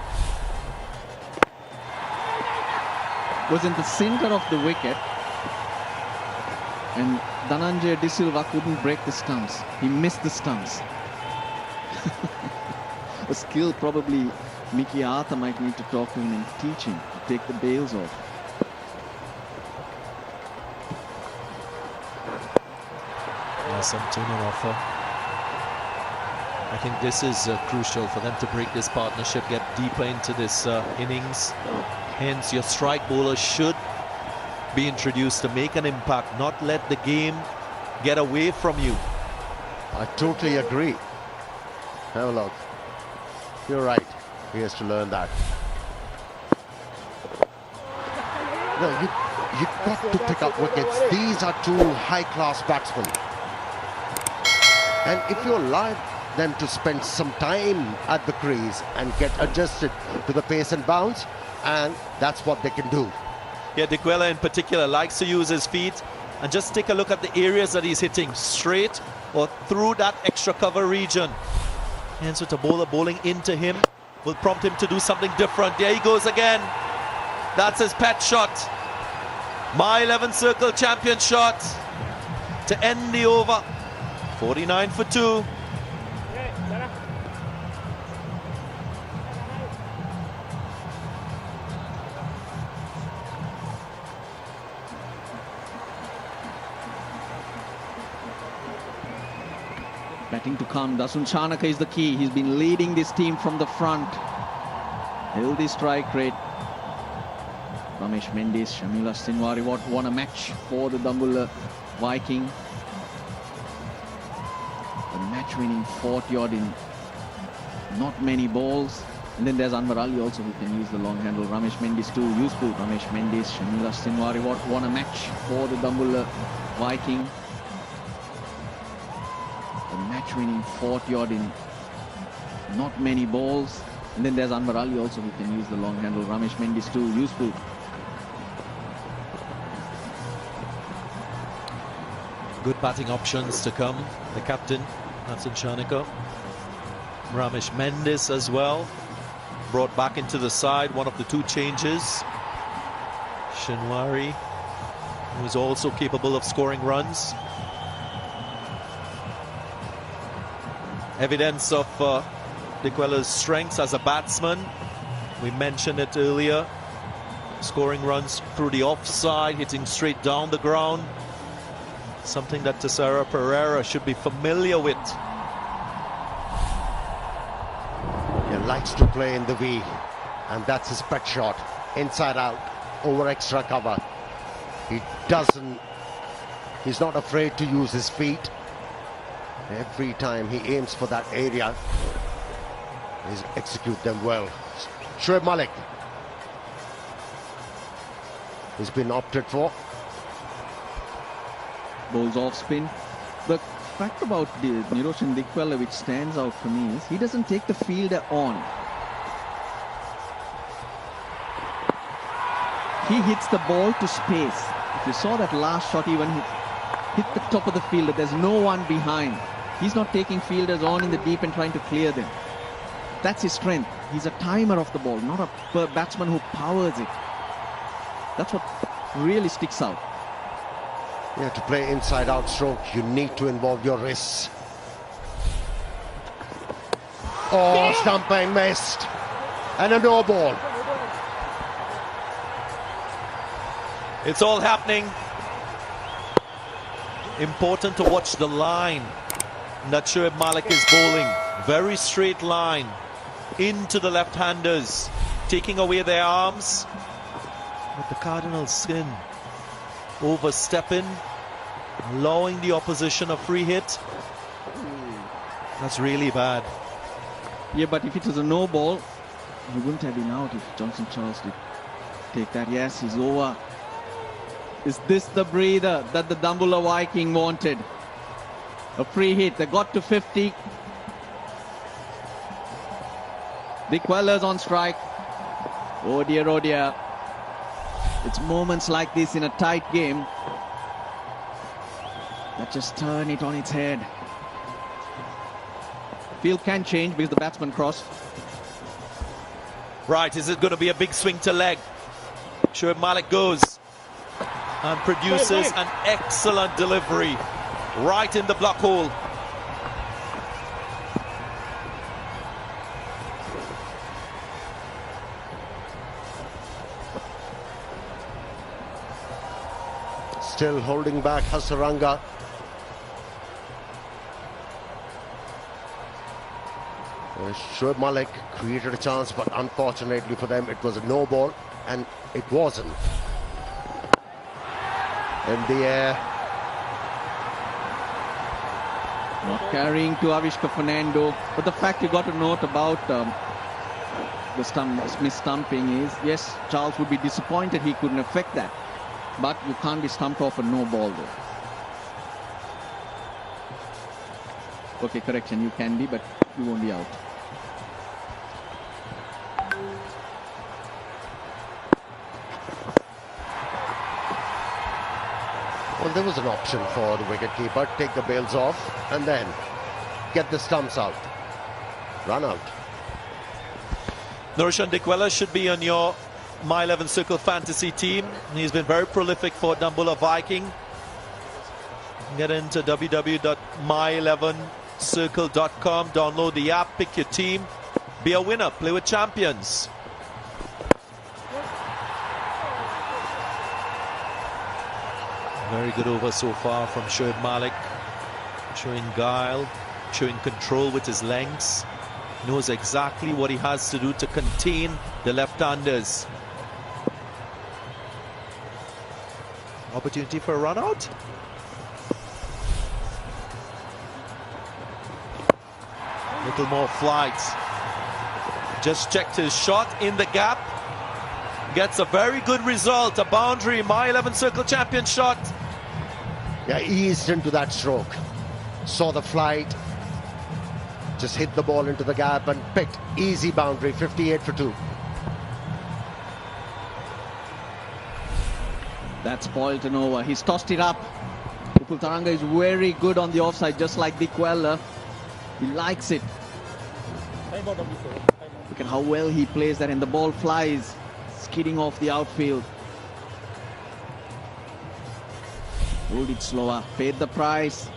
was in the center of the wicket, and Dhananjay De Silva couldn't break the stumps. He missed the stumps. A skill probably Mickey Arthur might need to talk to him and teach him to take the bails off. Some tuner offer. I think this is crucial for them to break this partnership, get deeper into this innings. Hence, your strike bowler should be introduced to make an impact, not let the game get away from you. I totally agree. Have a look. You're right. He has to learn that. No, you've got to pick up wickets. These are two high-class batsmen. And if you allow them to spend some time at the crease and get adjusted to the pace and bounce, and that's what they can do. Yeah, De Quella in particular likes to use his feet, and just take a look at the areas that he's hitting, straight or through that extra cover region. And so the bowler bowling into him will prompt him to do something different. There he goes again. That's his pet shot. My 11 circle champion shot to end the over. 49 for 2. Batting to come. Dasun Chanaka is the key. He's been leading this team from the front. Healthy strike rate. Ramesh Mendes, Shamila Sinwari won a match for the Dambulla Viking. A match-winning 40-odd in not many balls. And then there's Anwar Ali also, who can use the long handle. Ramesh Mendes too, useful. Ramesh Mendes, Shamila Sinwari won a match for the Dambulla Viking. A match-winning 40-odd in not many balls. And then there's Anwar Ali also, who can use the long handle. Ramesh Mendes too, useful. Good batting options to come. The captain, Dasun Chanaka. Ramesh Mendes as well. Brought back into the side, one of the two changes. Shinwari, who is also capable of scoring runs. Evidence of De Quella's strengths as a batsman. We mentioned it earlier. Scoring runs through the offside, hitting straight down the ground. Something that Tissara Pereira should be familiar with. He likes to play in the V, and that's his pet shot. Inside out, over extra cover. He's not afraid to use his feet. Every time he aims for that area, he executes them well. Shoaib Malik has been opted for. Bowls off spin. The fact about Niroshan De Quella which stands out for me is he doesn't take the fielder on. He hits the ball to space. If you saw that last shot, even hit the top of the fielder, there's no one behind. He's not taking fielders on in the deep and trying to clear them. That's his strength. He's a timer of the ball, not a batsman who powers it. That's what really sticks out. Yeah, to play inside-out stroke, you need to involve your wrists. Oh, stumping missed. And a no ball. It's all happening. Important to watch the line that Shoaib Malik is bowling. Very straight line. into the left-handers, taking away their arms. But the Cardinals skin overstepping, allowing the opposition a free hit. That's really bad. Yeah, but if it was a no ball, he wouldn't have been out if Johnson Charles did take that. Yes, he's over. Is this the breather that the Dambulla Viking wanted? A free hit. They got to 50. The Queller's on strike. Oh dear, oh dear. It's moments like this in a tight game that just turn it on its head. Field can change because the batsman crossed. Right, is it going to be a big swing to leg? Shoaib Malik goes and produces an excellent delivery right in the block hole. Still holding back Hasaranga. Shoaib Malik created a chance, but unfortunately for them, it was a no ball, and it wasn't. In the air. Not carrying to Avishka Fernando. But the fact you got to note about the Smith stumping is, yes, Charles would be disappointed he couldn't affect that. But you can't be stumped off a no ball though. Okay, correction, you can be, but you won't be out. Well, there was an option for the wicketkeeper. Take the bails off and then get the stumps out. Run out. Nurushan Dikwela should be on your My 11 Circle fantasy team. He's been very prolific for Dambulla Viking. Get into www.my11circle.com. Download the app, pick your team, be a winner, play with champions. Very good over so far from Shoaib Malik, showing guile, showing control with his lengths. Knows exactly what he has to do to contain the left-handers. Opportunity for a run out. Little more flight. Just checked his shot in the gap. Gets a very good result. A boundary, My 11 Circle champion shot. Yeah, eased into that stroke. Saw the flight. Just hit the ball into the gap and picked. Easy boundary, 58 for 2. That's spoiled an over. He's tossed it up. Upul Taranga is very good on the offside, just like the Queller. He likes it. Look at how well he plays that, and the ball flies, skidding off the outfield. Hold it slower. Paid the price.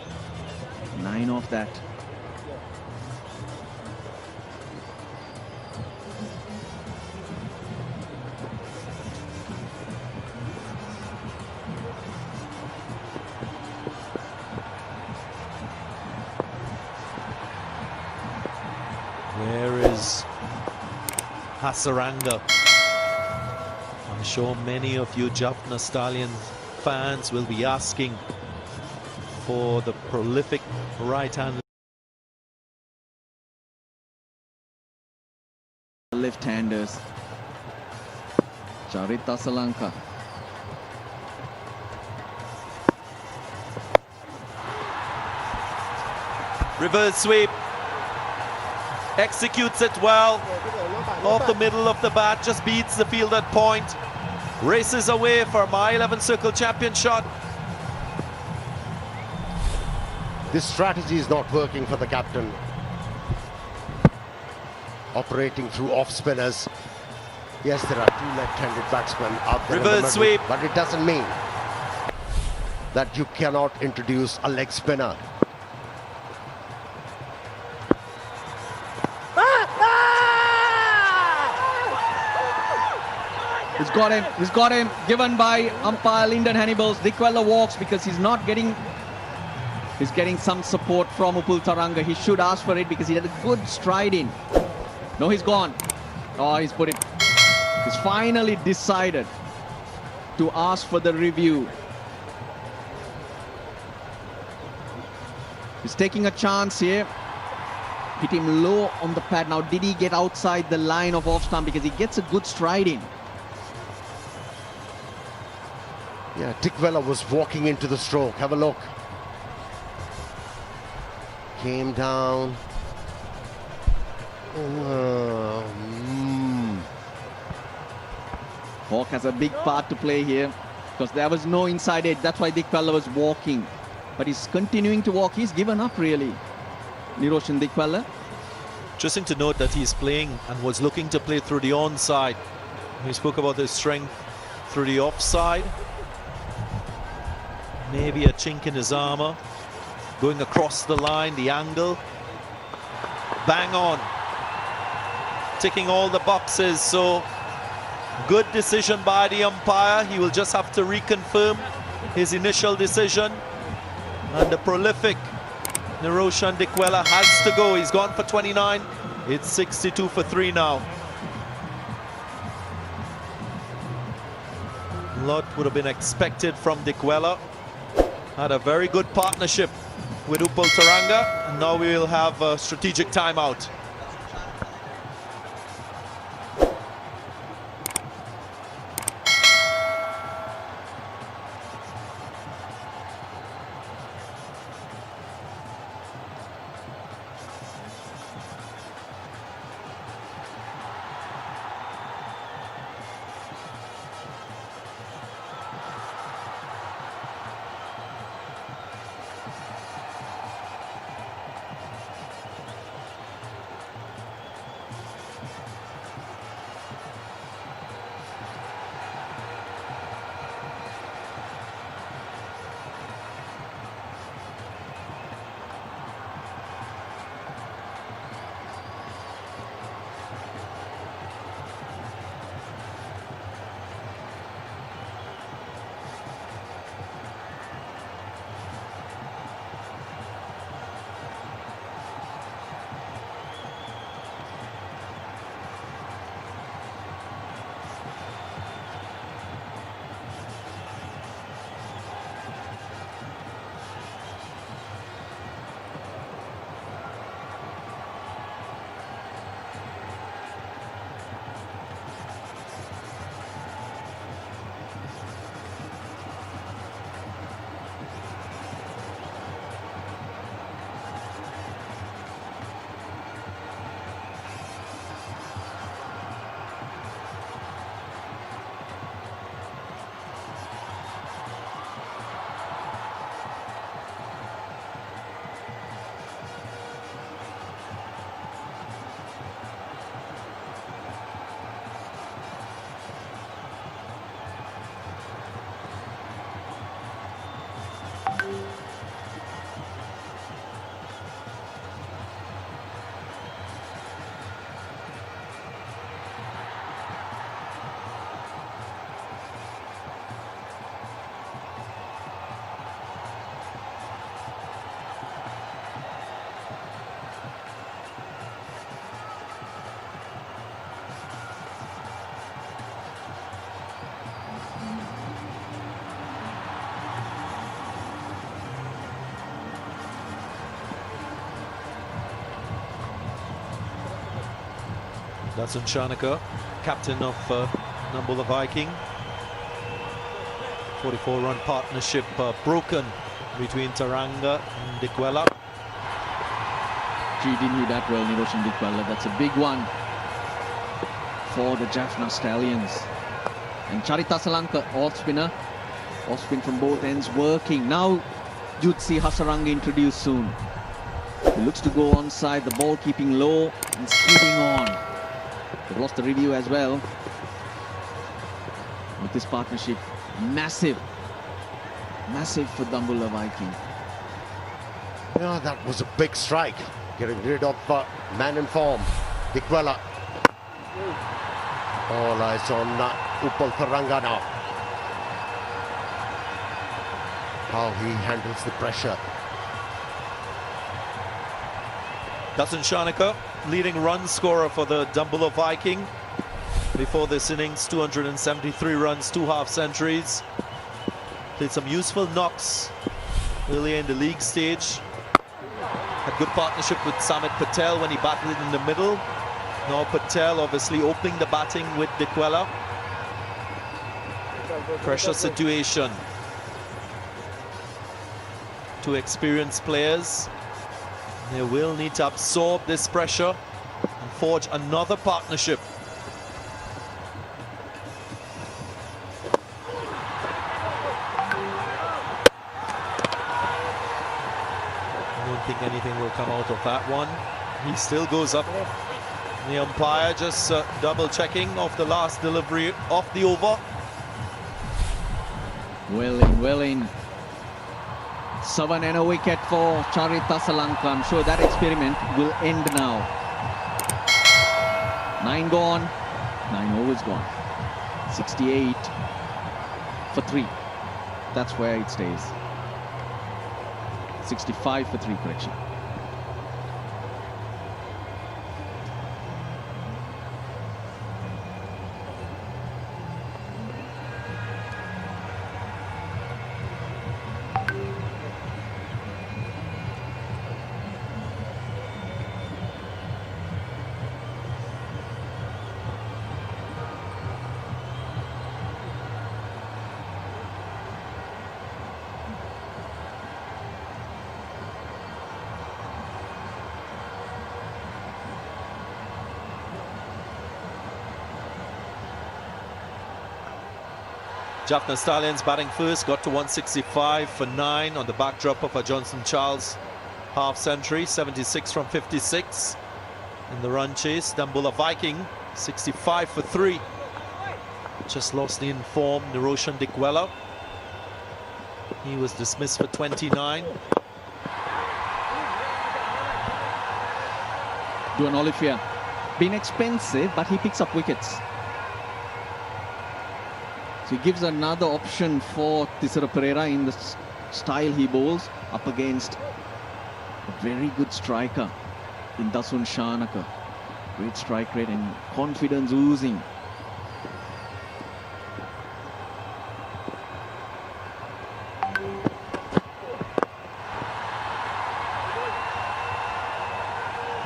9 off that. Where is Hasaranga? I'm sure many of you Jaffna Stallions fans will be asking for the prolific right-hand left-handers. Charita Salanka. reverse sweep. Executes it well. Off the middle of the bat, just beats the field at point. Races away for My 11 Circle champion shot. This strategy is not working for the captain. Operating through off spinners. Yes, there are 2 left-handed batsmen out there. Reverse sweep. But it doesn't mean that you cannot introduce a leg spinner. He's got him, given by umpire Lyndon Hannibals. Dikwella walks because he's getting some support from Upul Taranga. He should ask for it because he had a good stride in. No, he's gone. Oh, he's put it. He's finally decided to ask for the review. He's taking a chance here. Hit him low on the pad. Now, did he get outside the line of off stump? Because he gets a good stride in. Yeah, Dickwella was walking into the stroke. Have a look. Came down. Hawk has a big part to play here because there was no inside edge. That's why Dickwella was walking. But he's continuing to walk. He's given up, really. Niroshan Dickwella. Interesting to note that he's playing and was looking to play through the onside. We spoke about his strength through the offside. Maybe a chink in his armor. Going across the line, the angle. Bang on. Ticking all the boxes. So good decision by the umpire. He will just have to reconfirm his initial decision. And the prolific Niroshan Dickwella has to go. He's gone for 29. It's 62 for 3 now. A lot would have been expected from Dickwella. Had a very good partnership with Upal Taranga. And now we will have a strategic timeout. That's Shanika, captain of Dambulla Viking. 44-run partnership broken between Taranga and Dickwella. Gee, didn't he that well, Niroshan Dickwella. That's a big one for the Jaffna Stallions. And Charita Salanka, off-spinner. Off-spin from both ends working. Now Jutsi Hasaranga introduced soon. He looks to go onside, the ball keeping low and skidding on. They've lost the review as well. With this partnership, massive for Dambulla Viking. Yeah, that was a big strike. Getting rid of man in form, Dickwella. All eyes on Upal Taranga now. How he handles the pressure. Dasun Shanika leading run scorer for the Dambulla Viking. Before this innings, 273 runs, 2 half centuries. Played some useful knocks earlier in the league stage. Had good partnership with Samit Patel when he batted in the middle. Now Patel obviously opening the batting with Dikwela. Pressure situation. 2 experienced players. They will need to absorb this pressure and forge another partnership. I don't think anything will come out of that one. He still goes up. The umpire just double checking of the last delivery of the over. Well in. 7 and a wicket for Charita Salanka. I'm sure that experiment will end now. 9 gone, 9 overs gone. 68 for 3. That's where it stays. 65 for 3, correction. Jaffna Stallions batting first, got to 165 for 9 on the backdrop of a Johnson Charles half century, 76 from 56 in the run chase. Dambulla Viking 65 for 3. Just lost the informed Niroshan Dikwela. He was dismissed for 29. Duan Olivier, been expensive, but he picks up wickets. So he gives another option for Thisara Pereira in the style he bowls up against a very good striker in Dasun Shanaka. Great strike rate and confidence oozing.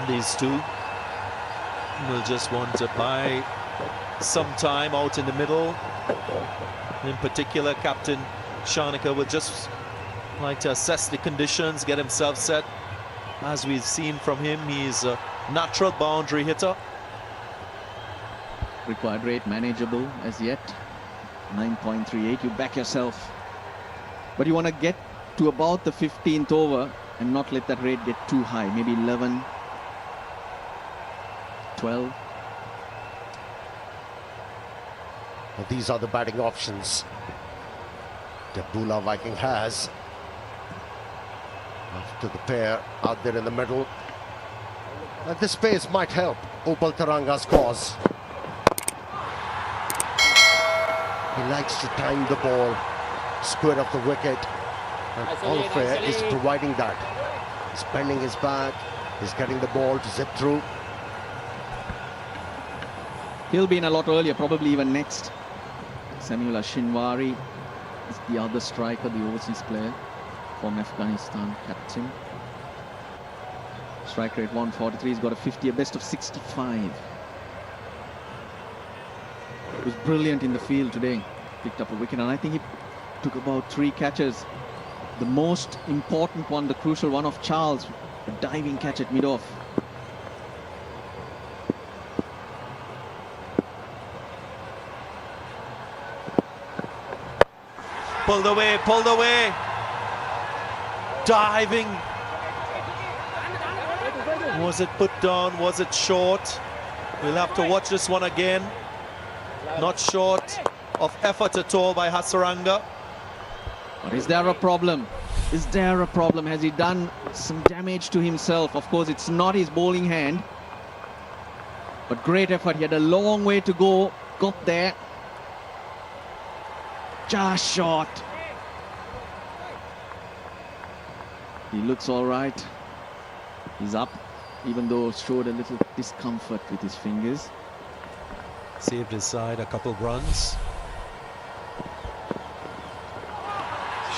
These two will just want to buy some time out in the middle. In particular, Captain Shanaka would just like to assess the conditions, get himself set. As we've seen from him, he's a natural boundary hitter. Required rate manageable as yet. 9.38, you back yourself. But you want to get to about the 15th over and not let that rate get too high. Maybe 11, 12. Well, these are the batting options Dambulla Viking has. After the pair out there in the middle. And this pace might help Opal Taranga's cause. He likes to time the ball, square up the wicket. And Olivier is providing that. He's bending his back, he's getting the ball to zip through. He'll be in a lot earlier, probably even next. Samuel Ashinwari is the other striker, the overseas player from Afghanistan, captain. Strike rate 143, he's got a 50, a best of 65. He was brilliant in the field today. Picked up a wicket and I think he took about 3 catches. The most important one, the crucial one of Charles, a diving catch at mid-off. Pulled away, pulled away. Diving. Was it put down? Was it short? We'll have to watch this one again. Not short of effort at all by Hasaranga. But is there a problem? Is there a problem? Has he done some damage to himself? Of course, it's not his bowling hand. But great effort. He had a long way to go. Got there. Just short. He looks all right. He's up even though showed a little discomfort with his fingers. Saved his side a couple runs.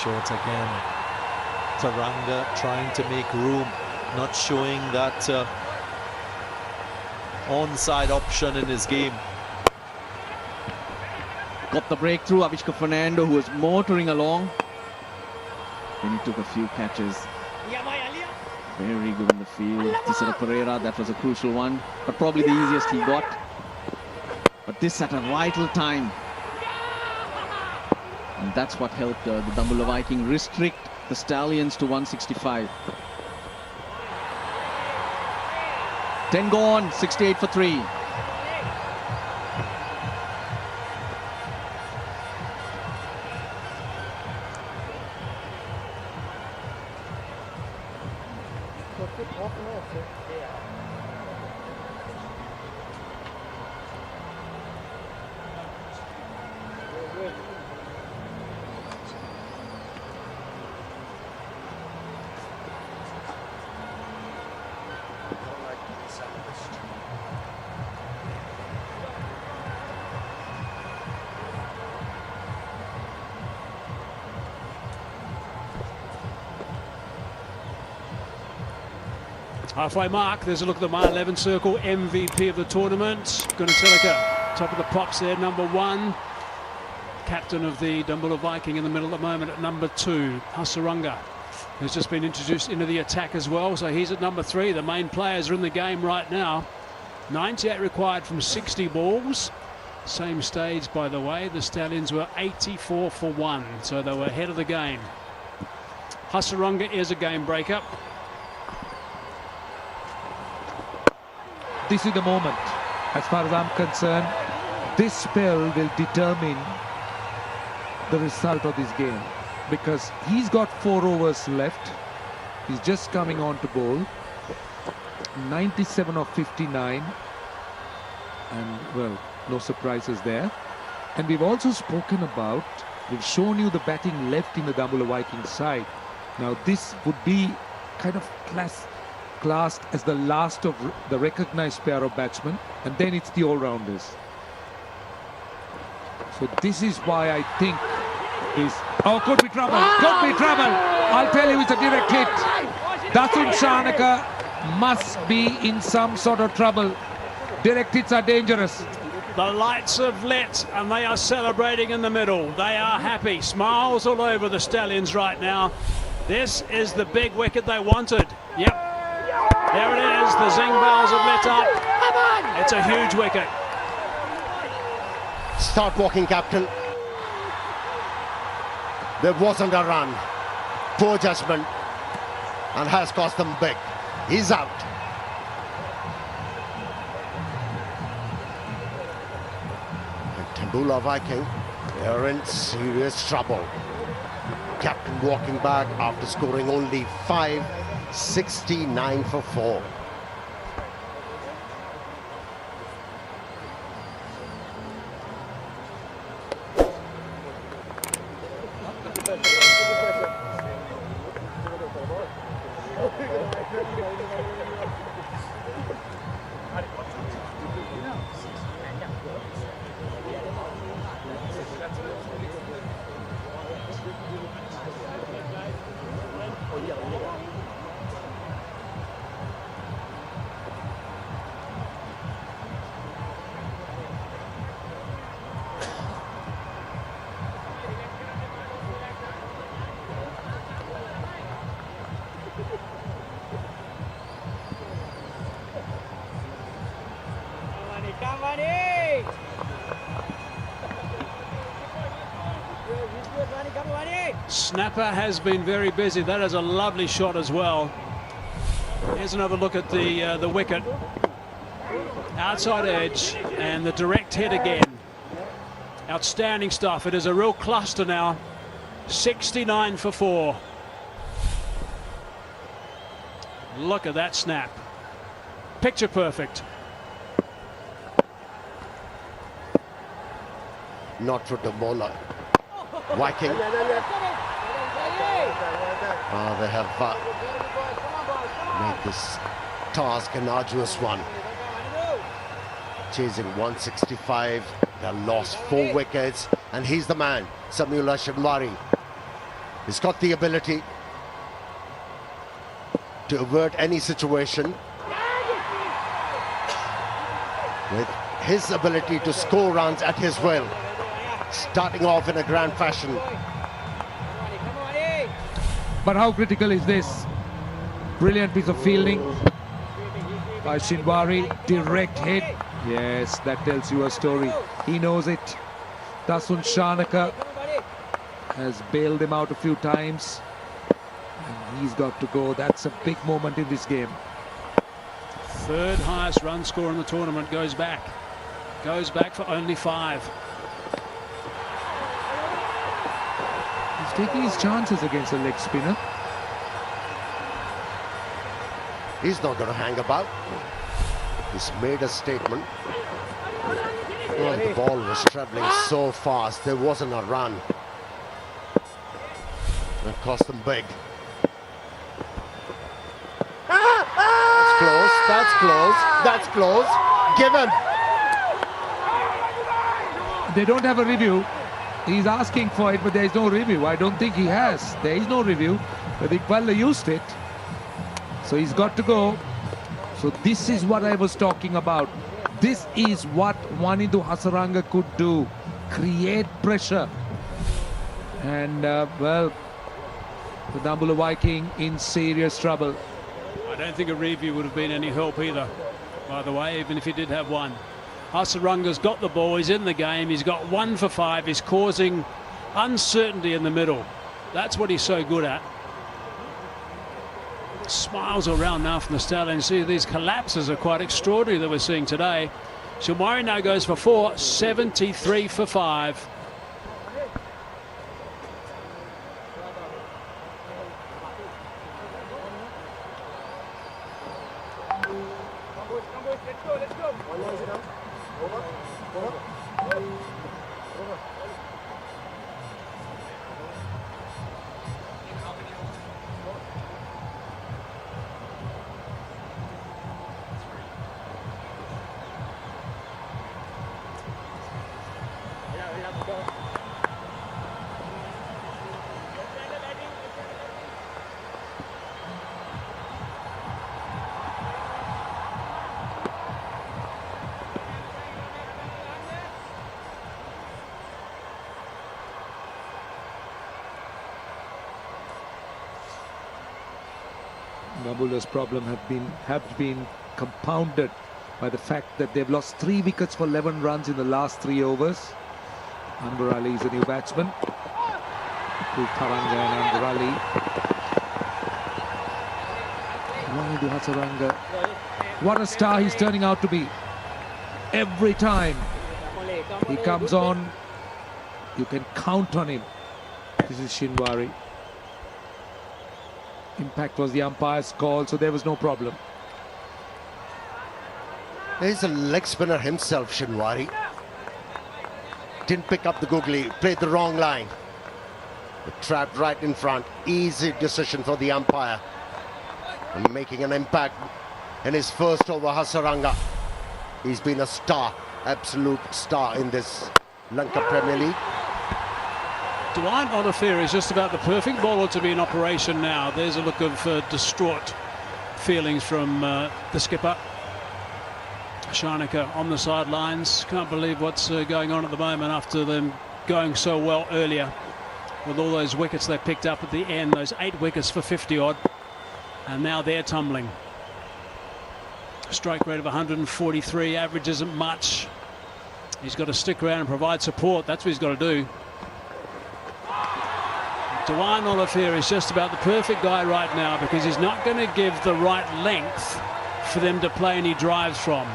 Short again. Taranga trying to make room, not showing that onside option in his game. Got the breakthrough, Avishka Fernando, who was motoring along. Then he took a few catches. Very good in the field. Tisera Pereira, that was a crucial one, but probably the easiest he got. But this at a vital time. And that's what helped the Dambulla Viking restrict the Stallions to 165. 10 gone, 68 for 3. Halfway mark, there's a look at the mile 11 circle, MVP of the tournament. Gunatelika, top of the pops there, number 1. Captain of the Dambulla Viking in the middle at the moment at number 2. Hasaranga has just been introduced into the attack as well, so he's at number 3. The main players are in the game right now. 98 required from 60 balls. Same stage, by the way. The Stallions were 84 for 1, so they were ahead of the game. Hasaranga is a game breaker. This is the moment, as far as I'm concerned. This spell will determine the result of this game, because he's got 4 overs left. He's just coming on to bowl. 97 of 59, and well, no surprises there. And we've also spoken about, we've shown you the batting left in the Dambulla Viking side. Now this would be kind of classed as the last of the recognized pair of batsmen, and then it's the all-rounders. So this is why I think is... Oh, could be trouble, could be trouble. I'll tell you, it's a direct hit. Dasun Shanaka must be in some sort of trouble. Direct hits are dangerous. The lights have lit and they are celebrating in the middle. They are happy, smiles all over the Stallions right now. This is the big wicket they wanted. Yep. There it is, the zing bells have lit up. It's a huge wicket. Start walking, captain. There wasn't a run. Poor judgment. And has cost them big. He's out. And Dambulla Viking, they're in serious trouble. Captain walking back after scoring only 5. 69 for 4. Snapper has been very busy. That is a lovely shot as well. Here's another look at the wicket. Outside edge and the direct hit again. Outstanding stuff. It is a real cluster now. 69 for 4. Look at that snap. Picture perfect. Not for the bowler. Viking. They have made this task, an arduous one. Chasing 165, they lost 4 wickets, and he's the man, Samula Shinwari. He's got the ability to avert any situation with his ability to score runs at his will, starting off in a grand fashion. But how critical is this? Brilliant piece of fielding by Shinwari, direct hit. Yes, that tells you a story. He knows it. Dasun Shanaka has bailed him out a few times. And he's got to go. That's a big moment in this game. Third highest run score in the tournament goes back. Goes back for only 5. He's taking his chances against a leg spinner. He's not going to hang about. He's made a statement. Well, the ball was travelling so fast, there wasn't a run. It cost them big. That's close, that's close, that's close. Give him. They don't have a review. He's asking for it, but there is no review. I don't think he has. There is no review. But Iqbal used it. So he's got to go. So this is what I was talking about. This is what Wanindu Hasaranga could do. Create pressure. And, well, the Dambulla Viking in serious trouble. I don't think a review would have been any help either, by the way, even if he did have one. Hasaranga's got the ball, he's in the game, he's got 1 for 5, he's causing uncertainty in the middle. That's what he's so good at. Smiles around now from the Stallions. See, these collapses are quite extraordinary that we're seeing today. Shinwari now goes for 4, 73 for 5. Dambulla's problem have been compounded by the fact that they've lost 3 wickets for 11 runs in the last 3 overs. Anwar Ali is a new batsman. Tharanga and Anwar Ali. Wanindu Hasaranga. What a star he's turning out to be. Every time he comes on, you can count on him. This is Shinwari. Impact was the umpire's call, so there was no problem. He's a leg spinner himself, Shinwari. Didn't pick up the googly, played the wrong line. But trapped right in front. Easy decision for the umpire. And making an impact in his first over, Hasaranga. He's been a star, absolute star in this Lanka Premier League. Dwight Olafere is just about the perfect bowler to be in operation now. There's a look of distraught feelings from the skipper. Shanaka on the sidelines. Can't believe what's going on at the moment after them going so well earlier with all those wickets they picked up at the end, those 8 wickets for 50 odd, and now they're tumbling. Strike rate of 143, average isn't much. He's got to stick around and provide support. That's what he's got to do. Dwight Olafere is just about the perfect guy right now because he's not going to give the right length for them to play any drives from.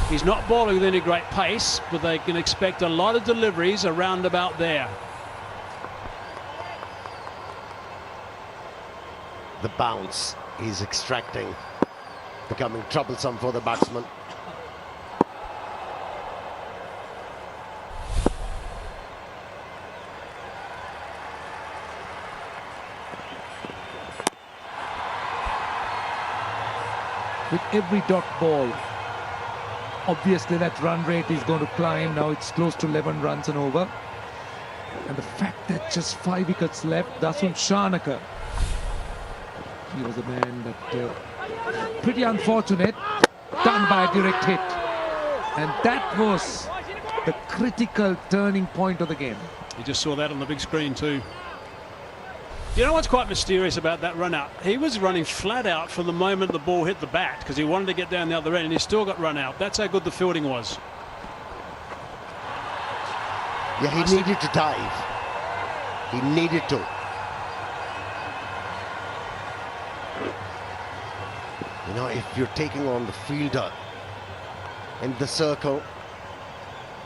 He's not bowling with any great pace, but they can expect a lot of deliveries around about there. The bounce he's extracting, becoming troublesome for the batsman. with every dot ball. Obviously that run rate is going to climb. Now it's close to 11 runs and over. And the fact that just 5 wickets left, Dasun Shanaka, he was a man that pretty unfortunate, done by a direct hit. And that was the critical turning point of the game. You just saw that on the big screen too. You know what's quite mysterious about that run out? He was running flat out from the moment the ball hit the bat because he wanted to get down the other end, and he still got run out. That's how good the fielding was. Yeah, he needed to dive. He needed to. You know, if you're taking on the fielder in the circle,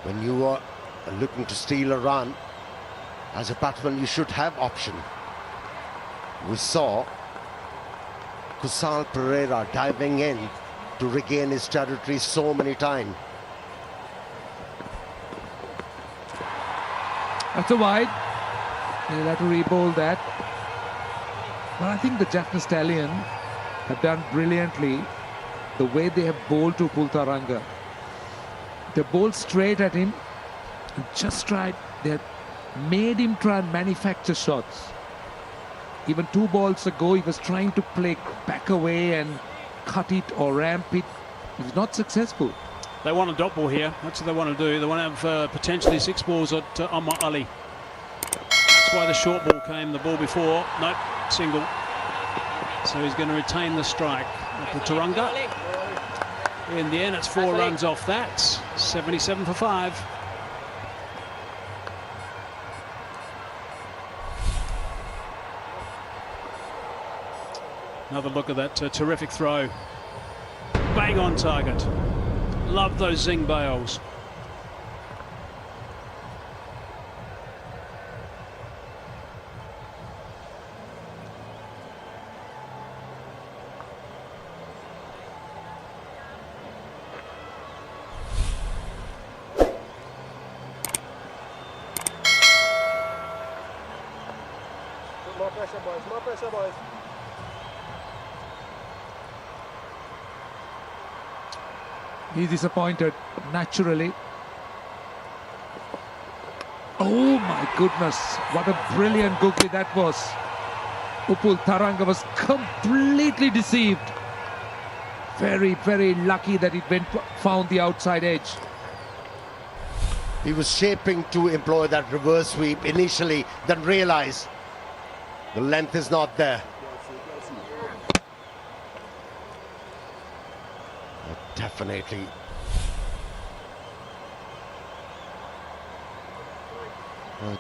when you are looking to steal a run, as a batsman, you should have option. We saw Kusal Pereira diving in to regain his territory so many times. That's a wide. They'll have to re-bowl that. But I think the Jaffna Stallions have done brilliantly the way they have bowled to Taranga. They bowled straight at him and just tried. They have made him try and manufacture shots. Even 2 balls ago, he was trying to play back away and cut it or ramp it. He was not successful. They want a dot ball here. That's what they want to do. They want to have potentially 6 balls at Omar Ali. That's why the short ball came the ball before. Nope, single. So he's going to retain the strike. For Taranga. In the end, it's 4 runs off that. 77 for 5. Another look at that terrific throw. Bang on target. Love those zing bails. More pressure, boys. More pressure, boys. He's disappointed, naturally. Oh my goodness, what a brilliant googly that was. Upul Taranga was completely deceived. Very, very lucky that it found the outside edge. He was shaping to employ that reverse sweep initially, then realized the length is not there. Definitely.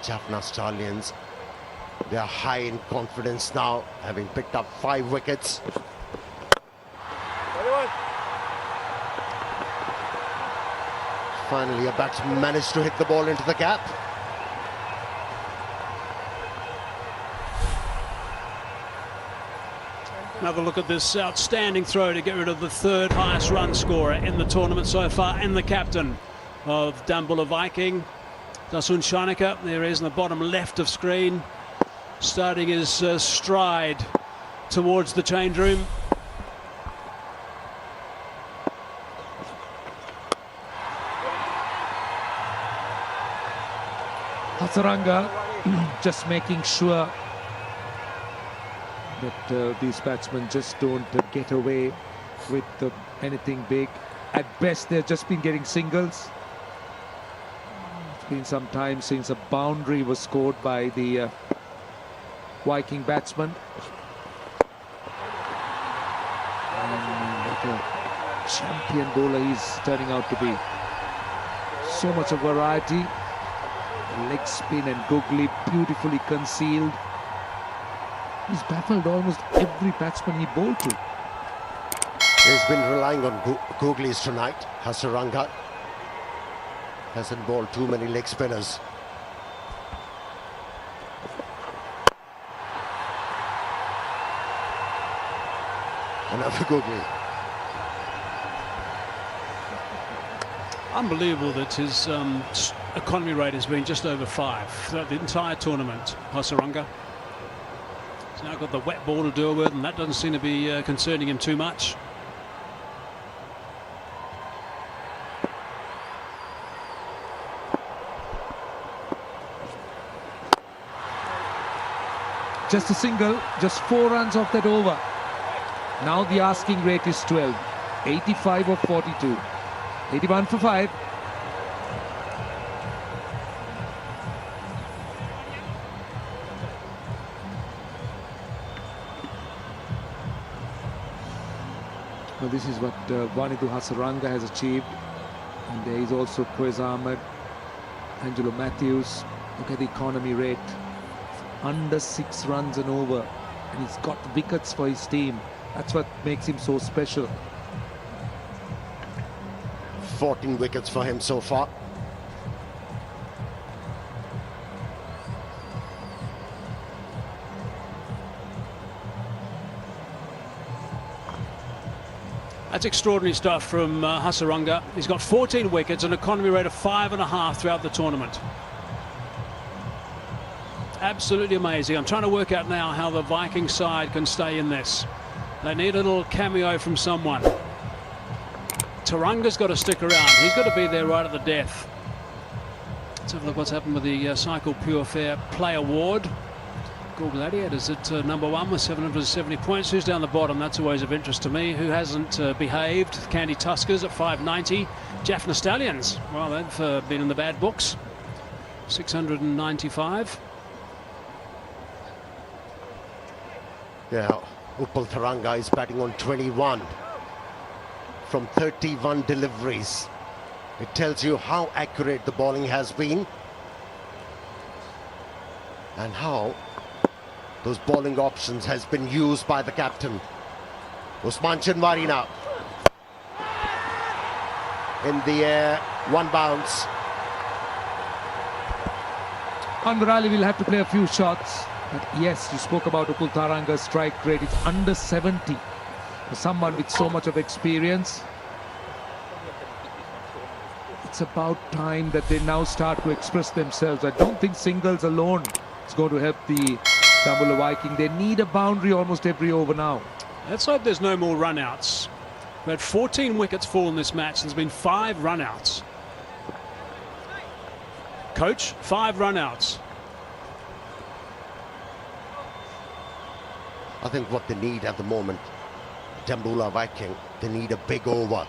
Jaffna Stallions, they are high in confidence now, having picked up 5 wickets. Finally, a batsman managed to hit the ball into the gap. Another look at this outstanding throw to get rid of the 3rd highest run scorer in the tournament so far, and the captain of Dambulla Viking, Dasun Shanaka. There he is in the bottom left of screen, starting his stride towards the change room. Hasaranga just making sure that these batsmen just don't get away with anything big. At best, they've just been getting singles. It's been some time since a boundary was scored by the Viking batsman. What a champion bowler he's turning out to be. So much of variety. Leg spin and googly beautifully concealed. He's baffled almost every batsman he bowled to. He's been relying on googlies tonight. Hasaranga hasn't bowled too many leg spinners. Another googly. Unbelievable that his economy rate has been just over 5 throughout the entire tournament, Hasaranga. He's now got the wet ball to deal with, and that doesn't seem to be concerning him too much. Just a single, just 4 runs off that over. Now the asking rate is 12. 85 or 42. 81 for 5. Well, this is what Vanidu Hasaranga has achieved. And there is also Quez Ahmed, Angelo Matthews. Look at the economy rate. Under 6 runs and over. And he's got wickets for his team. That's what makes him so special. 14 wickets for him so far. That's extraordinary stuff from Hasaranga. He's got 14 wickets, an economy rate of 5.5 throughout the tournament. Absolutely amazing. I'm trying to work out now how the Viking side can stay in this. They need a little cameo from someone. Taranga's got to stick around. He's got to be there right at the death. Let's have a look what's happened with the Cycle Pure Fair Play Award. Gul Gladiators at number 1 with 770 points. Who's down the bottom? That's always of interest to me. Who hasn't behaved? Candy Tuskers at 590. Jaffna Stallions. Well, they've been in the bad books. 695. Yeah, Upal Tharanga is batting on 21 from 31 deliveries. It tells you how accurate the bowling has been and how those bowling options has been used by the captain. Usman Chanwari now in the air, 1 bounce. Anwar Ali will have to play a few shots. But yes, you spoke about Upal Tharanga's strike rate. It's under 70 for someone with so much of experience. It's about time that they now start to express themselves. I don't think singles alone is going to help the Dambulla Viking. They need a boundary almost every over now. Let's hope there's no more run-outs. We had 14 wickets fall in this match. There's been 5 run-outs. Coach, 5 run-outs. I think what they need at the moment, Dambulla Viking, they need a big over.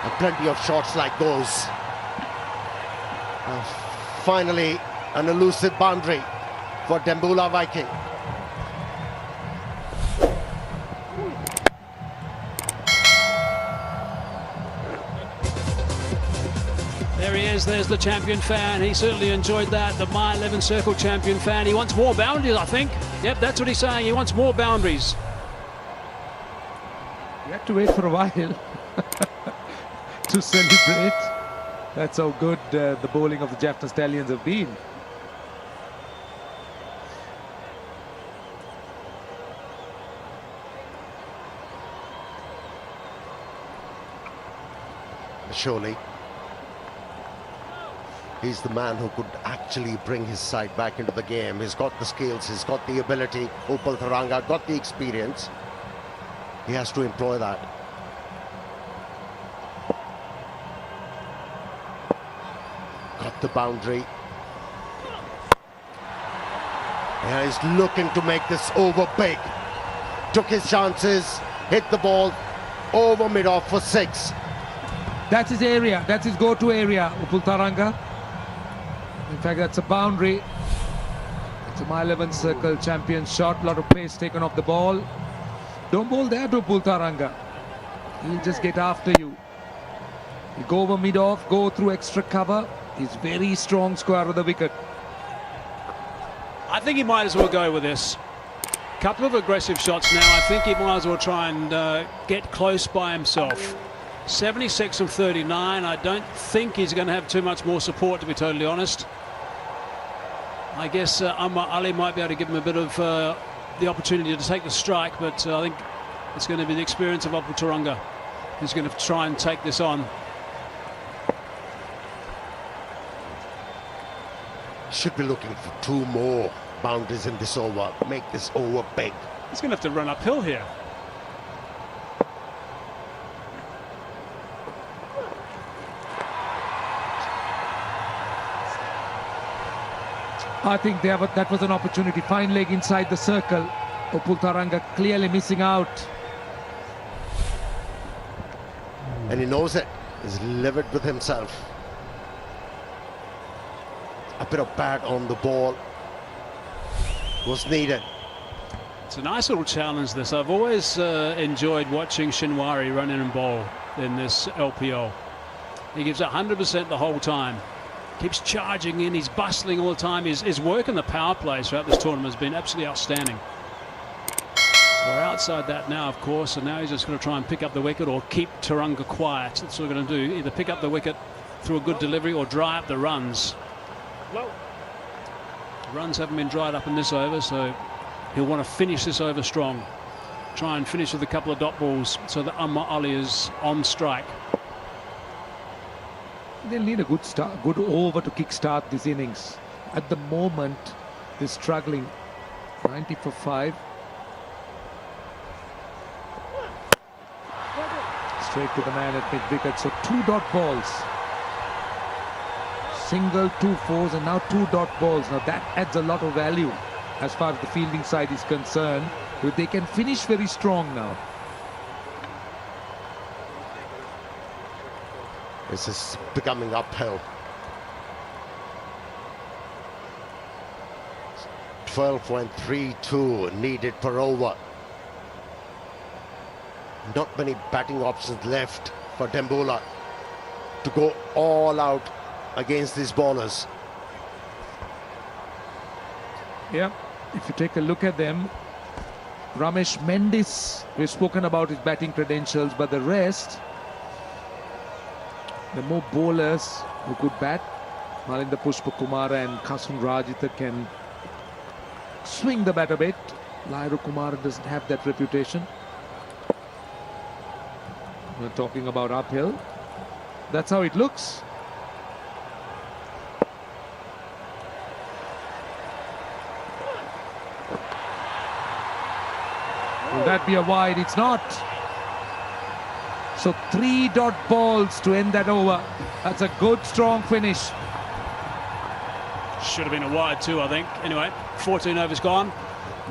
And plenty of shots like those. Finally, an elusive boundary for Dambulla Viking. There he is, there's the champion fan. He certainly enjoyed that, the My 11 Circle champion fan. He wants more boundaries, I think. Yep, that's what he's saying, he wants more boundaries. You have to wait for a while to celebrate. That's how good the bowling of the Jaffna Stallions have been. Surely he's the man who could actually bring his side back into the game. He's got the skills, he's got the ability. Upal Tharanga got the experience. He has to employ that. Got the boundary. Yeah, he's looking to make this over big. Took his chances, hit the ball over mid-off for 6. That's his area, that's his go-to area, Upal Tharanga. In fact, that's a boundary. It's a My 11 Circle champion shot. A lot of pace taken off the ball. Don't bowl there to Upal Tharanga. He'll just get after you. You go over mid-off, go through extra cover. He's very strong square of the wicket. I think he might as well go with this. Couple of aggressive shots now. I think he might as well try and get close by himself. 76 of 39. I don't think he's going to have too much more support, to be totally honest. I guess Ali might be able to give him a bit of the opportunity to take the strike, but I think it's going to be the experience of Upal Tharanga who's going to try and take this on. Should be looking for 2 more boundaries in this over. Make this over big. He's going to have to run uphill here. I think that was an opportunity. Fine leg inside the circle. Opultaranga clearly missing out. And he knows it. He's livid with himself. A bit of bat on the ball was needed. It's a nice little challenge, this. I've always enjoyed watching Shinwari run in and bowl in this LPL. He gives 100% the whole time. Keeps charging in, he's bustling all the time. His work in the power play throughout this tournament has been absolutely outstanding. So we're outside that now, of course, and now he's just going to try and pick up the wicket or keep Taranga quiet. That's what we're going to do. Either pick up the wicket through a good delivery or dry up the runs. The runs haven't been dried up in this over, so he'll want to finish this over strong. Try and finish with a couple of dot balls so that Amma Ali is on strike. They'll need a good start, good over to kick-start this innings. At the moment, they're struggling. 90 for 5. Straight to the man at mid-wicket. So 2 dot balls. Single, 2 fours, and now 2 dot balls. Now that adds a lot of value as far as the fielding side is concerned. But they can finish very strong now. This is becoming uphill. 12.32 needed per over. Not many batting options left for Dambulla to go all out against these bowlers. Yeah, if you take a look at them, Ramesh Mendis, we've spoken about his batting credentials, but the rest, the more bowlers who could bat, Malinda Pushpakumara and Kasun Rajitha can swing the bat a bit. Lairu Kumar doesn't have that reputation. We're talking about uphill. That's how it looks. Will that be a wide? It's not. So 3 dot balls to end that over. That's a good, strong finish. Should have been a wide too, I think. Anyway, 14 overs gone.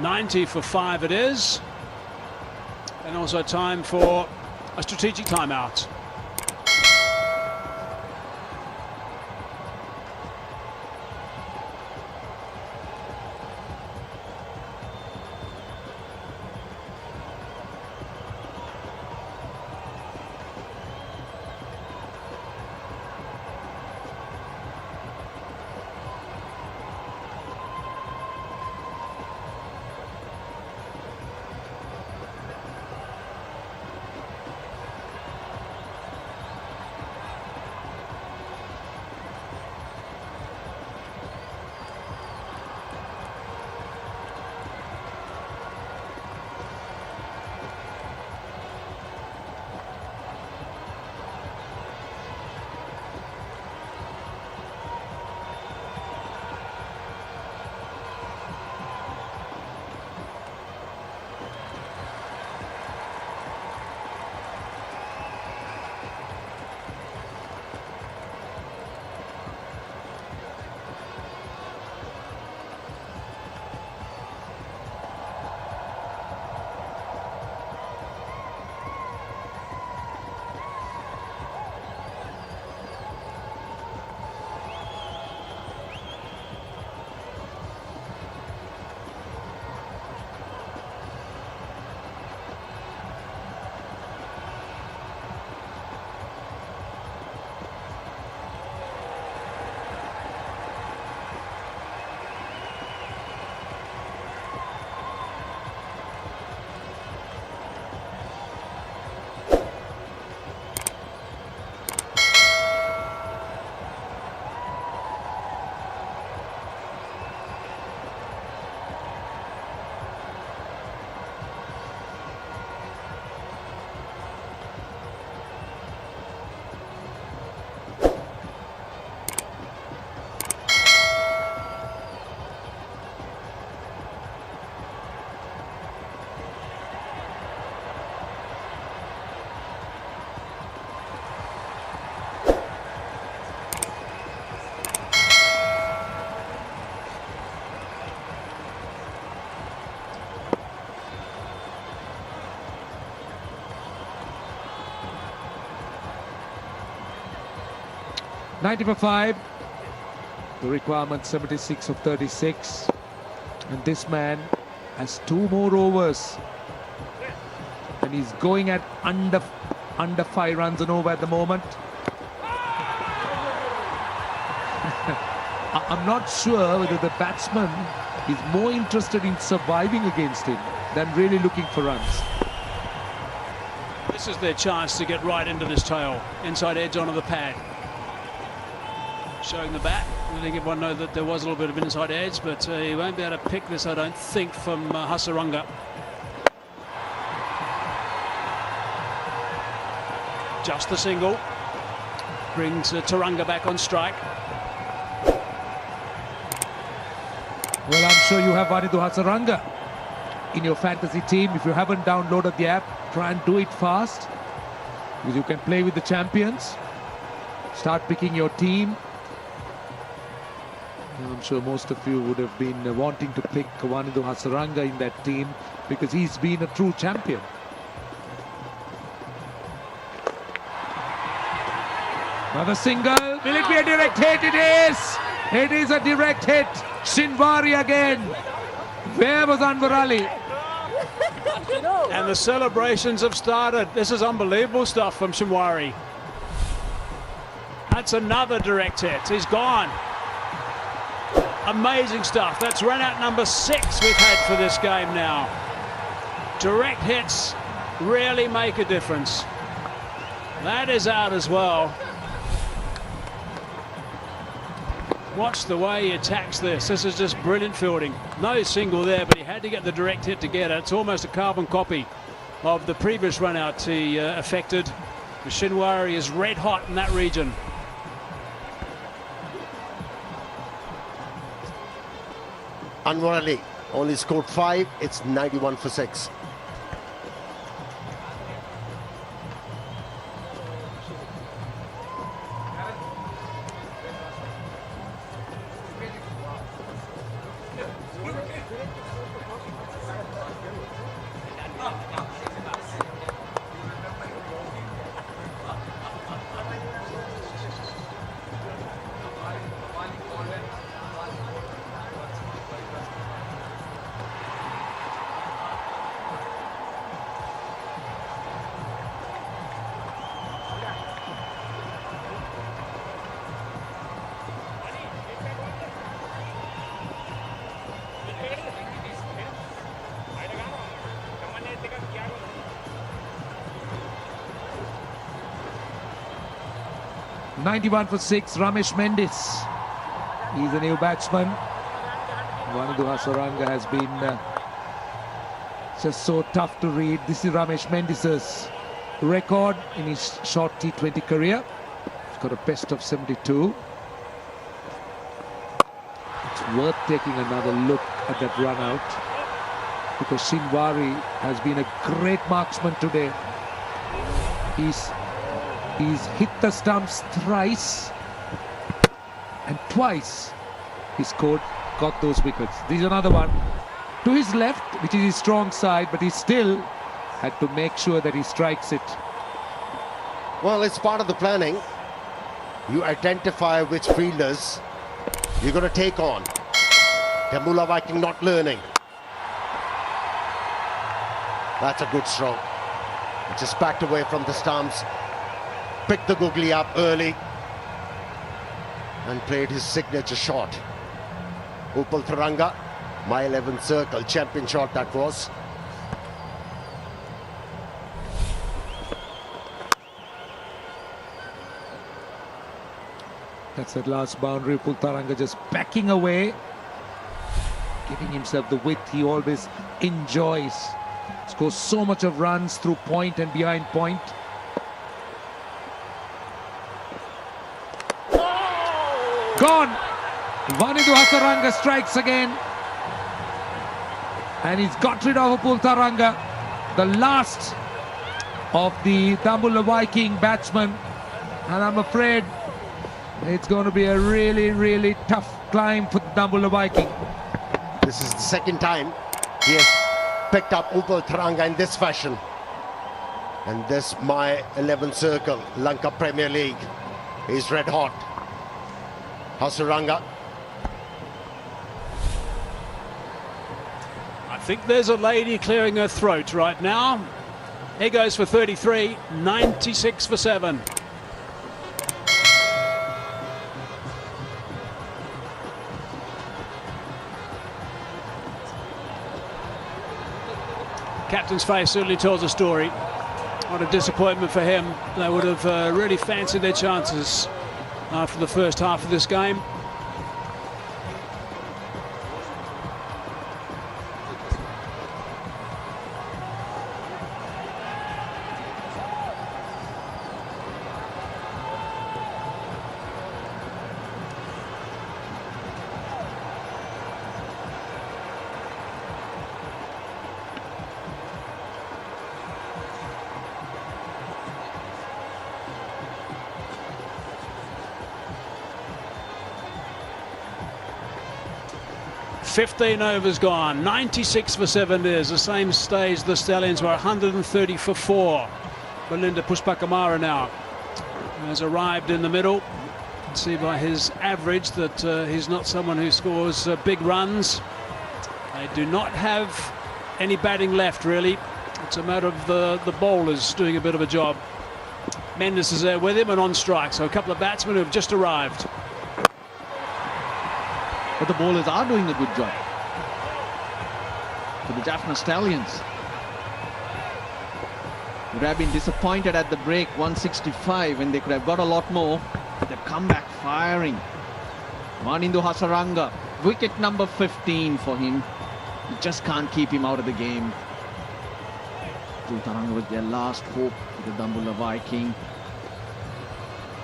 90 for 5 it is. And also time for a strategic timeout. 90 for 5. The requirement 76 of 36. And this man has 2 more overs. And he's going at under 5 runs and over at the moment. I'm not sure whether the batsman is more interested in surviving against him than really looking for runs. This is their chance to get right into this tail. Inside edge onto the pad. Showing the bat. Letting everyone know that there was a little bit of inside edge, but he won't be able to pick this, I don't think, from Hasaranga. Just the single. Brings Taranga back on strike. Well, I'm sure you have Vanidhu Hasaranga in your fantasy team. If you haven't downloaded the app, try and do it fast, because you can play with the champions. Start picking your team. I'm sure most of you would have been wanting to pick Vanidhu Hasaranga in that team because he's been a true champion. Another single. Will it be a direct hit? It is! It is a direct hit. Shinwari again. Where was Anwar Ali? And the celebrations have started. This is unbelievable stuff from Shinwari. That's another direct hit. He's gone. Amazing stuff. That's run out number 6 we've had for this game now. Direct hits really make a difference. That is out as well. Watch the way he attacks this. This is just brilliant fielding. No single there, but he had to get the direct hit to get it. It's almost a carbon copy of the previous run out he affected. The Shinwari is red hot in that region. Anwar Ali only scored 5. It's 91 for 6. .91 for 6, Ramesh Mendis. He's a new batsman. Vanidhu Hasaranga has been just so tough to read. This is Ramesh Mendis's record in his short T20 career. He's got a best of 72. It's worth taking another look at that run out, because Shinwari has been a great marksman today. He's hit the stumps thrice, and twice he scored, got those wickets. This is another one to his left, which is his strong side, but he still had to make sure that he strikes it. Well, it's part of the planning. You identify which fielders you're going to take on. Dambulla Viking not learning. That's a good stroke. Just backed away from the stumps. Picked the googly up early and played his signature shot. Upal Taranga, my 11th circle, champion shot that was. That's that last boundary. Upal Taranga just backing away, giving himself the width he always enjoys. Scores so much of runs through point and behind point. Gone! Vanidhu Hasaranga strikes again. And he's got rid of Upal Taranga, the last of the Dambulla Viking batsmen. And I'm afraid it's going to be a really, really tough climb for the Dambulla Viking. This is the second time he has picked up Upal Taranga in this fashion. And this, my 11th circle, Lanka Premier League, is red hot. Hasaranga. I think there's a lady clearing her throat right now. Here goes for 33, 96 for 7. Captain's face certainly tells a story. What a disappointment for him. They would have really fancied their chances after the first half of this game. "15 overs gone, 96 for 7 is the same stage the Stallions were 130 for 4. Belinda Pushpakamara now has arrived in the middle. You can see by his average that he's not someone who scores big runs. They do not have any batting left really. It's a matter of the bowlers doing a bit of a job. Mendes is there with him and on strike, so a couple of batsmen who have just arrived. But the bowlers are doing a good job. For the Jaffna Stallions. Would have been disappointed at the break, 165, and they could have got a lot more. But they've come back firing. Manindu Hasaranga, wicket number 15 for him. You just can't keep him out of the game. Taranga was their last hope for the Dambulla Viking.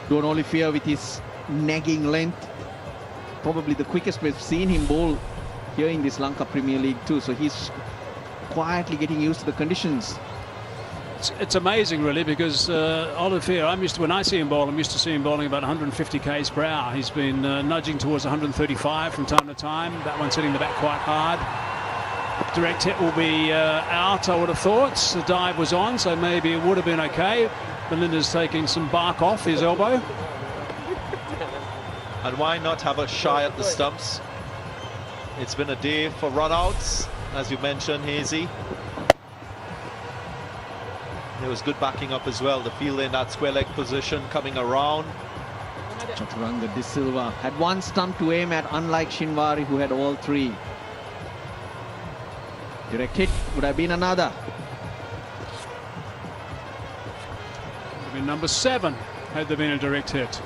Don't only fear with his nagging length. Probably the quickest we've seen him bowl here in this Lanka Premier League too. So he's quietly getting used to the conditions. It's amazing really, because Olivier, when I see him bowl, I'm used to seeing him bowling about 150 k's per hour. He's been nudging towards 135 from time to time. That one's hitting the bat quite hard. Direct hit will be out, I would have thought. The dive was on, so maybe it would have been okay. Belinda's taking some bark off his elbow. And why not have a shy at the stumps? It's been a day for run-outs, as you mentioned, Hazy. There was good backing up as well. The field in that square leg position coming around. Chaturanga De Silva had one stump to aim at, unlike Shinwari, who had all three. Direct hit would have been another. Would have been number 7 had there been a direct hit.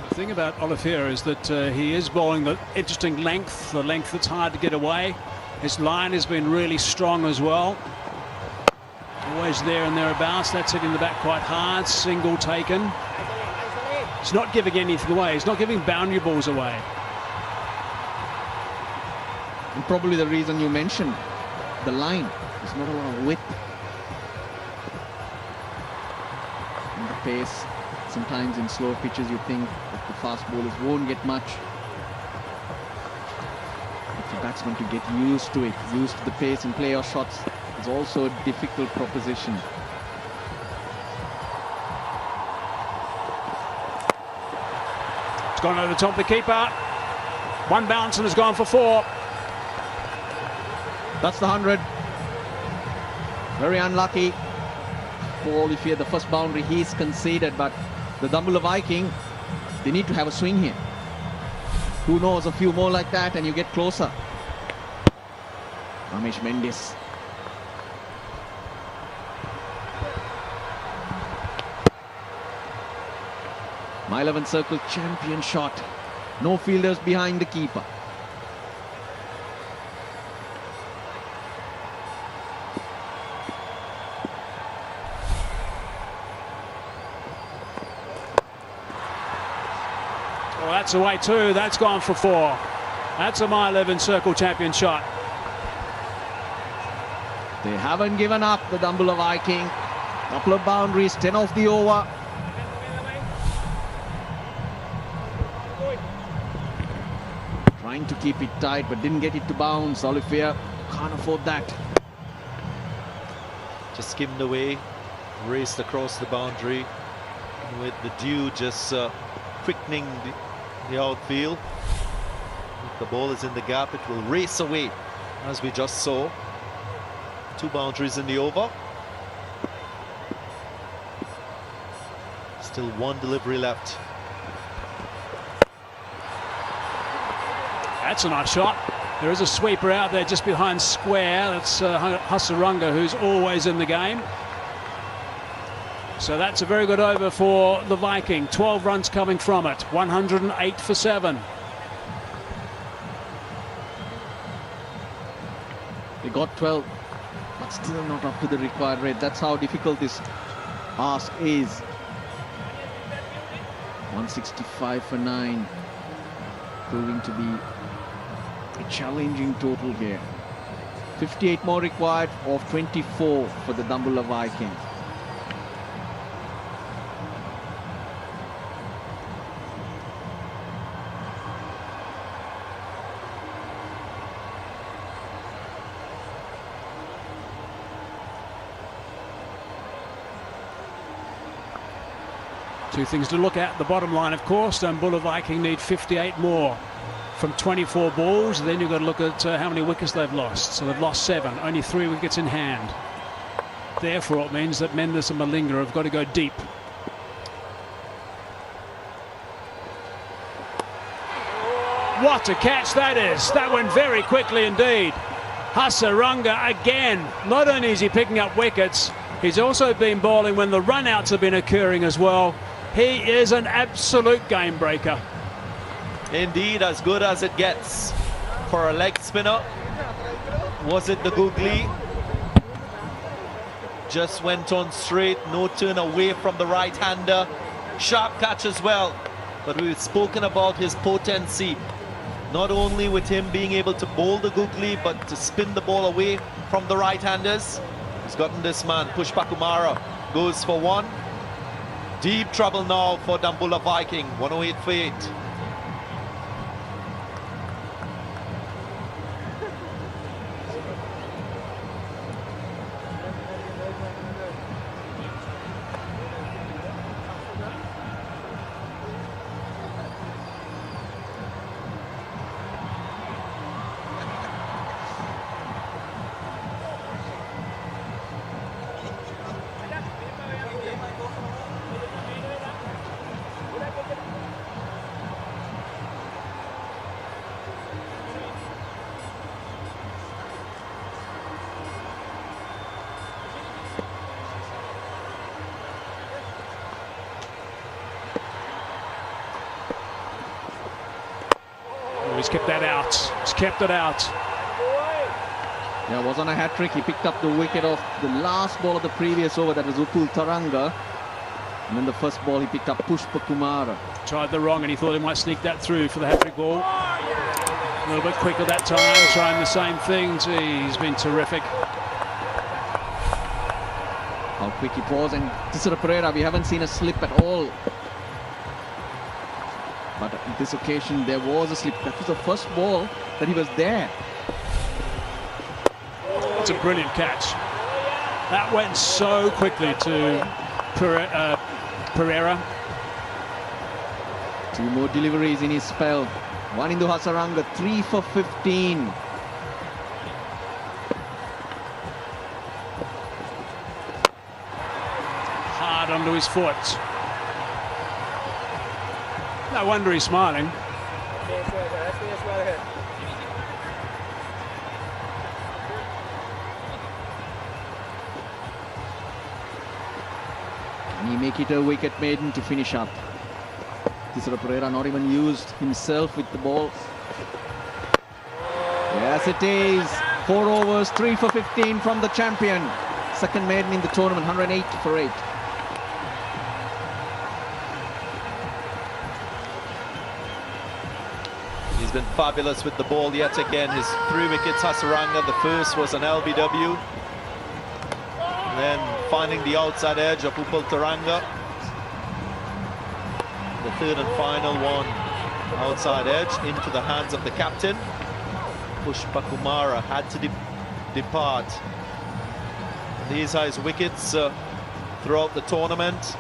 The thing about Olivier is that he is bowling the interesting length, the length that's hard to get away. His line has been really strong as well. Always there and thereabouts. That's hitting the bat quite hard. Single taken. He's not giving anything away. He's not giving boundary balls away. And probably the reason you mentioned, the line. There's not a lot of width. And the pace. Sometimes in slow pitches you think that the fast bowlers won't get much. But for batsmen to get used to it, used to the pace and play off shots, is also a difficult proposition. It's gone over the top of the keeper. One bounce and has gone for 4. That's the 100. Very unlucky for Olivier. The first boundary he's conceded, but the Dambulla Viking, they need to have a swing here. Who knows, a few more like that and you get closer. Ramesh Mendes. My 11 circle champion shot. No fielders behind the keeper. Well, that's away too. That's gone for 4. That's a My 11 circle champion shot. They haven't given up, the Dambulla Viking. Couple of boundaries, 10 off the over. Trying to keep it tight, but didn't get it to bounce. Olivier can't afford that. Just skimmed away. raced across the boundary with the dew just quickening the outfield. If the ball is in the gap, it will race away, as we just saw. 2 boundaries in the over. Still 1 delivery left. That's a nice shot. There is a sweeper out there just behind square. That's Hasaranga, who's always in the game. So that's a very good over for the Viking. 12 runs coming from it. 108 for 7. They got 12, but still not up to the required rate. That's how difficult this ask is. 165 for 9. Proving to be a challenging total here. 58 more required of 24 for the Dambulla Viking. Two things to look at. The bottom line, of course, Dambulla Viking need 58 more from 24 balls. Then you've got to look at how many wickets they've lost. So they've lost 7, only 3 wickets in hand. Therefore, it means that Mendes and Malinga have got to go deep. What a catch that is. That went very quickly indeed. Hasaranga again. Not only is he picking up wickets, he's also been bowling when the run-outs have been occurring as well. He is an absolute game breaker. Indeed, as good as it gets for a leg spinner. Was it the googly? Just went on straight, no turn away from the right-hander. Sharp catch as well. But we've spoken about his potency. Not only with him being able to bowl the googly, but to spin the ball away from the right-handers. He's gotten this man. Pushpa Kumara goes for 1. Deep trouble now for Dambulla Viking. 108 for 8. He's kept that out. He's kept it out. Yeah, was on a hat-trick. He picked up the wicket of the last ball of the previous over. That was Upul Taranga. And then the first ball he picked up Pushpa Kumara. Tried the wrong and he thought he might sneak that through for the hat-trick ball. A little bit quicker that time, trying the same thing. Gee, he's been terrific. How quick it was. And Tisara Pereira, we haven't seen a slip at all. But on this occasion, there was a slip. That was the first ball that he was there. It's a brilliant catch. That went so quickly to Pereira. 2 more deliveries in his spell. 1 into Hasaranga, 3 for 15. Hard onto his foot. No wonder he's smiling. Can he make it a wicket maiden to finish up? Tisara Pereira not even used himself with the ball. Yes, it is. 4 overs, 3 for 15 from the champion. Second maiden in the tournament, 108 for 8. He's been fabulous with the ball yet again. His 3 wickets, Hasaranga. The first was an LBW. And then finding the outside edge of Upul Taranga. The third and final one, outside edge, into the hands of the captain. Pushpa Kumara had to depart. These are his wickets throughout the tournament.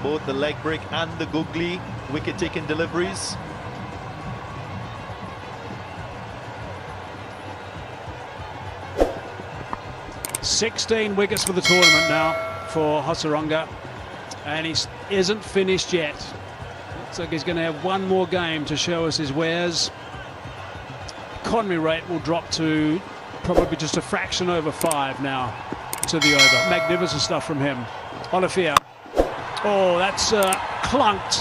Both the leg break and the googly wicket-taking deliveries. "16 wickets for the tournament now for Hasaranga, and he isn't finished yet. Looks like he's going to have one more game to show us his wares. Economy rate will drop to probably just a fraction over 5 now to the over. Magnificent stuff from him. Olivier. Oh, that's clunked.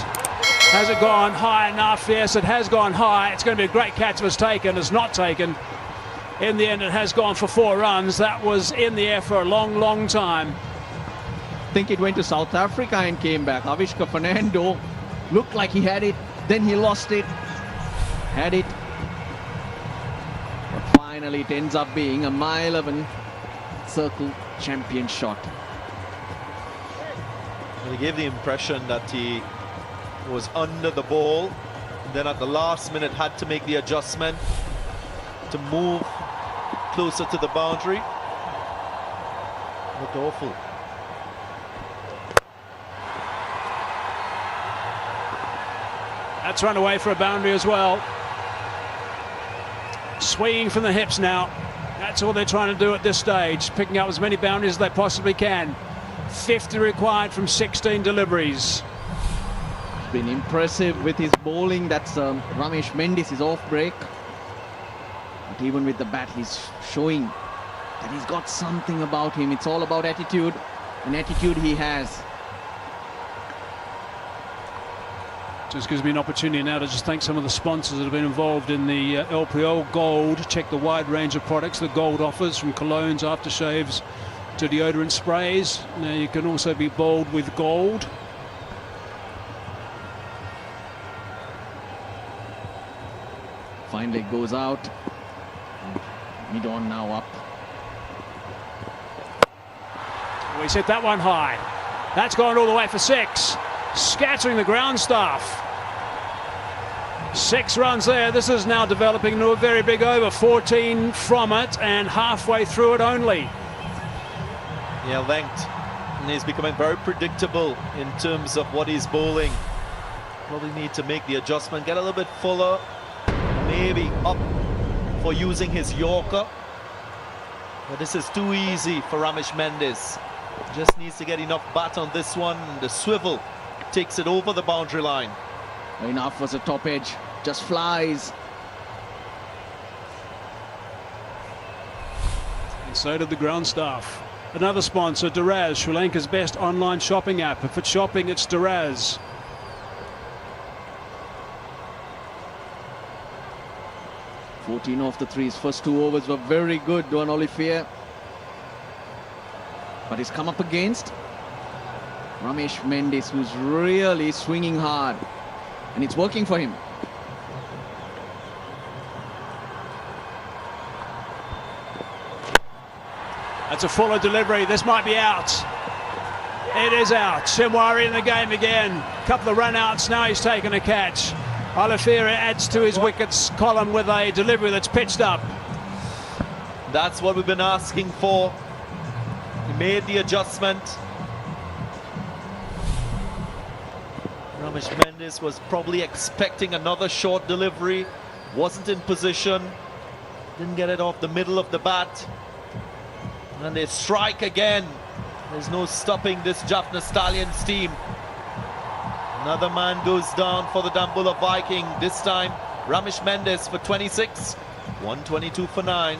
Has it gone high enough? Yes, it has gone high. It's going to be a great catch if it's taken. It's not taken. In the end, it has gone for 4 runs. That was in the air for a long, long time. I think it went to South Africa and came back. Avishka Fernando looked like he had it, then he lost it. Had it. But finally, it ends up being a mile 11 circle champion shot. He gave the impression that he was under the ball, then at the last minute had to make the adjustment to move closer to the boundary. Looked awful. That's run away for a boundary as well. Swinging from the hips now. That's all they're trying to do at this stage. Picking up as many boundaries as they possibly can. 50 required from 16 deliveries. Been impressive with his bowling. That's Ramesh Mendis, his off break. But even with the bat, he's showing that he's got something about him. It's all about attitude, and attitude he has. Just gives me an opportunity now to just thank some of the sponsors that have been involved in the LPL Gold. Check the wide range of products the Gold offers, from colognes, aftershaves to deodorant sprays. Now you can also be bowled with gold. Fine leg goes out. Mid on now up. We hit that one high. That's gone all the way for 6. Scattering the ground staff. 6 runs there. This is now developing into a very big over. 14 from it and halfway through it only. Yeah, length. And he's becoming very predictable in terms of what he's bowling. Probably need to make the adjustment, get a little bit fuller, maybe up for using his Yorker. But this is too easy for Ramesh Mendis. Just needs to get enough bat on this one. The swivel takes it over the boundary line. Enough was a top edge. Just flies. And so did the ground staff. Another sponsor, Duraz, Sri Lanka's best online shopping app. If it's shopping, it's Duraz. "14 off the 3. His first 2 overs were very good, Don Olivier. But he's come up against Ramesh Mendis, who's really swinging hard. And it's working for him. That's a fuller delivery. This might be out. It is out. Simwari in the game again. Couple of run outs. Now he's taken a catch. Olivier adds to his wickets column with a delivery that's pitched up. That's what we've been asking for. He made the adjustment. Ramesh Mendis was probably expecting another short delivery. Wasn't in position. Didn't get it off the middle of the bat. And they strike again. There's no stopping this Jaffna Stallions team. Another man goes down for the Dambulla Viking. This time, Ramesh Mendis for 26. 122 for 9.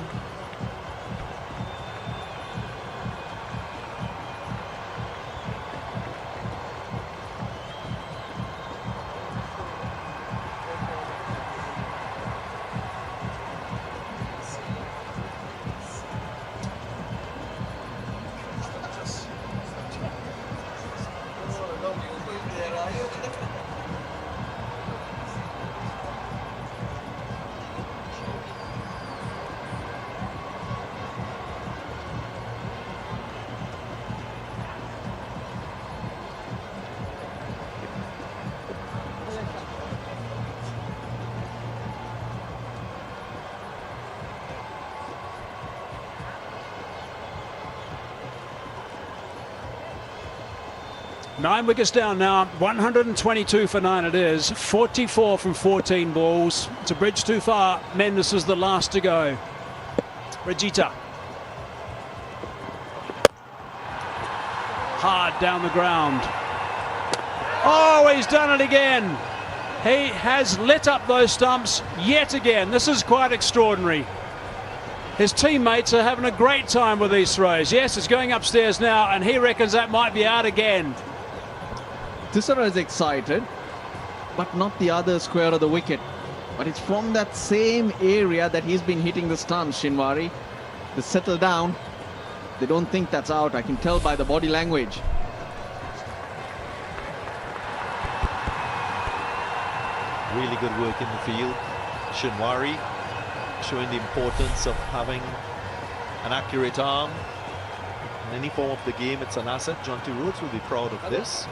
9 wickets down now. 122 for 9 it is. 44 from 14 balls. It's a bridge too far. Mendes is the last to go. Regita. Hard down the ground. Oh, he's done it again. He has lit up those stumps yet again. This is quite extraordinary. His teammates are having a great time with these throws. Yes, it's going upstairs now, and he reckons that might be out again. Tissera is excited, but not the other square of the wicket. But it's from that same area that he's been hitting the stumps, Shinwari. They settle down. They don't think that's out. I can tell by the body language. Really good work in the field. Shinwari showing the importance of having an accurate arm. In any form of the game, it's an asset. Jonty Rhodes will be proud of this.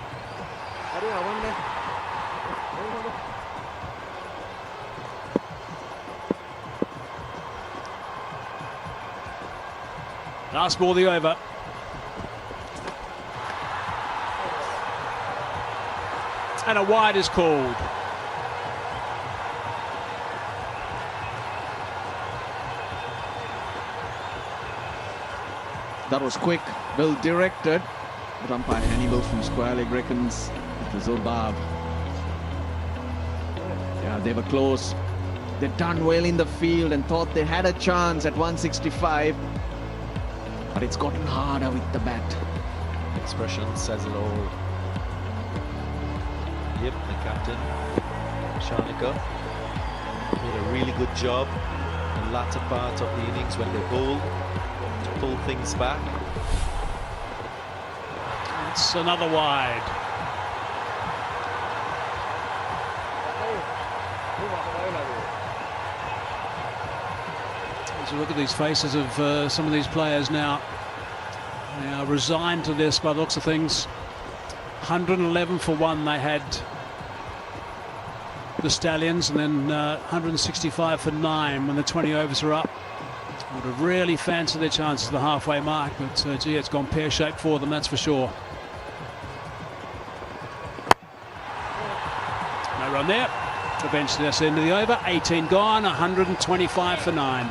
Last ball of the over. And a wide is called. That was quick, well directed. But umpire Hannibal from square leg reckons it was Zulbab. Yeah, they were close. They'd done well in the field and thought they had a chance at 165. But it's gotten harder with the bat. Expression says it all. Yep, the captain, Shanika, did a really good job in the latter part of the innings when they bowled to pull things back. It's another wide. As you look at these faces of some of these players now, they are resigned to this by the looks of things. 111 for 1 they had, the Stallions, and then 165 for 9 when the 20 overs are up. Would have really fancied their chances at the halfway mark, but gee, it's gone pear-shaped for them, that's for sure. No run there. Eventually that's the end of the over. 18 gone, 125 for 9.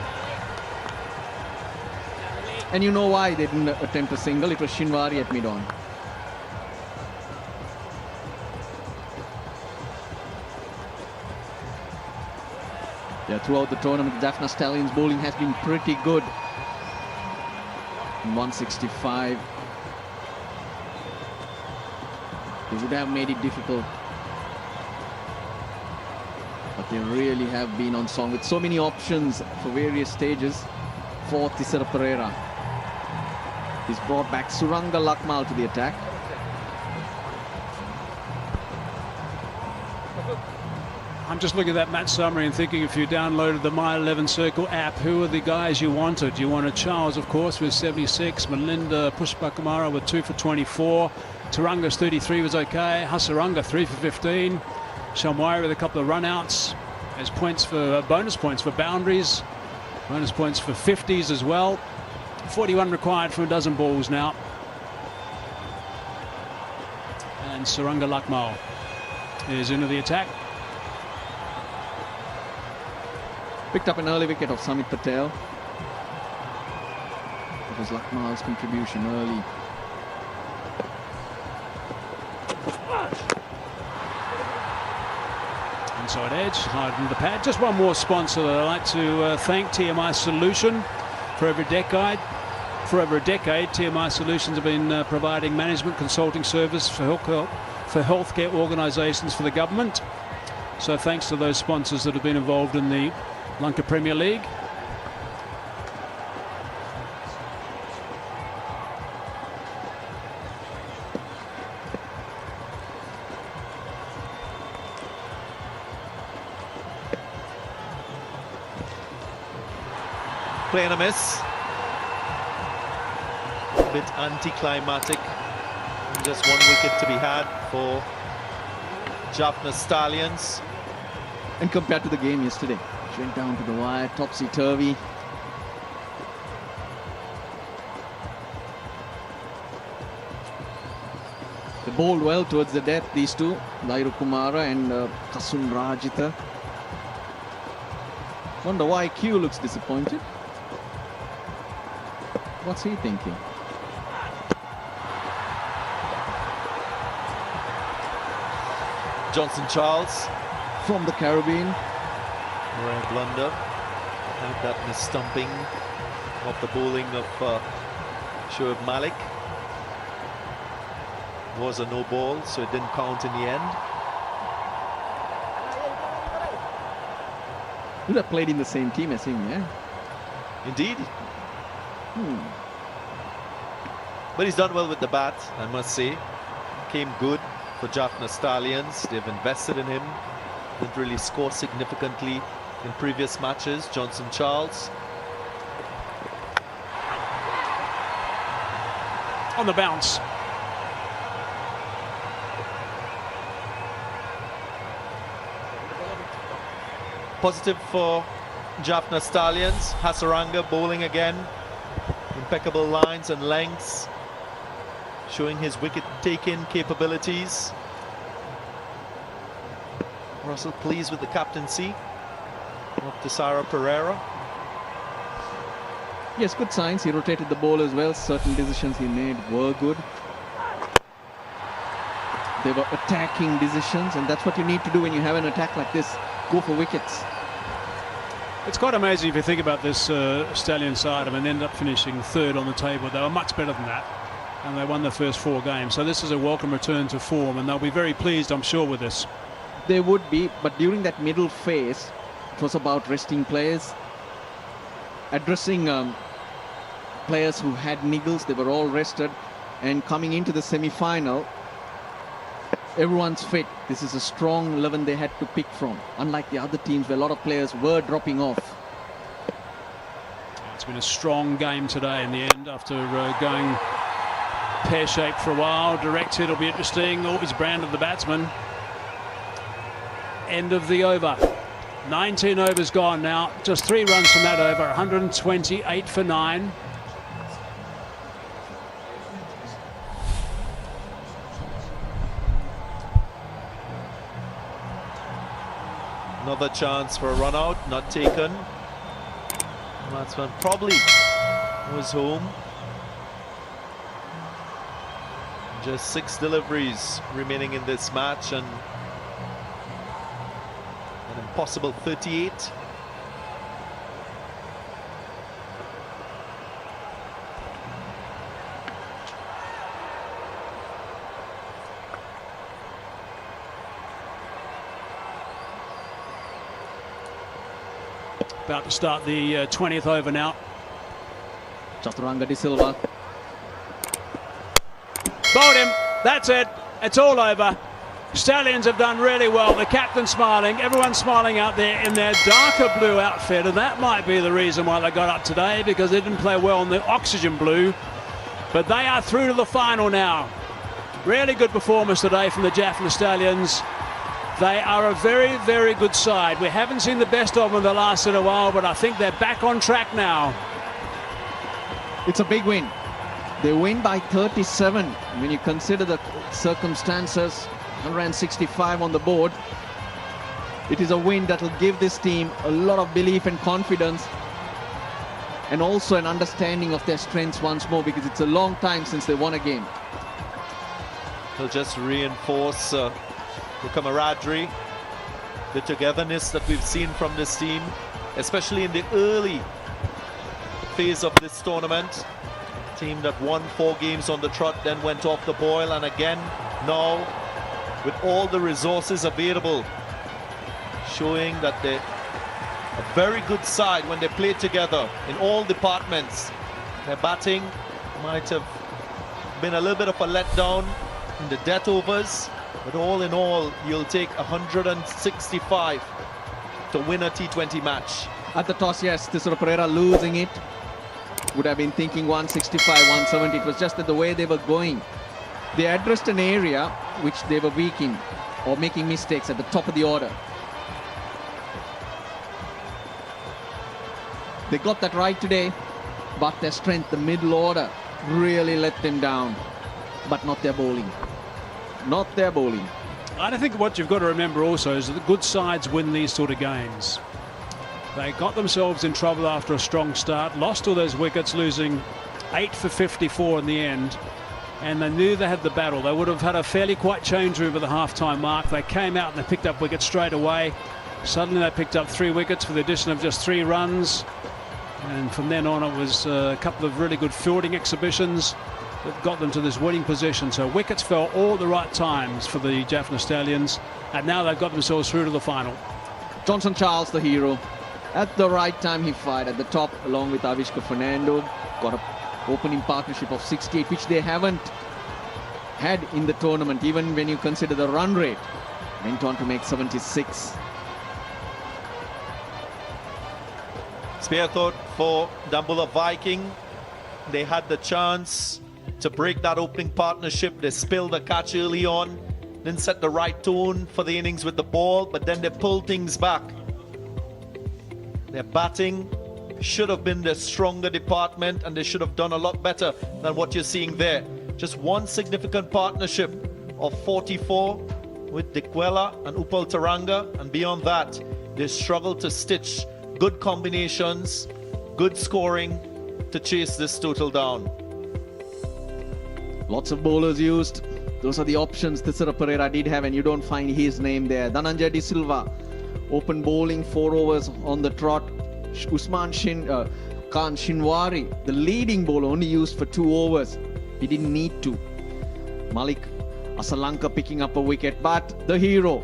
And you know why they didn't attempt a single? It was Shinwari at mid-on. Yeah, throughout the tournament, Jaffna Stallions bowling has been pretty good. 165. They would have made it difficult. But they really have been on song with so many options for various stages for Tissera Pereira. He's brought back Suranga Lakmal to the attack. I'm just looking at that match summary and thinking, if you downloaded the My 11 Circle app, who are the guys you wanted? You wanted Charles, of course, with 76. Melinda Pushpakumara with 2 for 24. Taranga's 33 was okay. Hasaranga 3 for 15. Shamwari with a couple of run-outs. There's points for bonus points for boundaries. Bonus points for 50s as well. 41 required from a dozen balls now. And Suranga Lakmal is into the attack. Picked up an early wicket of Samit Patel. It was Lakmal's contribution early. Inside edge, hiding the pad. Just one more sponsor that I'd like to thank, TMI Solution. For over a decade, TMI Solutions have been providing management consulting service for healthcare organisations for the government. So thanks to those sponsors that have been involved in the Lanka Premier League. Playing a miss. A bit anticlimactic. Just one wicket to be had for Jaffna Stallions. And compared to the game yesterday, it went down to the wire, topsy-turvy. The bowled well towards the death, these two, Lairu Kumara and Kasun Rajitha. Wonder why Q looks disappointed. What's he thinking? Johnson Charles From the Caribbean. rare blunder, and that mis-stumping of the bowling of Shoaib Malik was a no ball, so it didn't count in the end. Would have played in the same team as him, yeah? Indeed. But he's done well with the bat, I must say. Came good for Jaffna Stallions. They've invested in him. Didn't really score significantly in previous matches. Johnson Charles. On the bounce. Positive for Jaffna Stallions. Hasaranga bowling again. Impeccable lines and lengths, showing his wicket-taking capabilities. Russell pleased with the captaincy of Tisara Pereira. Yes, good signs. He rotated the ball as well. Certain decisions he made were good. They were attacking decisions, and that's what you need to do when you have an attack like this. Go for wickets. It's quite amazing if you think about this Stallion side. I mean, they ended up finishing third on the table. They were much better than that, and they won their first 4 games. So this is a welcome return to form, and they'll be very pleased, I'm sure, with this. They would be, but during that middle phase, it was about resting players, addressing players who had niggles. They were all rested, and coming into the semi-final, everyone's fit. This is a strong 11 they had to pick from, unlike the other teams where a lot of players were dropping off. It's been a strong game today in the end after going pear-shaped for a while. Direct hit will be interesting. Always Brand of the batsman. End of the over. 19 overs gone now. Just 3 runs from that over. 128 for 9. Another chance for a run out, not taken. Batsman probably was home. Just 6 deliveries remaining in this match, and an impossible 38. About to start the 20th over now. Chaturanga de Silva. Bowled him. That's it. It's all over. Stallions have done really well. The captain smiling. Everyone's smiling out there in their darker blue outfit, and that might be the reason why they got up today, because they didn't play well in the oxygen blue. But they are through to the final now. Really good performance today from the Jaffna Stallions. They are a very, very good side. We haven't seen the best of them in the last little while, but I think they're back on track now. It's a big win. They win by 37. When you consider the circumstances, 165 on the board. It is a win that will give this team a lot of belief and confidence, and also an understanding of their strengths once more, because it's a long time since they won a game. They'll just reinforce the camaraderie, the togetherness that we've seen from this team, especially in the early phase of this tournament. Team that won 4 games on the trot, then went off the boil, and again now with all the resources available, showing that they're a very good side when they play together in all departments. Their batting might have been a little bit of a letdown in the death overs, but all in all, you'll take 165 to win a T20 match. At the toss, yes, Tisara Pereira losing it. Would have been thinking 165, 170. It was just that the way they were going, they addressed an area which they were weak in, or making mistakes at the top of the order. They got that right today, but their strength, the middle order, really let them down, but not their bowling. not their bowling. I think what you've got to remember also is that the good sides win these sort of games. They got themselves in trouble after a strong start, lost all those wickets, losing 8 for 54 in the end, and they knew they had the battle. They would have had a fairly quiet change room at the half-time mark. They came out and they picked up wickets straight away. Suddenly they picked up 3 wickets for the addition of just 3 runs, and from then on it was a couple of really good fielding exhibitions that got them to this winning position. So wickets fell all at the right times for the Jaffna Stallions, and now they've got themselves through to the final. Johnson Charles, the hero. At the right time, he fired at the top along with Avishka Fernando. Got an opening partnership of 68, which they haven't had in the tournament, even when you consider the run rate. Went on to make 76. Spear thought for Dambulla Viking. They had the chance to break that opening partnership. They spilled the catch early on, didn't set the right tone for the innings with the ball, but then they pulled things back. Their batting should have been their stronger department, and they should have done a lot better than what you're seeing there. Just one significant partnership of 44 with Dikwela and Upal Taranga, and beyond that, they struggled to stitch good combinations, good scoring to chase this total down. Lots of bowlers used. Those are the options Thisara Pereira did have, and you don't find his name there. Dhananjaya De Silva, open bowling, 4 overs on the trot. Usman Khan Shinwari, the leading bowler, only used for 2 overs. He didn't need to. Malik Asalanka picking up a wicket, but the hero,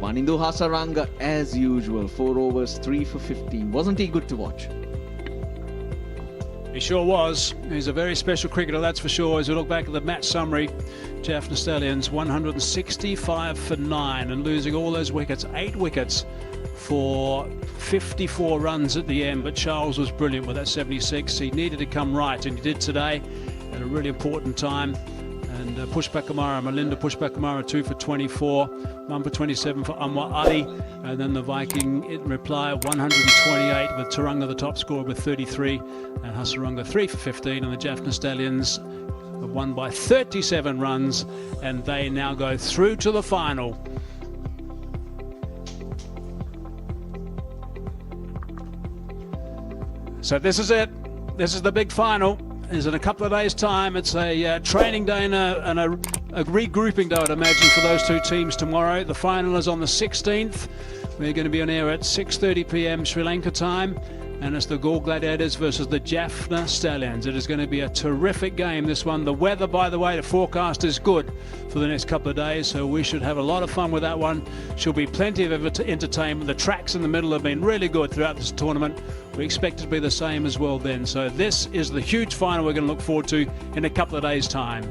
Wanindu Hasaranga, as usual, 4 overs, 3 for 15. Wasn't he good to watch? He sure was. He's a very special cricketer, that's for sure. As we look back at the match summary, Jaffna Stallions 165 for 9 and losing all those wickets, 8 wickets for 54 runs at the end. But Charles was brilliant with that 76. He needed to come right, and he did today at a really important time. And Pushpa Kumara, Melinda Pushpa Kumara 2 for 24, 1 for 27 for Anwar Ali, and then the Viking in reply 128 with Taranga the top scorer with 33, and Hasaranga 3 for 15, and the Jaffna Stallions have won by 37 runs, and they now go through to the final. So this is it. This is the big final. Is in a couple of days' time. It's a training day and a regrouping day, I'd imagine, for those 2 teams tomorrow. The final is on the 16th. We're going to be on air at 6:30 p.m. Sri Lanka time, and it's the Gaul Gladiators versus the Jaffna Stallions. It is going to be a terrific game, this one. The weather, by the way, the forecast is good for the next couple of days, so we should have a lot of fun with that one. Should be plenty of entertainment. The tracks in the middle have been really good throughout this tournament. We expect it to be the same as well then. So this is the huge final we're going to look forward to in a couple of days' time.